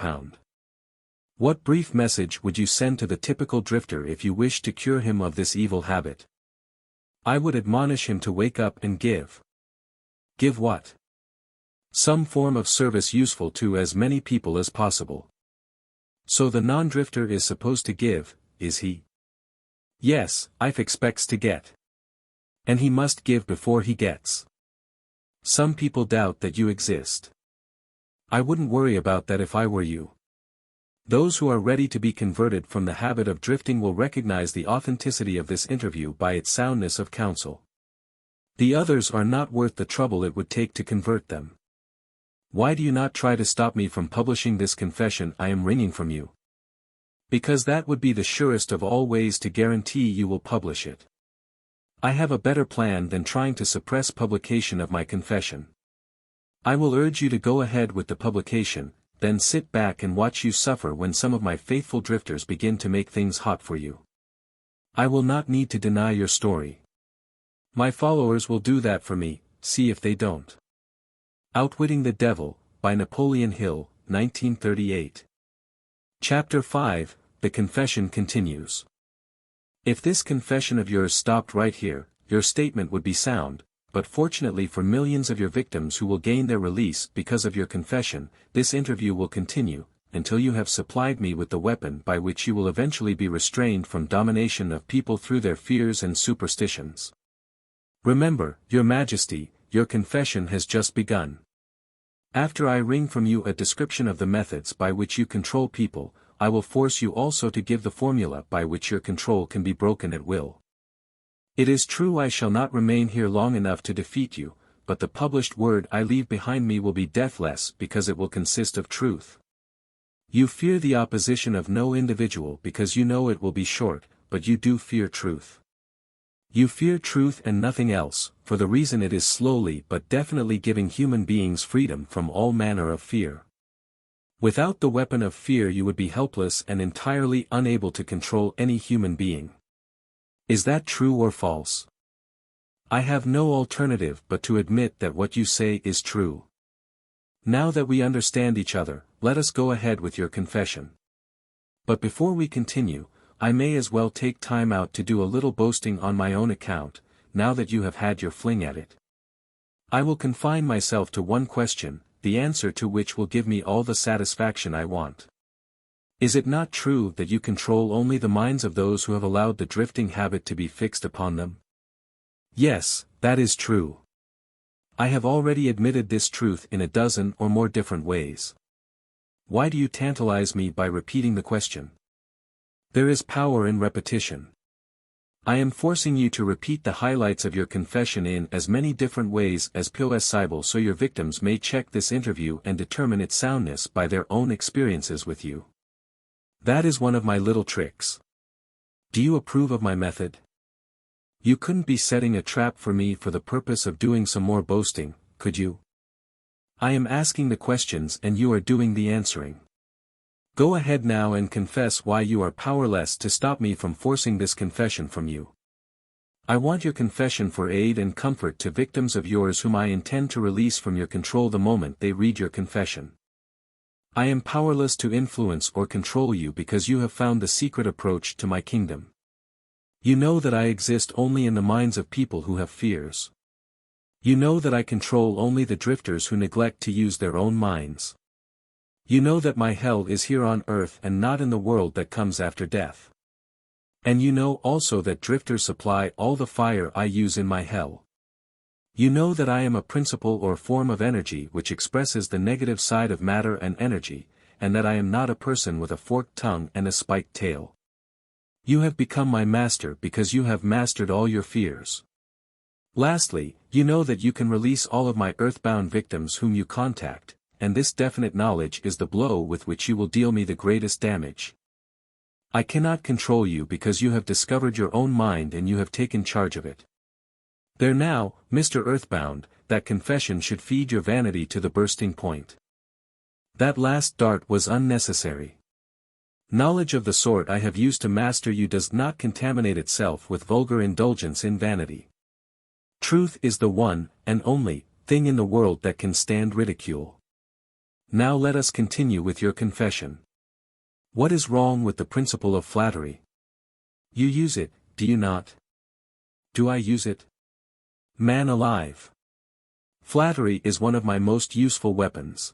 What brief message would you send to the typical drifter if you wish to cure him of this evil habit? I would admonish him to wake up and give. Give what? Some form of service useful to as many people as possible. So the non-drifter is supposed to give, is he? Yes, I expects to get. And he must give before he gets. Some people doubt that you exist. I wouldn't worry about that if I were you. Those who are ready to be converted from the habit of drifting will recognize the authenticity of this interview by its soundness of counsel. The others are not worth the trouble it would take to convert them. Why do you not try to stop me from publishing this confession I am wringing from you? Because that would be the surest of all ways to guarantee you will publish it. I have a better plan than trying to suppress publication of my confession. I will urge you to go ahead with the publication, then sit back and watch you suffer when some of my faithful drifters begin to make things hot for you. I will not need to deny your story. My followers will do that for me, see if they don't. Outwitting the Devil, by Napoleon Hill, 1938. Chapter 5, The Confession continues. If this confession of yours stopped right here, your statement would be sound, but fortunately for millions of your victims who will gain their release because of your confession, this interview will continue, until you have supplied me with the weapon by which you will eventually be restrained from domination of people through their fears and superstitions. Remember, Your Majesty, your confession has just begun. After I wring from you a description of the methods by which you control people, I will force you also to give the formula by which your control can be broken at will. It is true I shall not remain here long enough to defeat you, but the published word I leave behind me will be deathless because it will consist of truth. You fear the opposition of no individual because you know it will be short, but you do fear truth. You fear truth and nothing else, for the reason it is slowly but definitely giving human beings freedom from all manner of fear. Without the weapon of fear you would be helpless and entirely unable to control any human being. Is that true or false? I have no alternative but to admit that what you say is true. Now that we understand each other, let us go ahead with your confession. But before we continue, I may as well take time out to do a little boasting on my own account, now that you have had your fling at it. I will confine myself to one question, the answer to which will give me all the satisfaction I want. Is it not true that you control only the minds of those who have allowed the drifting habit to be fixed upon them? Yes, that is true. I have already admitted this truth in a dozen or more different ways. Why do you tantalize me by repeating the question? There is power in repetition. I am forcing you to repeat the highlights of your confession in as many different ways as possible so your victims may check this interview and determine its soundness by their own experiences with you. That is one of my little tricks. Do you approve of my method? You couldn't be setting a trap for me for the purpose of doing some more boasting, could you? I am asking the questions and you are doing the answering. Go ahead now and confess why you are powerless to stop me from forcing this confession from you. I want your confession for aid and comfort to victims of yours whom I intend to release from your control the moment they read your confession. I am powerless to influence or control you because you have found the secret approach to my kingdom. You know that I exist only in the minds of people who have fears. You know that I control only the drifters who neglect to use their own minds. You know that my hell is here on earth and not in the world that comes after death. And you know also that drifters supply all the fire I use in my hell. You know that I am a principle or form of energy which expresses the negative side of matter and energy, and that I am not a person with a forked tongue and a spiked tail. You have become my master because you have mastered all your fears. Lastly, you know that you can release all of my earthbound victims whom you contact, and this definite knowledge is the blow with which you will deal me the greatest damage. I cannot control you because you have discovered your own mind and you have taken charge of it. There now, Mr. Earthbound, that confession should feed your vanity to the bursting point. That last dart was unnecessary. Knowledge of the sort I have used to master you does not contaminate itself with vulgar indulgence in vanity. Truth is the one, and only, thing in the world that can stand ridicule. Now let us continue with your confession. What is wrong with the principle of flattery? You use it, do you not? Do I use it? Man alive! Flattery is one of my most useful weapons.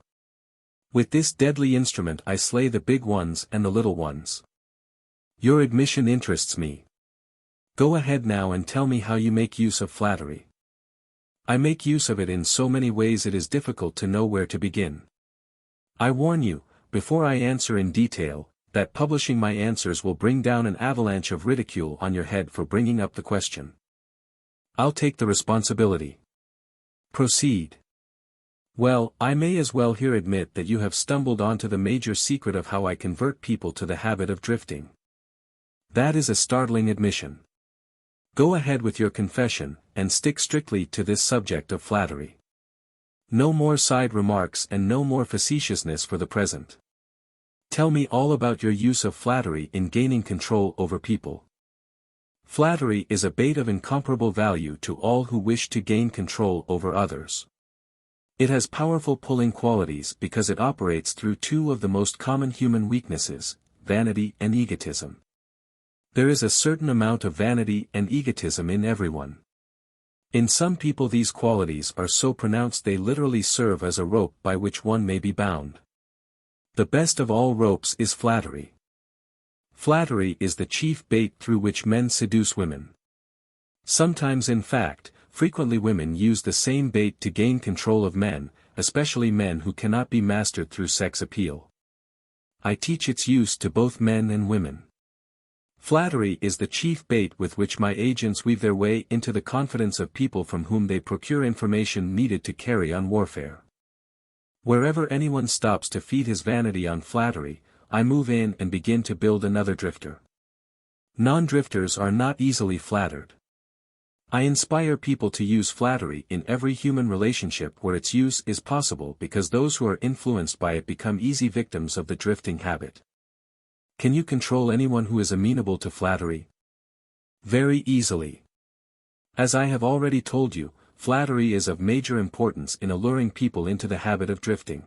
With this deadly instrument I slay the big ones and the little ones. Your admission interests me. Go ahead now and tell me how you make use of flattery. I make use of it in so many ways it is difficult to know where to begin. I warn you, before I answer in detail, that publishing my answers will bring down an avalanche of ridicule on your head for bringing up the question. I'll take the responsibility. Proceed. Well, I may as well here admit that you have stumbled onto the major secret of how I convert people to the habit of drifting. That is a startling admission. Go ahead with your confession, and stick strictly to this subject of flattery. No more side remarks and no more facetiousness for the present. Tell me all about your use of flattery in gaining control over people. Flattery is a bait of incomparable value to all who wish to gain control over others. It has powerful pulling qualities because it operates through two of the most common human weaknesses, vanity and egotism. There is a certain amount of vanity and egotism in everyone. In some people these qualities are so pronounced they literally serve as a rope by which one may be bound. The best of all ropes is flattery. Flattery is the chief bait through which men seduce women. Sometimes in fact, frequently women use the same bait to gain control of men, especially men who cannot be mastered through sex appeal. I teach its use to both men and women. Flattery is the chief bait with which my agents weave their way into the confidence of people from whom they procure information needed to carry on warfare. Wherever anyone stops to feed his vanity on flattery, I move in and begin to build another drifter. Non-drifters are not easily flattered. I inspire people to use flattery in every human relationship where its use is possible because those who are influenced by it become easy victims of the drifting habit. Can you control anyone who is amenable to flattery? Very easily. As I have already told you, flattery is of major importance in alluring people into the habit of drifting.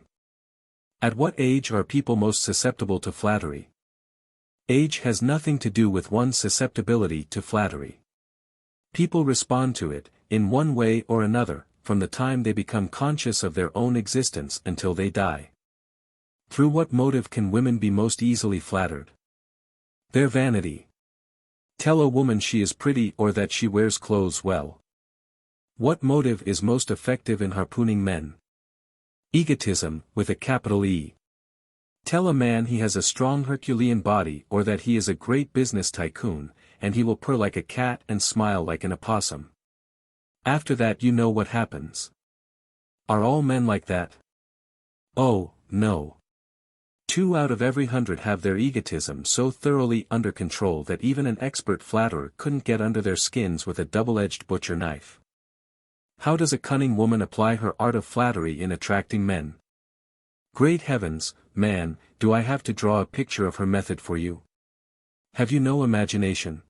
At what age are people most susceptible to flattery? Age has nothing to do with one's susceptibility to flattery. People respond to it, in one way or another, from the time they become conscious of their own existence until they die. Through what motive can women be most easily flattered? Their vanity. Tell a woman she is pretty or that she wears clothes well. What motive is most effective in harpooning men? Egotism, with a capital E. Tell a man he has a strong Herculean body or that he is a great business tycoon, and he will purr like a cat and smile like an opossum. After that you know what happens. Are all men like that? Oh, no. 2 out of every 100 have their egotism so thoroughly under control that even an expert flatterer couldn't get under their skins with a double-edged butcher knife. How does a cunning woman apply her art of flattery in attracting men? Great heavens, man, do I have to draw a picture of her method for you? Have you no imagination?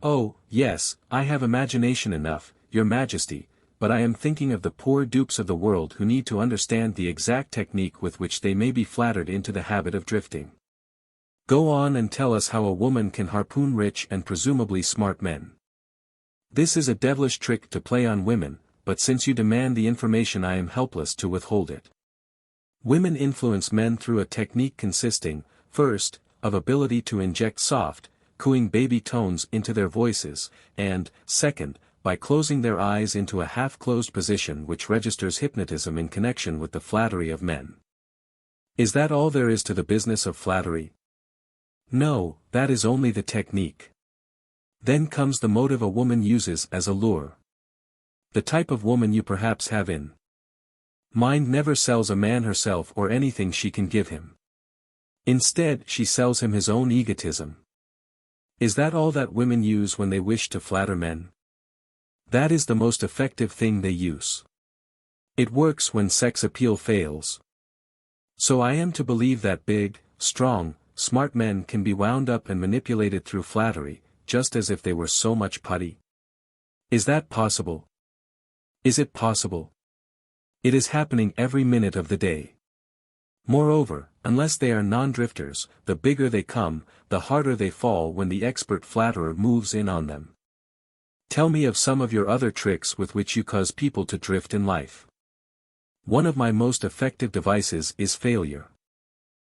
Oh, yes, I have imagination enough, Your Majesty, but I am thinking of the poor dupes of the world who need to understand the exact technique with which they may be flattered into the habit of drifting. Go on and tell us how a woman can harpoon rich and presumably smart men. This is a devilish trick to play on women, but since you demand the information I am helpless to withhold it. Women influence men through a technique consisting, first, of ability to inject soft, cooing baby tones into their voices, and, second, by closing their eyes into a half-closed position which registers hypnotism in connection with the flattery of men. Is that all there is to the business of flattery? No, that is only the technique. Then comes the motive a woman uses as a lure. The type of woman you perhaps have in mind never sells a man herself or anything she can give him. Instead, she sells him his own egotism. Is that all that women use when they wish to flatter men? That is the most effective thing they use. It works when sex appeal fails. So I am to believe that big, strong, smart men can be wound up and manipulated through flattery, just as if they were so much putty? Is that possible? Is it possible? It is happening every minute of the day. Moreover, unless they are non-drifters, the bigger they come, the harder they fall when the expert flatterer moves in on them. Tell me of some of your other tricks with which you cause people to drift in life. One of my most effective devices is failure.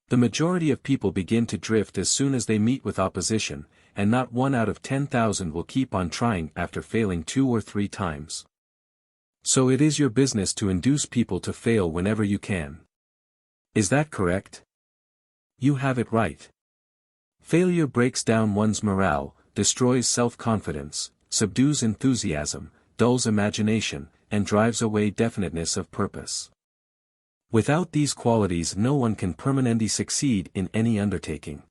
The majority of people begin to drift as soon as they meet with opposition, and not 1 out of 10,000 will keep on trying after failing 2 or 3 times. So it is your business to induce people to fail whenever you can. Is that correct? You have it right. Failure breaks down one's morale, destroys self-confidence, subdues enthusiasm, dulls imagination, and drives away definiteness of purpose. Without these qualities no one can permanently succeed in any undertaking.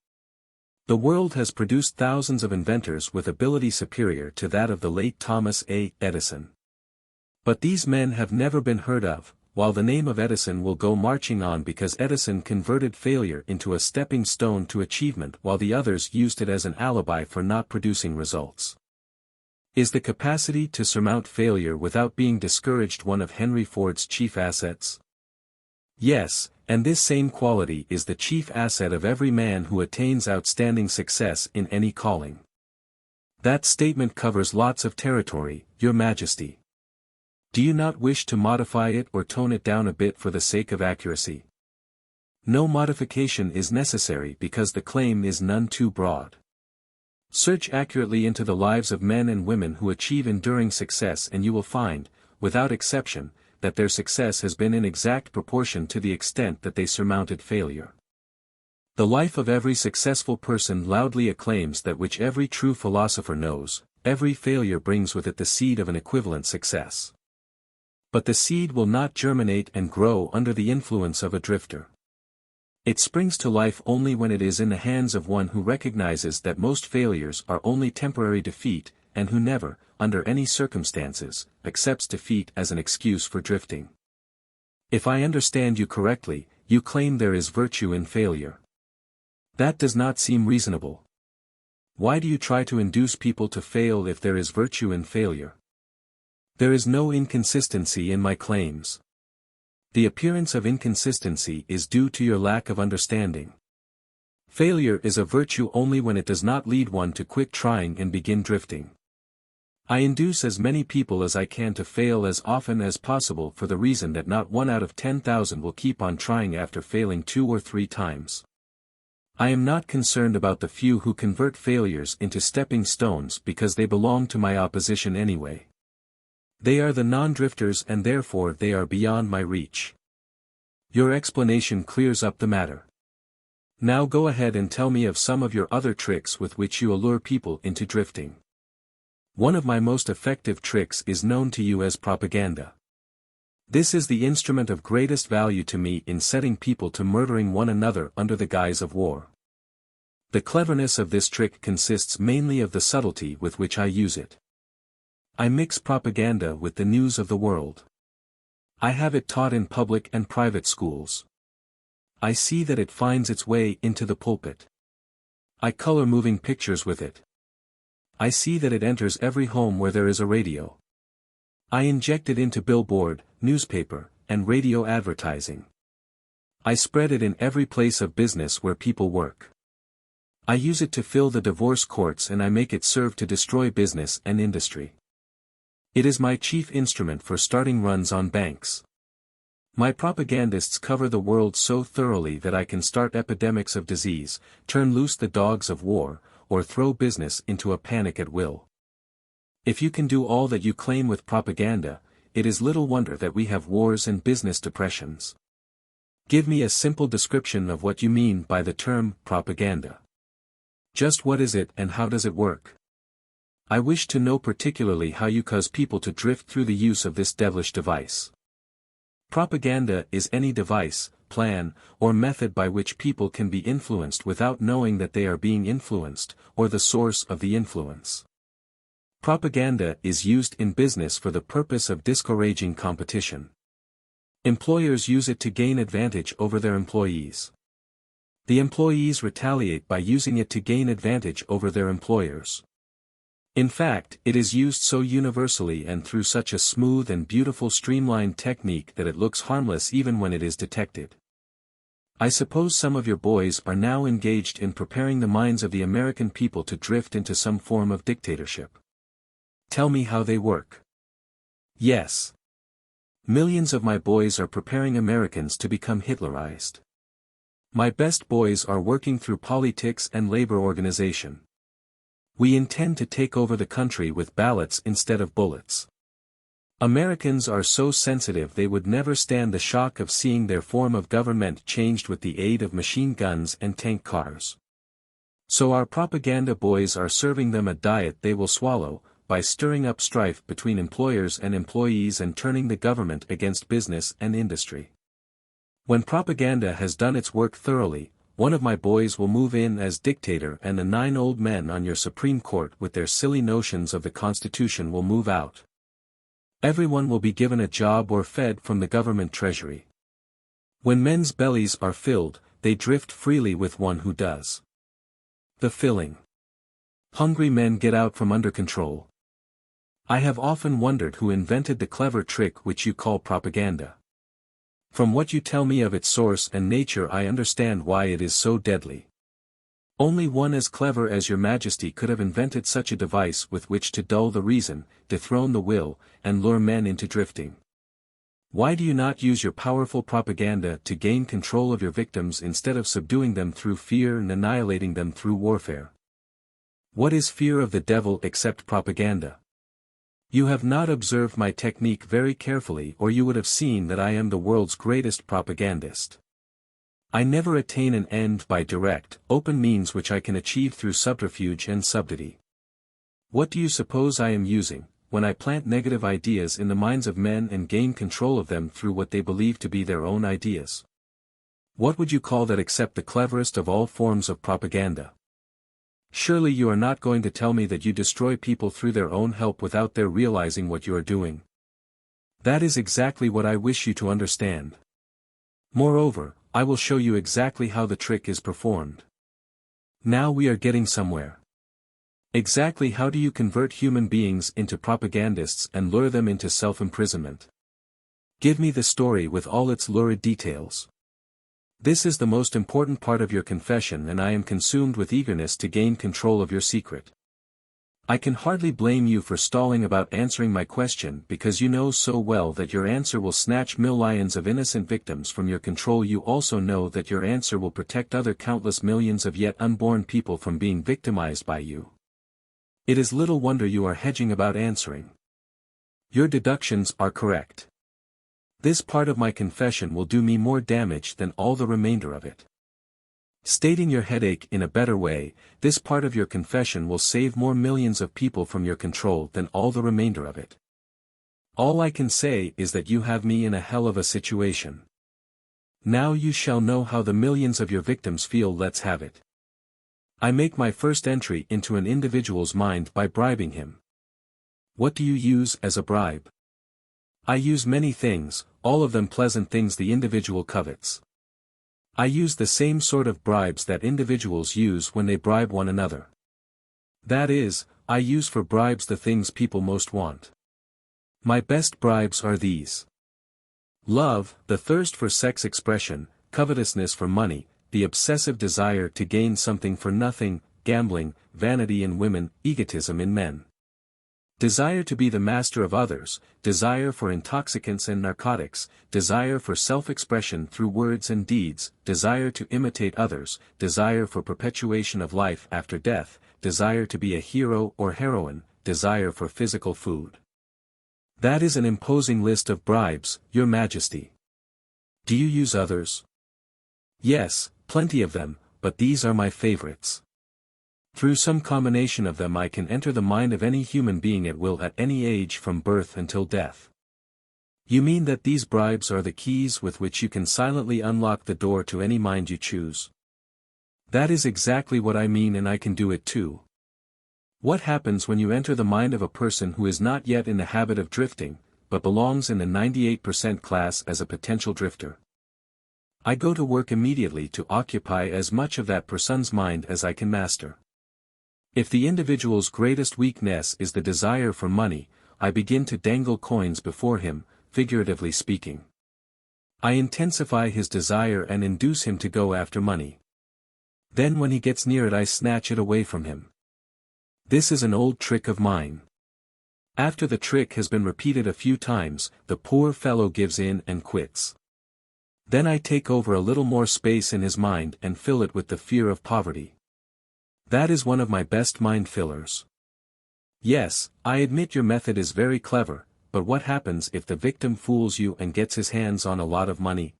The world has produced thousands of inventors with ability superior to that of the late Thomas A. Edison. But these men have never been heard of, while the name of Edison will go marching on because Edison converted failure into a stepping stone to achievement while the others used it as an alibi for not producing results. Is the capacity to surmount failure without being discouraged one of Henry Ford's chief assets? Yes, and this same quality is the chief asset of every man who attains outstanding success in any calling. That statement covers lots of territory, Your Majesty. Do you not wish to modify it or tone it down a bit for the sake of accuracy? No modification is necessary because the claim is none too broad. Search accurately into the lives of men and women who achieve enduring success and you will find, without exception, that their success has been in exact proportion to the extent that they surmounted failure. The life of every successful person loudly acclaims that which every true philosopher knows: every failure brings with it the seed of an equivalent success. But the seed will not germinate and grow under the influence of a drifter. It springs to life only when it is in the hands of one who recognizes that most failures are only temporary defeat, and who never, under any circumstances, accepts defeat as an excuse for drifting. If I understand you correctly, you claim there is virtue in failure. That does not seem reasonable. Why do you try to induce people to fail if there is virtue in failure? There is no inconsistency in my claims. The appearance of inconsistency is due to your lack of understanding. Failure is a virtue only when it does not lead one to quit trying and begin drifting. I induce as many people as I can to fail as often as possible for the reason that not 1 out of 10,000 will keep on trying after failing 2 or 3 times. I am not concerned about the few who convert failures into stepping stones because they belong to my opposition anyway. They are the non-drifters and therefore they are beyond my reach. Your explanation clears up the matter. Now go ahead and tell me of some of your other tricks with which you allure people into drifting. One of my most effective tricks is known to you as propaganda. This is the instrument of greatest value to me in setting people to murdering one another under the guise of war. The cleverness of this trick consists mainly of the subtlety with which I use it. I mix propaganda with the news of the world. I have it taught in public and private schools. I see that it finds its way into the pulpit. I color moving pictures with it. I see that it enters every home where there is a radio. I inject it into billboard, newspaper, and radio advertising. I spread it in every place of business where people work. I use it to fill the divorce courts and I make it serve to destroy business and industry. It is my chief instrument for starting runs on banks. My propagandists cover the world so thoroughly that I can start epidemics of disease, turn loose the dogs of war, or throw business into a panic at will. If you can do all that you claim with propaganda, it is little wonder that we have wars and business depressions. Give me a simple description of what you mean by the term propaganda. Just what is it and how does it work? I wish to know particularly how you cause people to drift through the use of this devilish device. Propaganda is any device, plan, or method by which people can be influenced without knowing that they are being influenced, or the source of the influence. Propaganda is used in business for the purpose of discouraging competition. Employers use it to gain advantage over their employees. The employees retaliate by using it to gain advantage over their employers. In fact, it is used so universally and through such a smooth and beautiful streamlined technique that it looks harmless even when it is detected. I suppose some of your boys are now engaged in preparing the minds of the American people to drift into some form of dictatorship. Tell me how they work. Yes. Millions of my boys are preparing Americans to become Hitlerized. My best boys are working through politics and labor organization. We intend to take over the country with ballots instead of bullets. Americans are so sensitive they would never stand the shock of seeing their form of government changed with the aid of machine guns and tank cars. So our propaganda boys are serving them a diet they will swallow, by stirring up strife between employers and employees and turning the government against business and industry. When propaganda has done its work thoroughly, one of my boys will move in as dictator and the 9 old men on your Supreme Court with their silly notions of the Constitution will move out. Everyone will be given a job or fed from the government treasury. When men's bellies are filled, they drift freely with one who does the filling. Hungry men get out from under control. I have often wondered who invented the clever trick which you call propaganda. From what you tell me of its source and nature I understand why it is so deadly. Only one as clever as your Majesty could have invented such a device with which to dull the reason, dethrone the will, and lure men into drifting. Why do you not use your powerful propaganda to gain control of your victims instead of subduing them through fear and annihilating them through warfare? What is fear of the devil except propaganda? You have not observed my technique very carefully, or you would have seen that I am the world's greatest propagandist. I never attain an end by direct, open means which I can achieve through subterfuge and subtlety. What do you suppose I am using, when I plant negative ideas in the minds of men and gain control of them through what they believe to be their own ideas? What would you call that except the cleverest of all forms of propaganda? Surely you are not going to tell me that you destroy people through their own help without their realizing what you are doing. That is exactly what I wish you to understand. Moreover, I will show you exactly how the trick is performed. Now we are getting somewhere. Exactly how do you convert human beings into propagandists and lure them into self-imprisonment? Give me the story with all its lurid details. This is the most important part of your confession, and I am consumed with eagerness to gain control of your secret. I can hardly blame you for stalling about answering my question, because you know so well that your answer will snatch millions of innocent victims from your control. You also know that your answer will protect other countless millions of yet unborn people from being victimized by you. It is little wonder you are hedging about answering. Your deductions are correct. This part of my confession will do me more damage than all the remainder of it. Stating your headache in a better way, this part of your confession will save more millions of people from your control than all the remainder of it. All I can say is that you have me in a hell of a situation. Now you shall know how the millions of your victims feel. Let's have it. I make my first entry into an individual's mind by bribing him. What do you use as a bribe? I use many things, all of them pleasant things the individual covets. I use the same sort of bribes that individuals use when they bribe one another. That is, I use for bribes the things people most want. My best bribes are these: love, the thirst for sex expression, covetousness for money, the obsessive desire to gain something for nothing, gambling, vanity in women, egotism in men. Desire to be the master of others, desire for intoxicants and narcotics, desire for self-expression through words and deeds, desire to imitate others, desire for perpetuation of life after death, desire to be a hero or heroine, desire for physical food. That is an imposing list of bribes, Your Majesty. Do you use others? Yes, plenty of them, but these are my favorites. Through some combination of them I can enter the mind of any human being at will at any age from birth until death. You mean that these bribes are the keys with which you can silently unlock the door to any mind you choose? That is exactly what I mean, and I can do it too. What happens when you enter the mind of a person who is not yet in the habit of drifting, but belongs in the 98% class as a potential drifter? I go to work immediately to occupy as much of that person's mind as I can master. If the individual's greatest weakness is the desire for money, I begin to dangle coins before him, figuratively speaking. I intensify his desire and induce him to go after money. Then when he gets near it I snatch it away from him. This is an old trick of mine. After the trick has been repeated a few times, the poor fellow gives in and quits. Then I take over a little more space in his mind and fill it with the fear of poverty. That is one of my best mind fillers. Yes, I admit your method is very clever, but what happens if the victim fools you and gets his hands on a lot of money?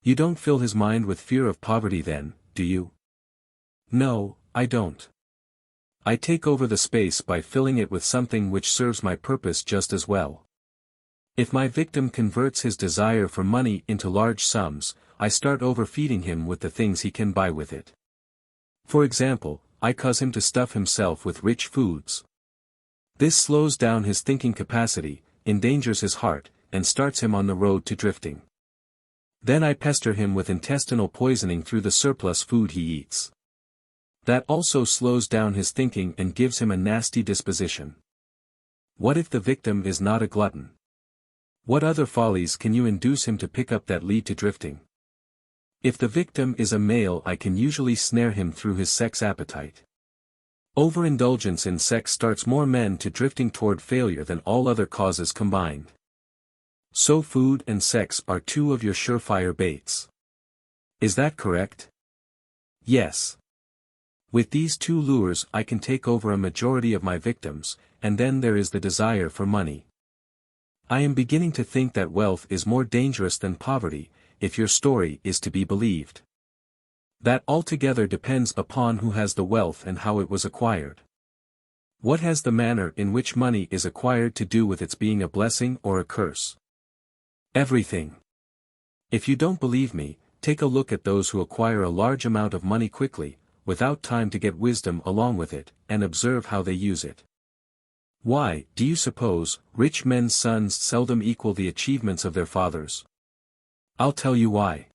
You don't fill his mind with fear of poverty then, do you? No, I don't. I take over the space by filling it with something which serves my purpose just as well. If my victim converts his desire for money into large sums, I start overfeeding him with the things he can buy with it. For example, I cause him to stuff himself with rich foods. This slows down his thinking capacity, endangers his heart, and starts him on the road to drifting. Then I pester him with intestinal poisoning through the surplus food he eats. That also slows down his thinking and gives him a nasty disposition. What if the victim is not a glutton? What other follies can you induce him to pick up that lead to drifting? If the victim is a male I can usually snare him through his sex appetite. Overindulgence in sex starts more men to drifting toward failure than all other causes combined. So food and sex are two of your surefire baits. Is that correct? Yes. With these two lures I can take over a majority of my victims, and then there is the desire for money. I am beginning to think that wealth is more dangerous than poverty, if your story is to be believed. That altogether depends upon who has the wealth and how it was acquired. What has the manner in which money is acquired to do with its being a blessing or a curse? Everything. If you don't believe me, take a look at those who acquire a large amount of money quickly, without time to get wisdom along with it, and observe how they use it. Why, do you suppose, rich men's sons seldom equal the achievements of their fathers? I'll tell you why.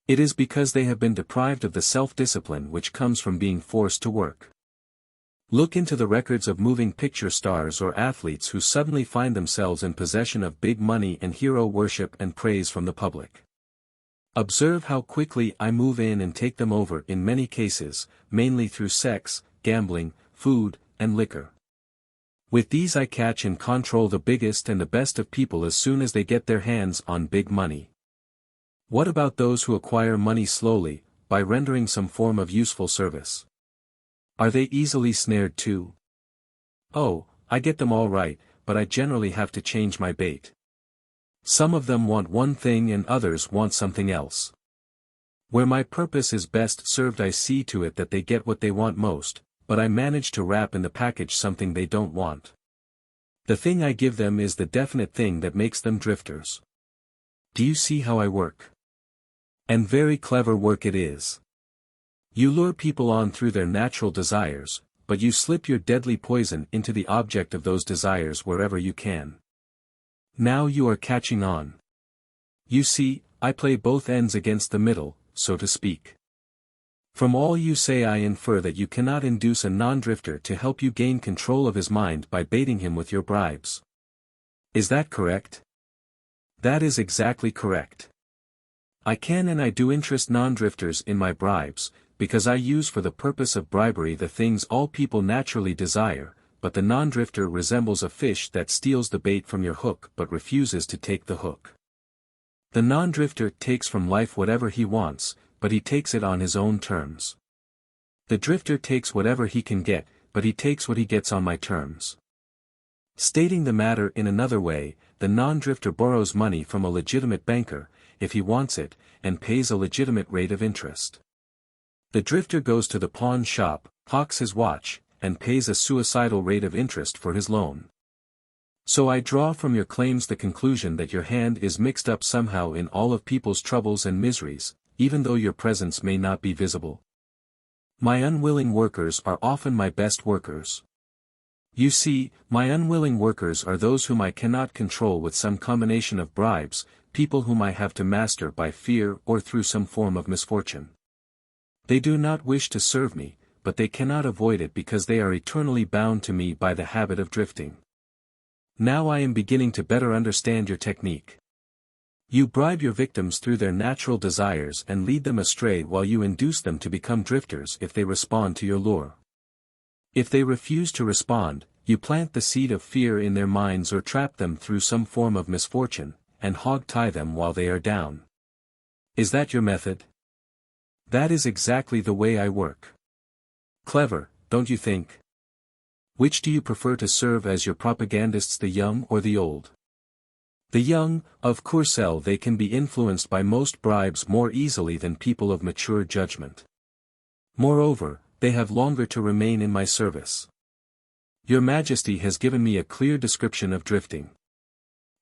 It is because they have been deprived of the self-discipline which comes from being forced to work. Look into the records of moving picture stars or athletes who suddenly find themselves in possession of big money and hero worship and praise from the public. Observe how quickly I move in and take them over in many cases, mainly through sex, gambling, food, and liquor. With these I catch and control the biggest and the best of people as soon as they get their hands on big money. What about those who acquire money slowly, by rendering some form of useful service? Are they easily snared too? Oh, I get them all right, but I generally have to change my bait. Some of them want one thing and others want something else. Where my purpose is best served I see to it that they get what they want most, but I manage to wrap in the package something they don't want. The thing I give them is the definite thing that makes them drifters. Do you see how I work? And very clever work it is. You lure people on through their natural desires, but you slip your deadly poison into the object of those desires wherever you can. Now you are catching on. You see, I play both ends against the middle, so to speak. From all you say I infer that you cannot induce a non-drifter to help you gain control of his mind by baiting him with your bribes. Is that correct? That is exactly correct. I can and I do interest non-drifters in my bribes, because I use for the purpose of bribery the things all people naturally desire, but the non-drifter resembles a fish that steals the bait from your hook but refuses to take the hook. The non-drifter takes from life whatever he wants, but he takes it on his own terms. The drifter takes whatever he can get, but he takes what he gets on my terms. Stating the matter in another way, the non-drifter borrows money from a legitimate banker, if he wants it, and pays a legitimate rate of interest. The drifter goes to the pawn shop, hawks his watch, and pays a suicidal rate of interest for his loan. So I draw from your claims the conclusion that your hand is mixed up somehow in all of people's troubles and miseries, even though your presence may not be visible. My unwilling workers are often my best workers. You see, my unwilling workers are those whom I cannot control with some combination of bribes, people whom I have to master by fear or through some form of misfortune. They do not wish to serve me, but they cannot avoid it because they are eternally bound to me by the habit of drifting. Now I am beginning to better understand your technique. You bribe your victims through their natural desires and lead them astray while you induce them to become drifters if they respond to your lure. If they refuse to respond, you plant the seed of fear in their minds or trap them through some form of misfortune, and hog-tie them while they are down. Is that your method? That is exactly the way I work. Clever, don't you think? Which do you prefer to serve as your propagandists, the young or the old? The young, of course, they can be influenced by most bribes more easily than people of mature judgment. Moreover, they have longer to remain in my service. Your Majesty has given me a clear description of drifting.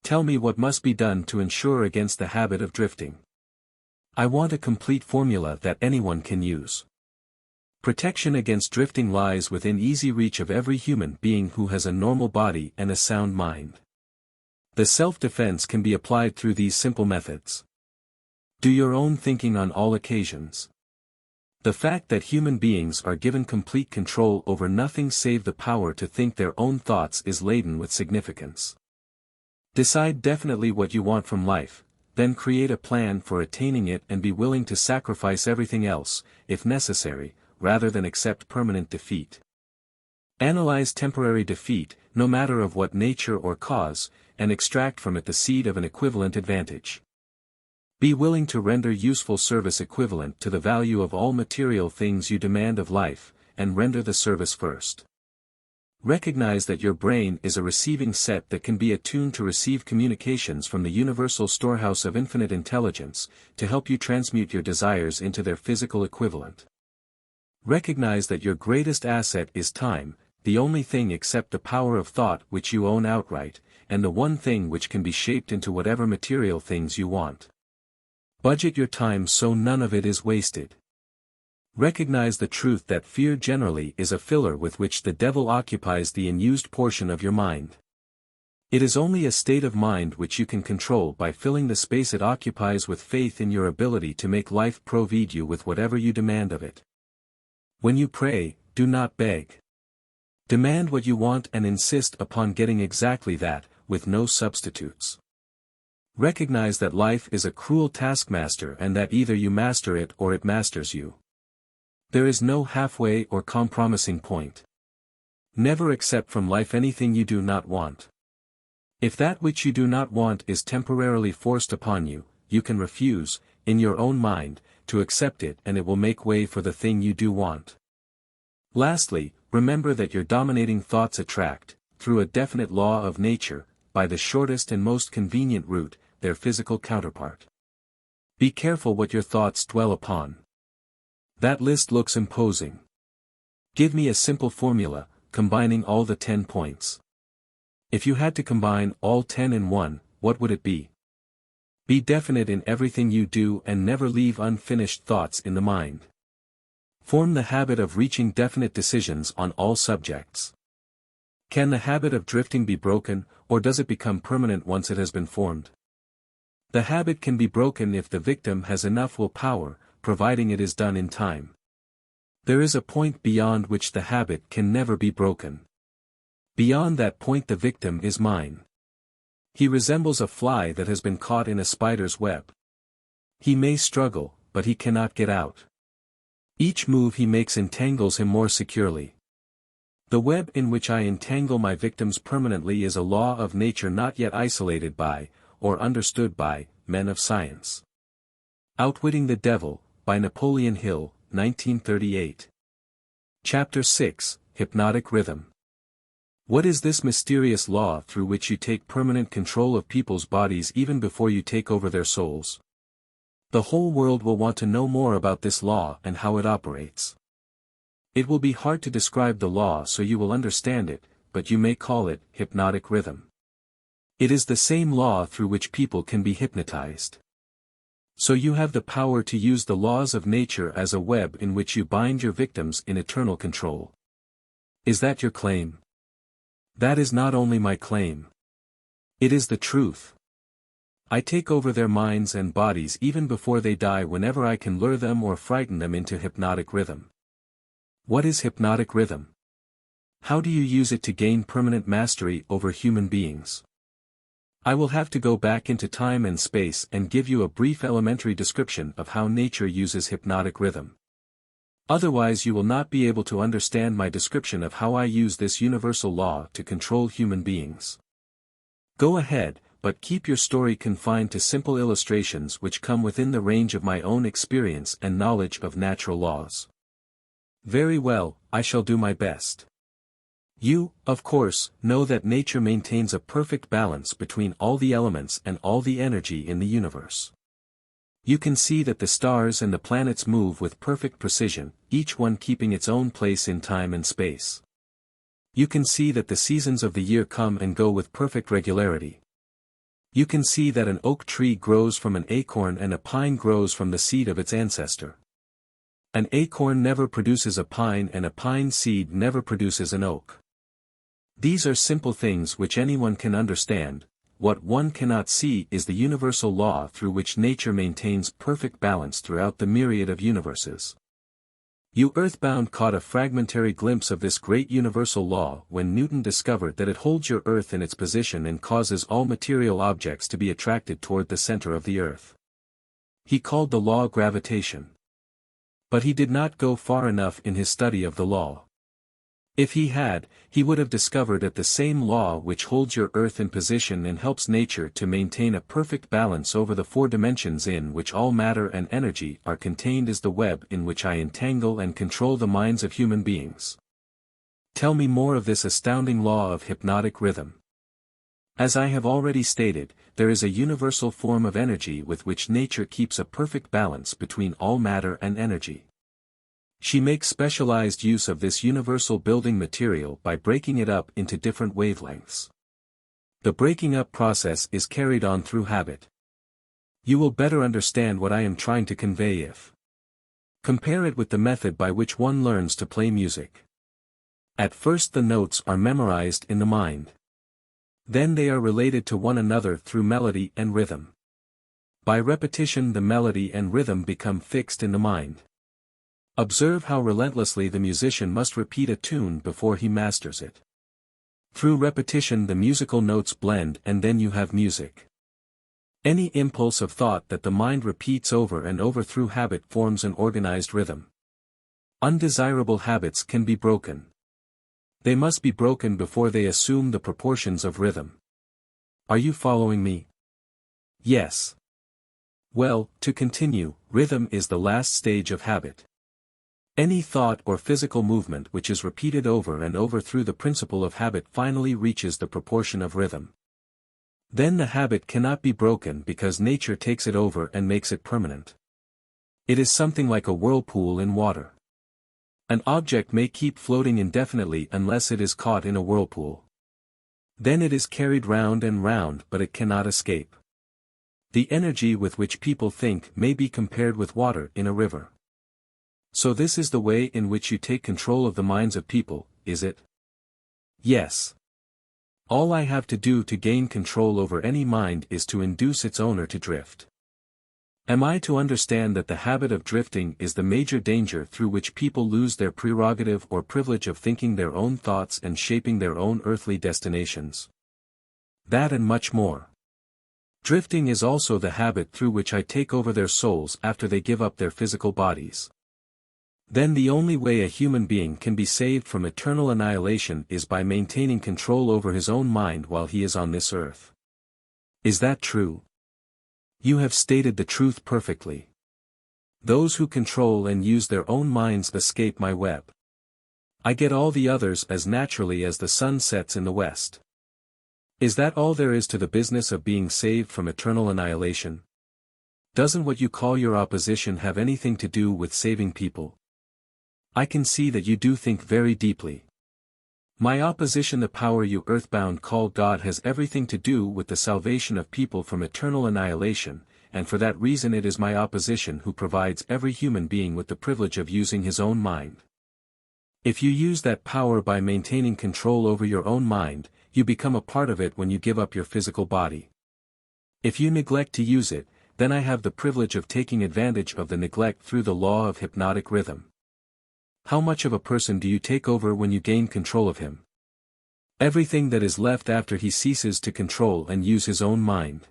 Tell me what must be done to ensure against the habit of drifting. I want a complete formula that anyone can use. Protection against drifting lies within easy reach of every human being who has a normal body and a sound mind. The self-defense can be applied through these simple methods. Do your own thinking on all occasions. The fact that human beings are given complete control over nothing save the power to think their own thoughts is laden with significance. Decide definitely what you want from life, then create a plan for attaining it and be willing to sacrifice everything else, if necessary, rather than accept permanent defeat. Analyze temporary defeat, no matter of what nature or cause, and extract from it the seed of an equivalent advantage. Be willing to render useful service equivalent to the value of all material things you demand of life, and render the service first. Recognize that your brain is a receiving set that can be attuned to receive communications from the universal storehouse of infinite intelligence, to help you transmute your desires into their physical equivalent. Recognize that your greatest asset is time, the only thing except the power of thought which you own outright, and the one thing which can be shaped into whatever material things you want. Budget your time so none of it is wasted. Recognize the truth that fear generally is a filler with which the devil occupies the unused portion of your mind. It is only a state of mind which you can control by filling the space it occupies with faith in your ability to make life provide you with whatever you demand of it. When you pray, do not beg. Demand what you want and insist upon getting exactly that, with no substitutes. Recognize that life is a cruel taskmaster and that either you master it or it masters you. There is no halfway or compromising point. Never accept from life anything you do not want. If that which you do not want is temporarily forced upon you, you can refuse, in your own mind, to accept it and it will make way for the thing you do want. Lastly, remember that your dominating thoughts attract, through a definite law of nature, by the shortest and most convenient route, their physical counterpart. Be careful what your thoughts dwell upon. That list looks imposing. Give me a simple formula, combining all the 10 points. If you had to combine all 10 in one, what would it be? Be definite in everything you do and never leave unfinished thoughts in the mind. Form the habit of reaching definite decisions on all subjects. Can the habit of drifting be broken, or does it become permanent once it has been formed? The habit can be broken if the victim has enough willpower, providing it is done in time. There is a point beyond which the habit can never be broken. Beyond that point the victim is mine. He resembles a fly that has been caught in a spider's web. He may struggle, but he cannot get out. Each move he makes entangles him more securely. The web in which I entangle my victims permanently is a law of nature not yet isolated by, or understood by, men of science. Outwitting the Devil, by Napoleon Hill, 1938. Chapter 6, Hypnotic Rhythm. What is this mysterious law through which you take permanent control of people's bodies even before you take over their souls? The whole world will want to know more about this law and how it operates. It will be hard to describe the law so you will understand it, but you may call it hypnotic rhythm. It is the same law through which people can be hypnotized. So you have the power to use the laws of nature as a web in which you bind your victims in eternal control. Is that your claim? That is not only my claim. It is the truth. I take over their minds and bodies even before they die whenever I can lure them or frighten them into hypnotic rhythm. What is hypnotic rhythm? How do you use it to gain permanent mastery over human beings? I will have to go back into time and space and give you a brief elementary description of how nature uses hypnotic rhythm. Otherwise you will not be able to understand my description of how I use this universal law to control human beings. Go ahead, but keep your story confined to simple illustrations which come within the range of my own experience and knowledge of natural laws. Very well, I shall do my best. You, of course, know that nature maintains a perfect balance between all the elements and all the energy in the universe. You can see that the stars and the planets move with perfect precision, each one keeping its own place in time and space. You can see that the seasons of the year come and go with perfect regularity. You can see that an oak tree grows from an acorn and a pine grows from the seed of its ancestor. An acorn never produces a pine and a pine seed never produces an oak. These are simple things which anyone can understand. What one cannot see is the universal law through which nature maintains perfect balance throughout the myriad of universes. You earthbound caught a fragmentary glimpse of this great universal law when Newton discovered that it holds your earth in its position and causes all material objects to be attracted toward the center of the earth. He called the law gravitation. But he did not go far enough in his study of the law. If he had, he would have discovered that the same law which holds your earth in position and helps nature to maintain a perfect balance over the four dimensions in which all matter and energy are contained is the web in which I entangle and control the minds of human beings. Tell me more of this astounding law of hypnotic rhythm. As I have already stated, there is a universal form of energy with which nature keeps a perfect balance between all matter and energy. She makes specialized use of this universal building material by breaking it up into different wavelengths. The breaking up process is carried on through habit. You will better understand what I am trying to convey if compare it with the method by which one learns to play music. At first the notes are memorized in the mind. Then they are related to one another through melody and rhythm. By repetition the melody and rhythm become fixed in the mind. Observe how relentlessly the musician must repeat a tune before he masters it. Through repetition the musical notes blend and then you have music. Any impulse of thought that the mind repeats over and over through habit forms an organized rhythm. Undesirable habits can be broken. They must be broken before they assume the proportions of rhythm. Are you following me? Yes. Well, to continue, rhythm is the last stage of habit. Any thought or physical movement which is repeated over and over through the principle of habit finally reaches the proportion of rhythm. Then the habit cannot be broken because nature takes it over and makes it permanent. It is something like a whirlpool in water. An object may keep floating indefinitely unless it is caught in a whirlpool. Then it is carried round and round but it cannot escape. The energy with which people think may be compared with water in a river. So this is the way in which you take control of the minds of people, is it? Yes. All I have to do to gain control over any mind is to induce its owner to drift. Am I to understand that the habit of drifting is the major danger through which people lose their prerogative or privilege of thinking their own thoughts and shaping their own earthly destinations? That and much more. Drifting is also the habit through which I take over their souls after they give up their physical bodies. Then the only way a human being can be saved from eternal annihilation is by maintaining control over his own mind while he is on this earth. Is that true? You have stated the truth perfectly. Those who control and use their own minds escape my web. I get all the others as naturally as the sun sets in the west. Is that all there is to the business of being saved from eternal annihilation? Doesn't what you call your opposition have anything to do with saving people? I can see that you do think very deeply. My opposition, the power you earthbound call God, has everything to do with the salvation of people from eternal annihilation, and for that reason it is my opposition who provides every human being with the privilege of using his own mind. If you use that power by maintaining control over your own mind, you become a part of it when you give up your physical body. If you neglect to use it, then I have the privilege of taking advantage of the neglect through the law of hypnotic rhythm. How much of a person do you take over when you gain control of him? Everything that is left after he ceases to control and use his own mind.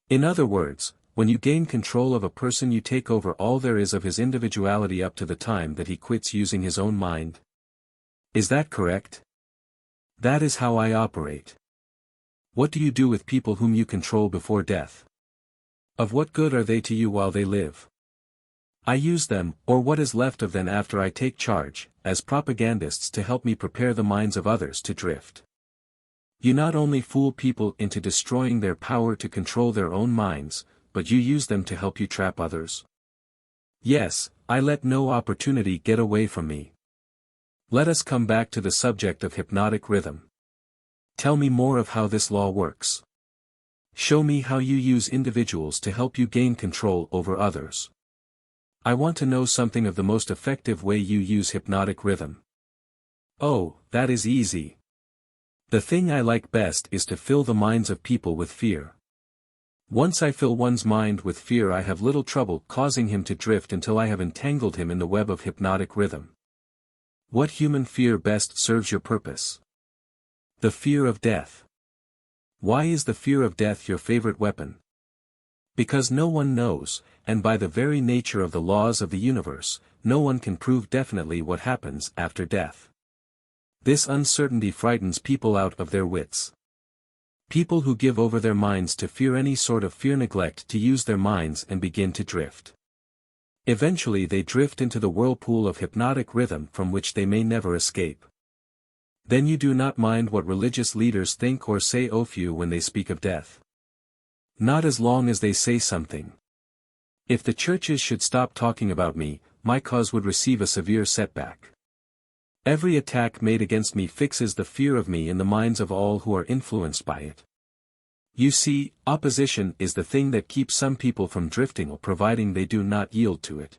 In other words, when you gain control of a person you take over all there is of his individuality up to the time that he quits using his own mind. Is that correct? That is how I operate. What do you do with people whom you control before death? Of what good are they to you while they live? I use them, or what is left of them after I take charge, as propagandists to help me prepare the minds of others to drift. You not only fool people into destroying their power to control their own minds, but you use them to help you trap others. Yes, I let no opportunity get away from me. Let us come back to the subject of hypnotic rhythm. Tell me more of how this law works. Show me how you use individuals to help you gain control over others. I want to know something of the most effective way you use hypnotic rhythm. Oh, that is easy. The thing I like best is to fill the minds of people with fear. Once I fill one's mind with fear I have little trouble causing him to drift until I have entangled him in the web of hypnotic rhythm. What human fear best serves your purpose? The fear of death. Why is the fear of death your favorite weapon? Because no one knows, and by the very nature of the laws of the universe, no one can prove definitely what happens after death. This uncertainty frightens people out of their wits. People who give over their minds to fear any sort of fear neglect to use their minds and begin to drift. Eventually they drift into the whirlpool of hypnotic rhythm from which they may never escape. Then you do not mind what religious leaders think or say of you when they speak of death. Not as long as they say something. If the churches should stop talking about me, my cause would receive a severe setback. Every attack made against me fixes the fear of me in the minds of all who are influenced by it. You see, opposition is the thing that keeps some people from drifting, providing they do not yield to it.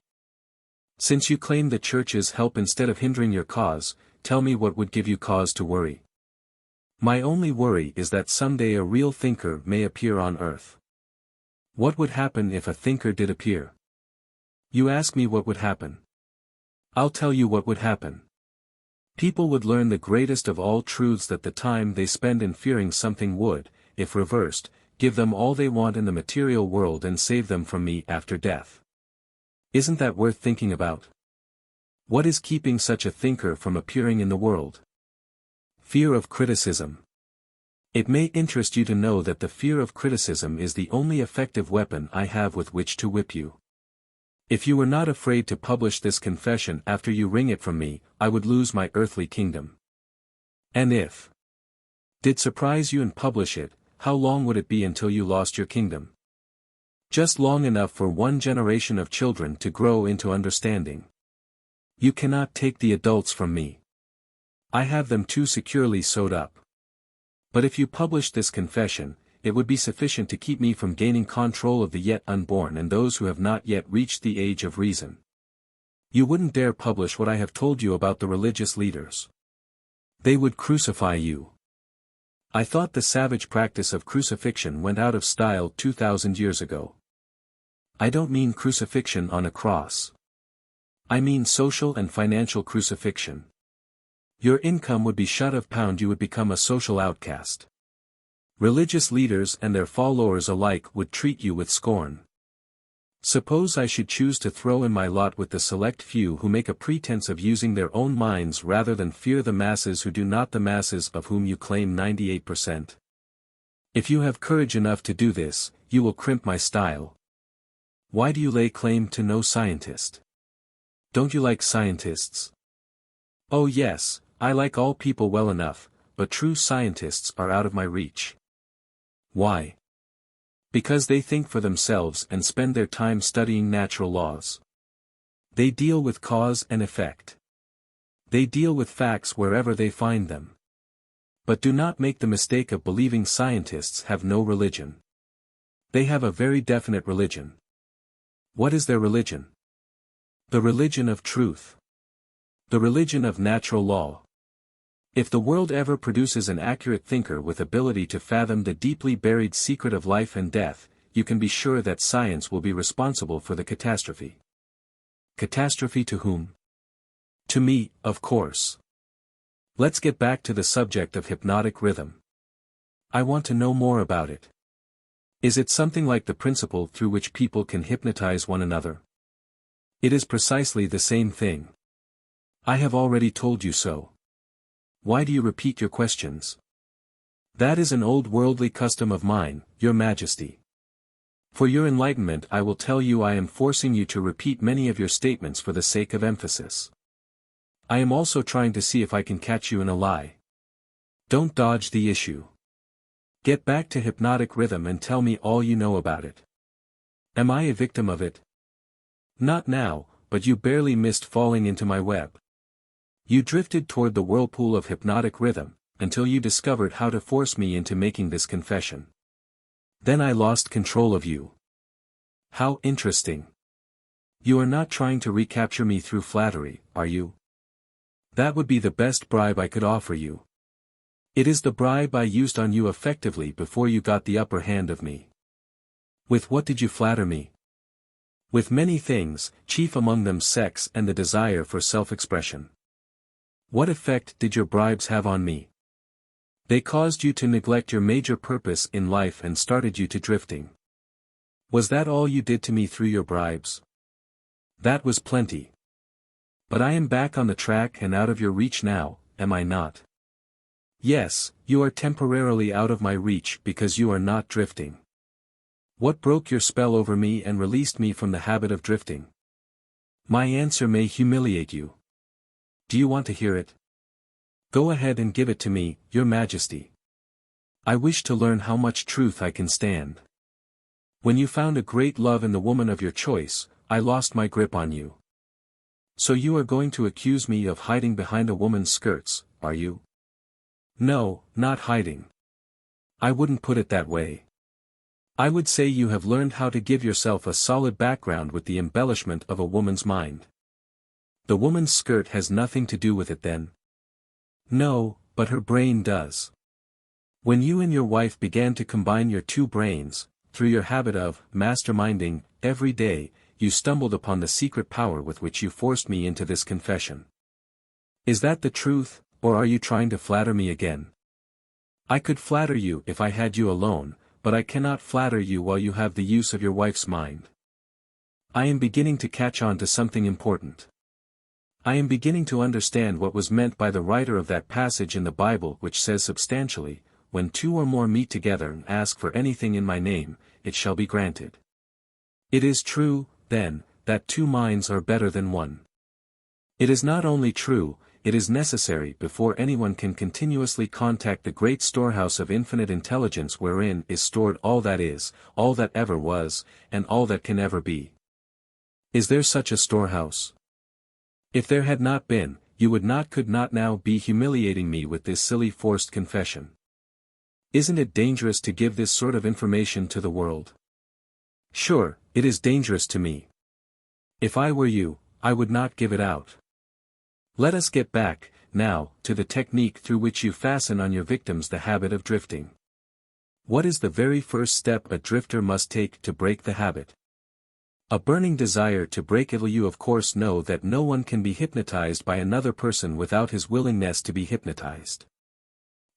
Since you claim the churches help instead of hindering your cause, tell me what would give you cause to worry. My only worry is that someday a real thinker may appear on earth. What would happen if a thinker did appear? You ask me what would happen. I'll tell you what would happen. People would learn the greatest of all truths, that the time they spend in fearing something would, if reversed, give them all they want in the material world and save them from me after death. Isn't that worth thinking about? What is keeping such a thinker from appearing in the world? Fear of criticism. It may interest you to know that the fear of criticism is the only effective weapon I have with which to whip you. If you were not afraid to publish this confession after you wring it from me, I would lose my earthly kingdom. And if did surprise you and publish it, how long would it be until you lost your kingdom? Just long enough for one generation of children to grow into understanding. You cannot take the adults from me. I have them too securely sewed up. But if you publish this confession, it would be sufficient to keep me from gaining control of the yet unborn and those who have not yet reached the age of reason. You wouldn't dare publish what I have told you about the religious leaders. They would crucify you. I thought the savage practice of crucifixion went out of style 2,000 years ago. I don't mean crucifixion on a cross. I mean social and financial crucifixion. Your income would be shut of pound, you would become a social outcast. Religious leaders and their followers alike would treat you with scorn. Suppose I should choose to throw in my lot with the select few who make a pretense of using their own minds rather than fear the masses who do not, the masses of whom you claim 98%. If you have courage enough to do this, you will crimp my style. Why do you lay claim to no scientist? Don't you like scientists? Oh yes, I like all people well enough, but true scientists are out of my reach. Why? Because they think for themselves and spend their time studying natural laws. They deal with cause and effect. They deal with facts wherever they find them. But do not make the mistake of believing scientists have no religion. They have a very definite religion. What is their religion? The religion of truth. The religion of natural law. If the world ever produces an accurate thinker with ability to fathom the deeply buried secret of life and death, you can be sure that science will be responsible for the catastrophe. Catastrophe to whom? To me, of course. Let's get back to the subject of hypnotic rhythm. I want to know more about it. Is it something like the principle through which people can hypnotize one another? It is precisely the same thing. I have already told you so. Why do you repeat your questions? That is an old worldly custom of mine, Your Majesty. For your enlightenment I will tell you I am forcing you to repeat many of your statements for the sake of emphasis. I am also trying to see if I can catch you in a lie. Don't dodge the issue. Get back to hypnotic rhythm and tell me all you know about it. Am I a victim of it? Not now, but you barely missed falling into my web. You drifted toward the whirlpool of hypnotic rhythm, until you discovered how to force me into making this confession. Then I lost control of you. How interesting. You are not trying to recapture me through flattery, are you? That would be the best bribe I could offer you. It is the bribe I used on you effectively before you got the upper hand of me. With what did you flatter me? With many things, chief among them sex and the desire for self-expression. What effect did your bribes have on me? They caused you to neglect your major purpose in life and started you to drifting. Was that all you did to me through your bribes? That was plenty. But I am back on the track and out of your reach now, am I not? Yes, you are temporarily out of my reach because you are not drifting. What broke your spell over me and released me from the habit of drifting? My answer may humiliate you. Do you want to hear it? Go ahead and give it to me, Your Majesty. I wish to learn how much truth I can stand. When you found a great love in the woman of your choice, I lost my grip on you. So you are going to accuse me of hiding behind a woman's skirts, are you? No, not hiding. I wouldn't put it that way. I would say you have learned how to give yourself a solid background with the embellishment of a woman's mind. The woman's skirt has nothing to do with it then. No, but her brain does. When you and your wife began to combine your two brains, through your habit of masterminding every day, you stumbled upon the secret power with which you forced me into this confession. Is that the truth, or are you trying to flatter me again? I could flatter you if I had you alone, but I cannot flatter you while you have the use of your wife's mind. I am beginning to catch on to something important. I am beginning to understand what was meant by the writer of that passage in the Bible which says substantially, when two or more meet together and ask for anything in my name, it shall be granted. It is true, then, that two minds are better than one. It is not only true, it is necessary before anyone can continuously contact the great storehouse of infinite intelligence wherein is stored all that is, all that ever was, and all that can ever be. Is there such a storehouse? If there had not been, you could not now be humiliating me with this silly forced confession. Isn't it dangerous to give this sort of information to the world? Sure, it is dangerous to me. If I were you, I would not give it out. Let us get back, now, to the technique through which you fasten on your victims the habit of drifting. What is the very first step a drifter must take to break the habit? A burning desire to break it. You of course know that no one can be hypnotized by another person without his willingness to be hypnotized.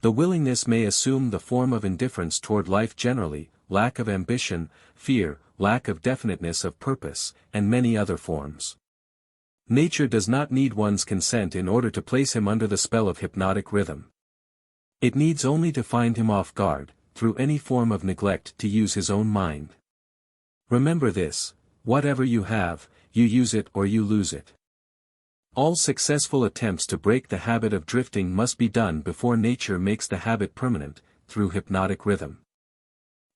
The willingness may assume the form of indifference toward life generally, lack of ambition, fear, lack of definiteness of purpose, and many other forms. Nature does not need one's consent in order to place him under the spell of hypnotic rhythm. It needs only to find him off guard, through any form of neglect to use his own mind. Remember this, whatever you have, you use it or you lose it. All successful attempts to break the habit of drifting must be done before nature makes the habit permanent, through hypnotic rhythm.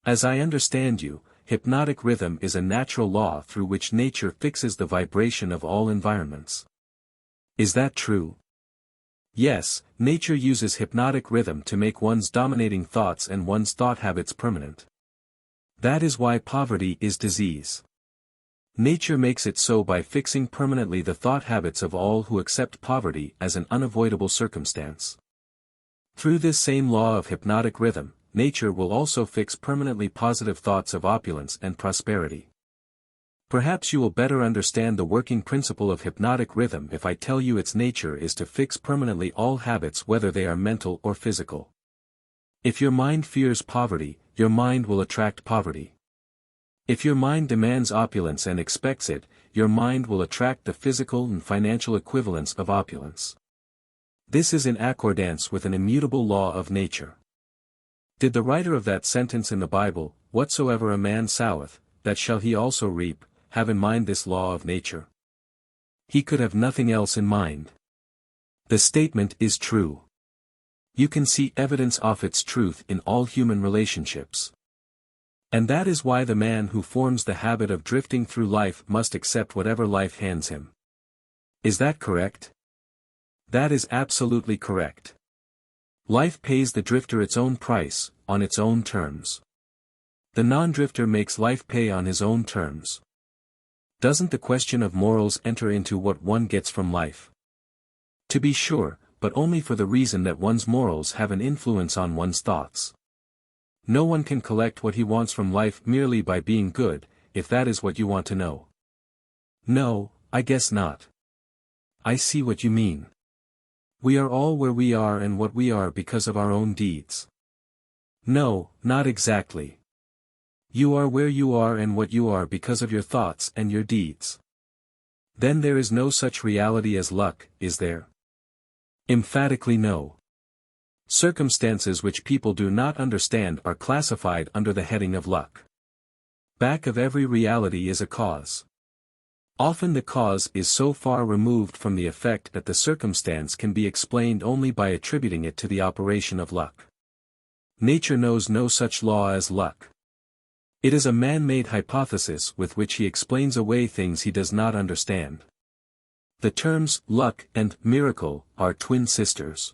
As I understand you, hypnotic rhythm is a natural law through which nature fixes the vibration of all environments. Is that true? Yes, nature uses hypnotic rhythm to make one's dominating thoughts and one's thought habits permanent. That is why poverty is disease. Nature makes it so by fixing permanently the thought habits of all who accept poverty as an unavoidable circumstance. Through this same law of hypnotic rhythm, nature will also fix permanently positive thoughts of opulence and prosperity. Perhaps you will better understand the working principle of hypnotic rhythm if I tell you its nature is to fix permanently all habits whether they are mental or physical. If your mind fears poverty, your mind will attract poverty. If your mind demands opulence and expects it, your mind will attract the physical and financial equivalents of opulence. This is in accordance with an immutable law of nature. Did the writer of that sentence in the Bible, "Whatsoever a man soweth, that shall he also reap," have in mind this law of nature? He could have nothing else in mind. The statement is true. You can see evidence of its truth in all human relationships. And that is why the man who forms the habit of drifting through life must accept whatever life hands him. Is that correct? That is absolutely correct. Life pays the drifter its own price, on its own terms. The non-drifter makes life pay on his own terms. Doesn't the question of morals enter into what one gets from life? To be sure, but only for the reason that one's morals have an influence on one's thoughts. No one can collect what he wants from life merely by being good, if that is what you want to know. No, I guess not. I see what you mean. We are all where we are and what we are because of our own deeds. No, not exactly. You are where you are and what you are because of your thoughts and your deeds. Then there is no such reality as luck, is there? Emphatically no. Circumstances which people do not understand are classified under the heading of luck. Back of every reality is a cause. Often the cause is so far removed from the effect that the circumstance can be explained only by attributing it to the operation of luck. Nature knows no such law as luck. It is a man-made hypothesis with which he explains away things he does not understand. The terms luck and miracle are twin sisters.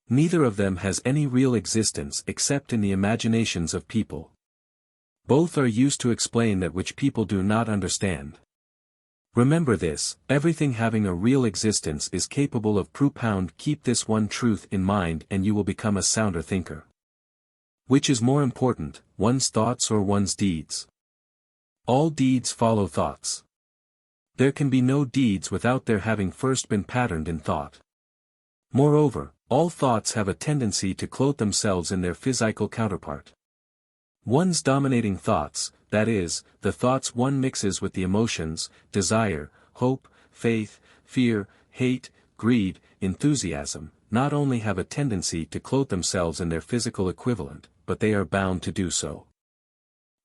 Neither of them has any real existence except in the imaginations of people. Both are used to explain that which people do not understand. Remember this, everything having a real existence is capable of propound. Keep this one truth in mind and you will become a sounder thinker. Which is more important, one's thoughts or one's deeds? All deeds follow thoughts. There can be no deeds without their having first been patterned in thought. Moreover, all thoughts have a tendency to clothe themselves in their physical counterpart. One's dominating thoughts, that is, the thoughts one mixes with the emotions, desire, hope, faith, fear, hate, greed, enthusiasm, not only have a tendency to clothe themselves in their physical equivalent, but they are bound to do so.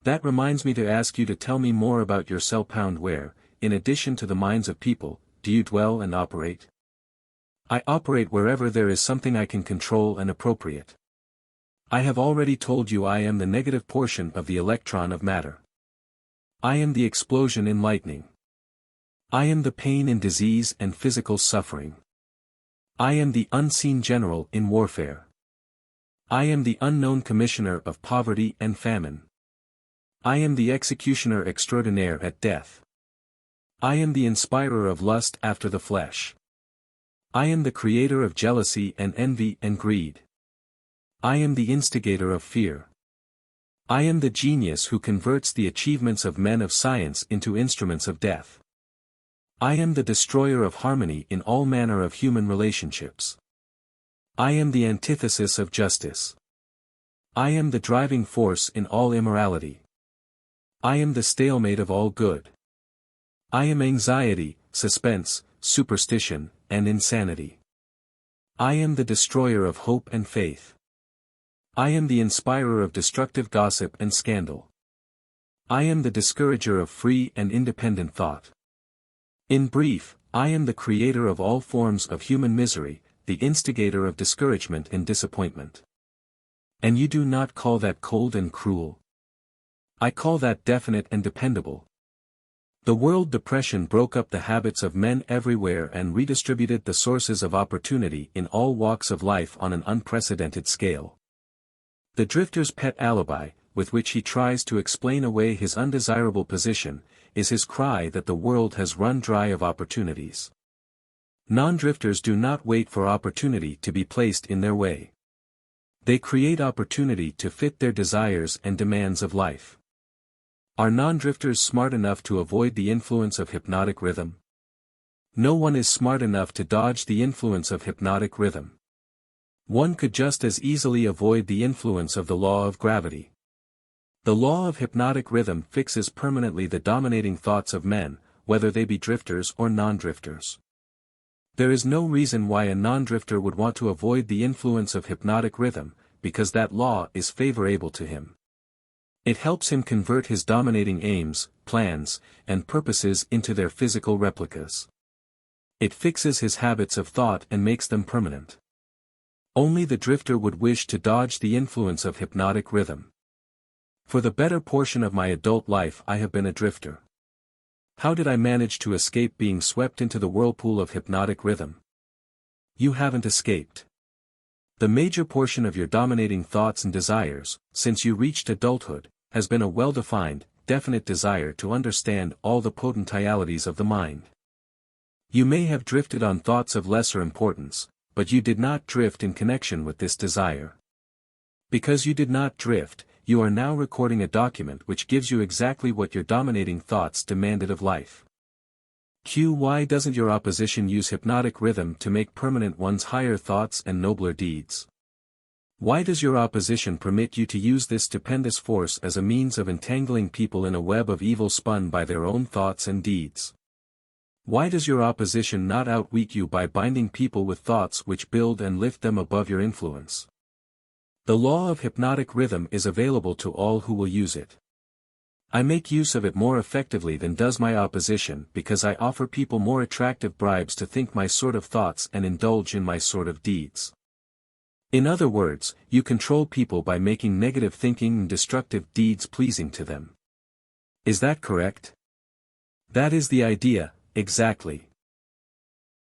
That reminds me to ask you to tell me more about yourself. Where, in addition to the minds of people, do you dwell and operate? I operate wherever there is something I can control and appropriate. I have already told you I am the negative portion of the electron of matter. I am the explosion in lightning. I am the pain in disease and physical suffering. I am the unseen general in warfare. I am the unknown commissioner of poverty and famine. I am the executioner extraordinaire at death. I am the inspirer of lust after the flesh. I am the creator of jealousy and envy and greed. I am the instigator of fear. I am the genius who converts the achievements of men of science into instruments of death. I am the destroyer of harmony in all manner of human relationships. I am the antithesis of justice. I am the driving force in all immorality. I am the stalemate of all good. I am anxiety, suspense, superstition, and insanity. I am the destroyer of hope and faith. I am the inspirer of destructive gossip and scandal. I am the discourager of free and independent thought. In brief, I am the creator of all forms of human misery, the instigator of discouragement and disappointment. And you do not call that cold and cruel? I call that definite and dependable. The world depression broke up the habits of men everywhere and redistributed the sources of opportunity in all walks of life on an unprecedented scale. The drifter's pet alibi, with which he tries to explain away his undesirable position, is his cry that the world has run dry of opportunities. Non-drifters do not wait for opportunity to be placed in their way. They create opportunity to fit their desires and demands of life. Are non-drifters smart enough to avoid the influence of hypnotic rhythm? No one is smart enough to dodge the influence of hypnotic rhythm. One could just as easily avoid the influence of the law of gravity. The law of hypnotic rhythm fixes permanently the dominating thoughts of men, whether they be drifters or non-drifters. There is no reason why a non-drifter would want to avoid the influence of hypnotic rhythm, because that law is favorable to him. It helps him convert his dominating aims, plans, and purposes into their physical replicas. It fixes his habits of thought and makes them permanent. Only the drifter would wish to dodge the influence of hypnotic rhythm. For the better portion of my adult life I have been a drifter. How did I manage to escape being swept into the whirlpool of hypnotic rhythm? You haven't escaped. The major portion of your dominating thoughts and desires, since you reached adulthood, has been a well-defined, definite desire to understand all the potentialities of the mind. You may have drifted on thoughts of lesser importance, but you did not drift in connection with this desire. Because you did not drift, you are now recording a document which gives you exactly what your dominating thoughts demanded of life. Why doesn't your opposition use hypnotic rhythm to make permanent one's higher thoughts and nobler deeds? Why does your opposition permit you to use this stupendous force as a means of entangling people in a web of evil spun by their own thoughts and deeds? Why does your opposition not outwit you by binding people with thoughts which build and lift them above your influence? The law of hypnotic rhythm is available to all who will use it. I make use of it more effectively than does my opposition because I offer people more attractive bribes to think my sort of thoughts and indulge in my sort of deeds. In other words, you control people by making negative thinking and destructive deeds pleasing to them. Is that correct? That is the idea, exactly.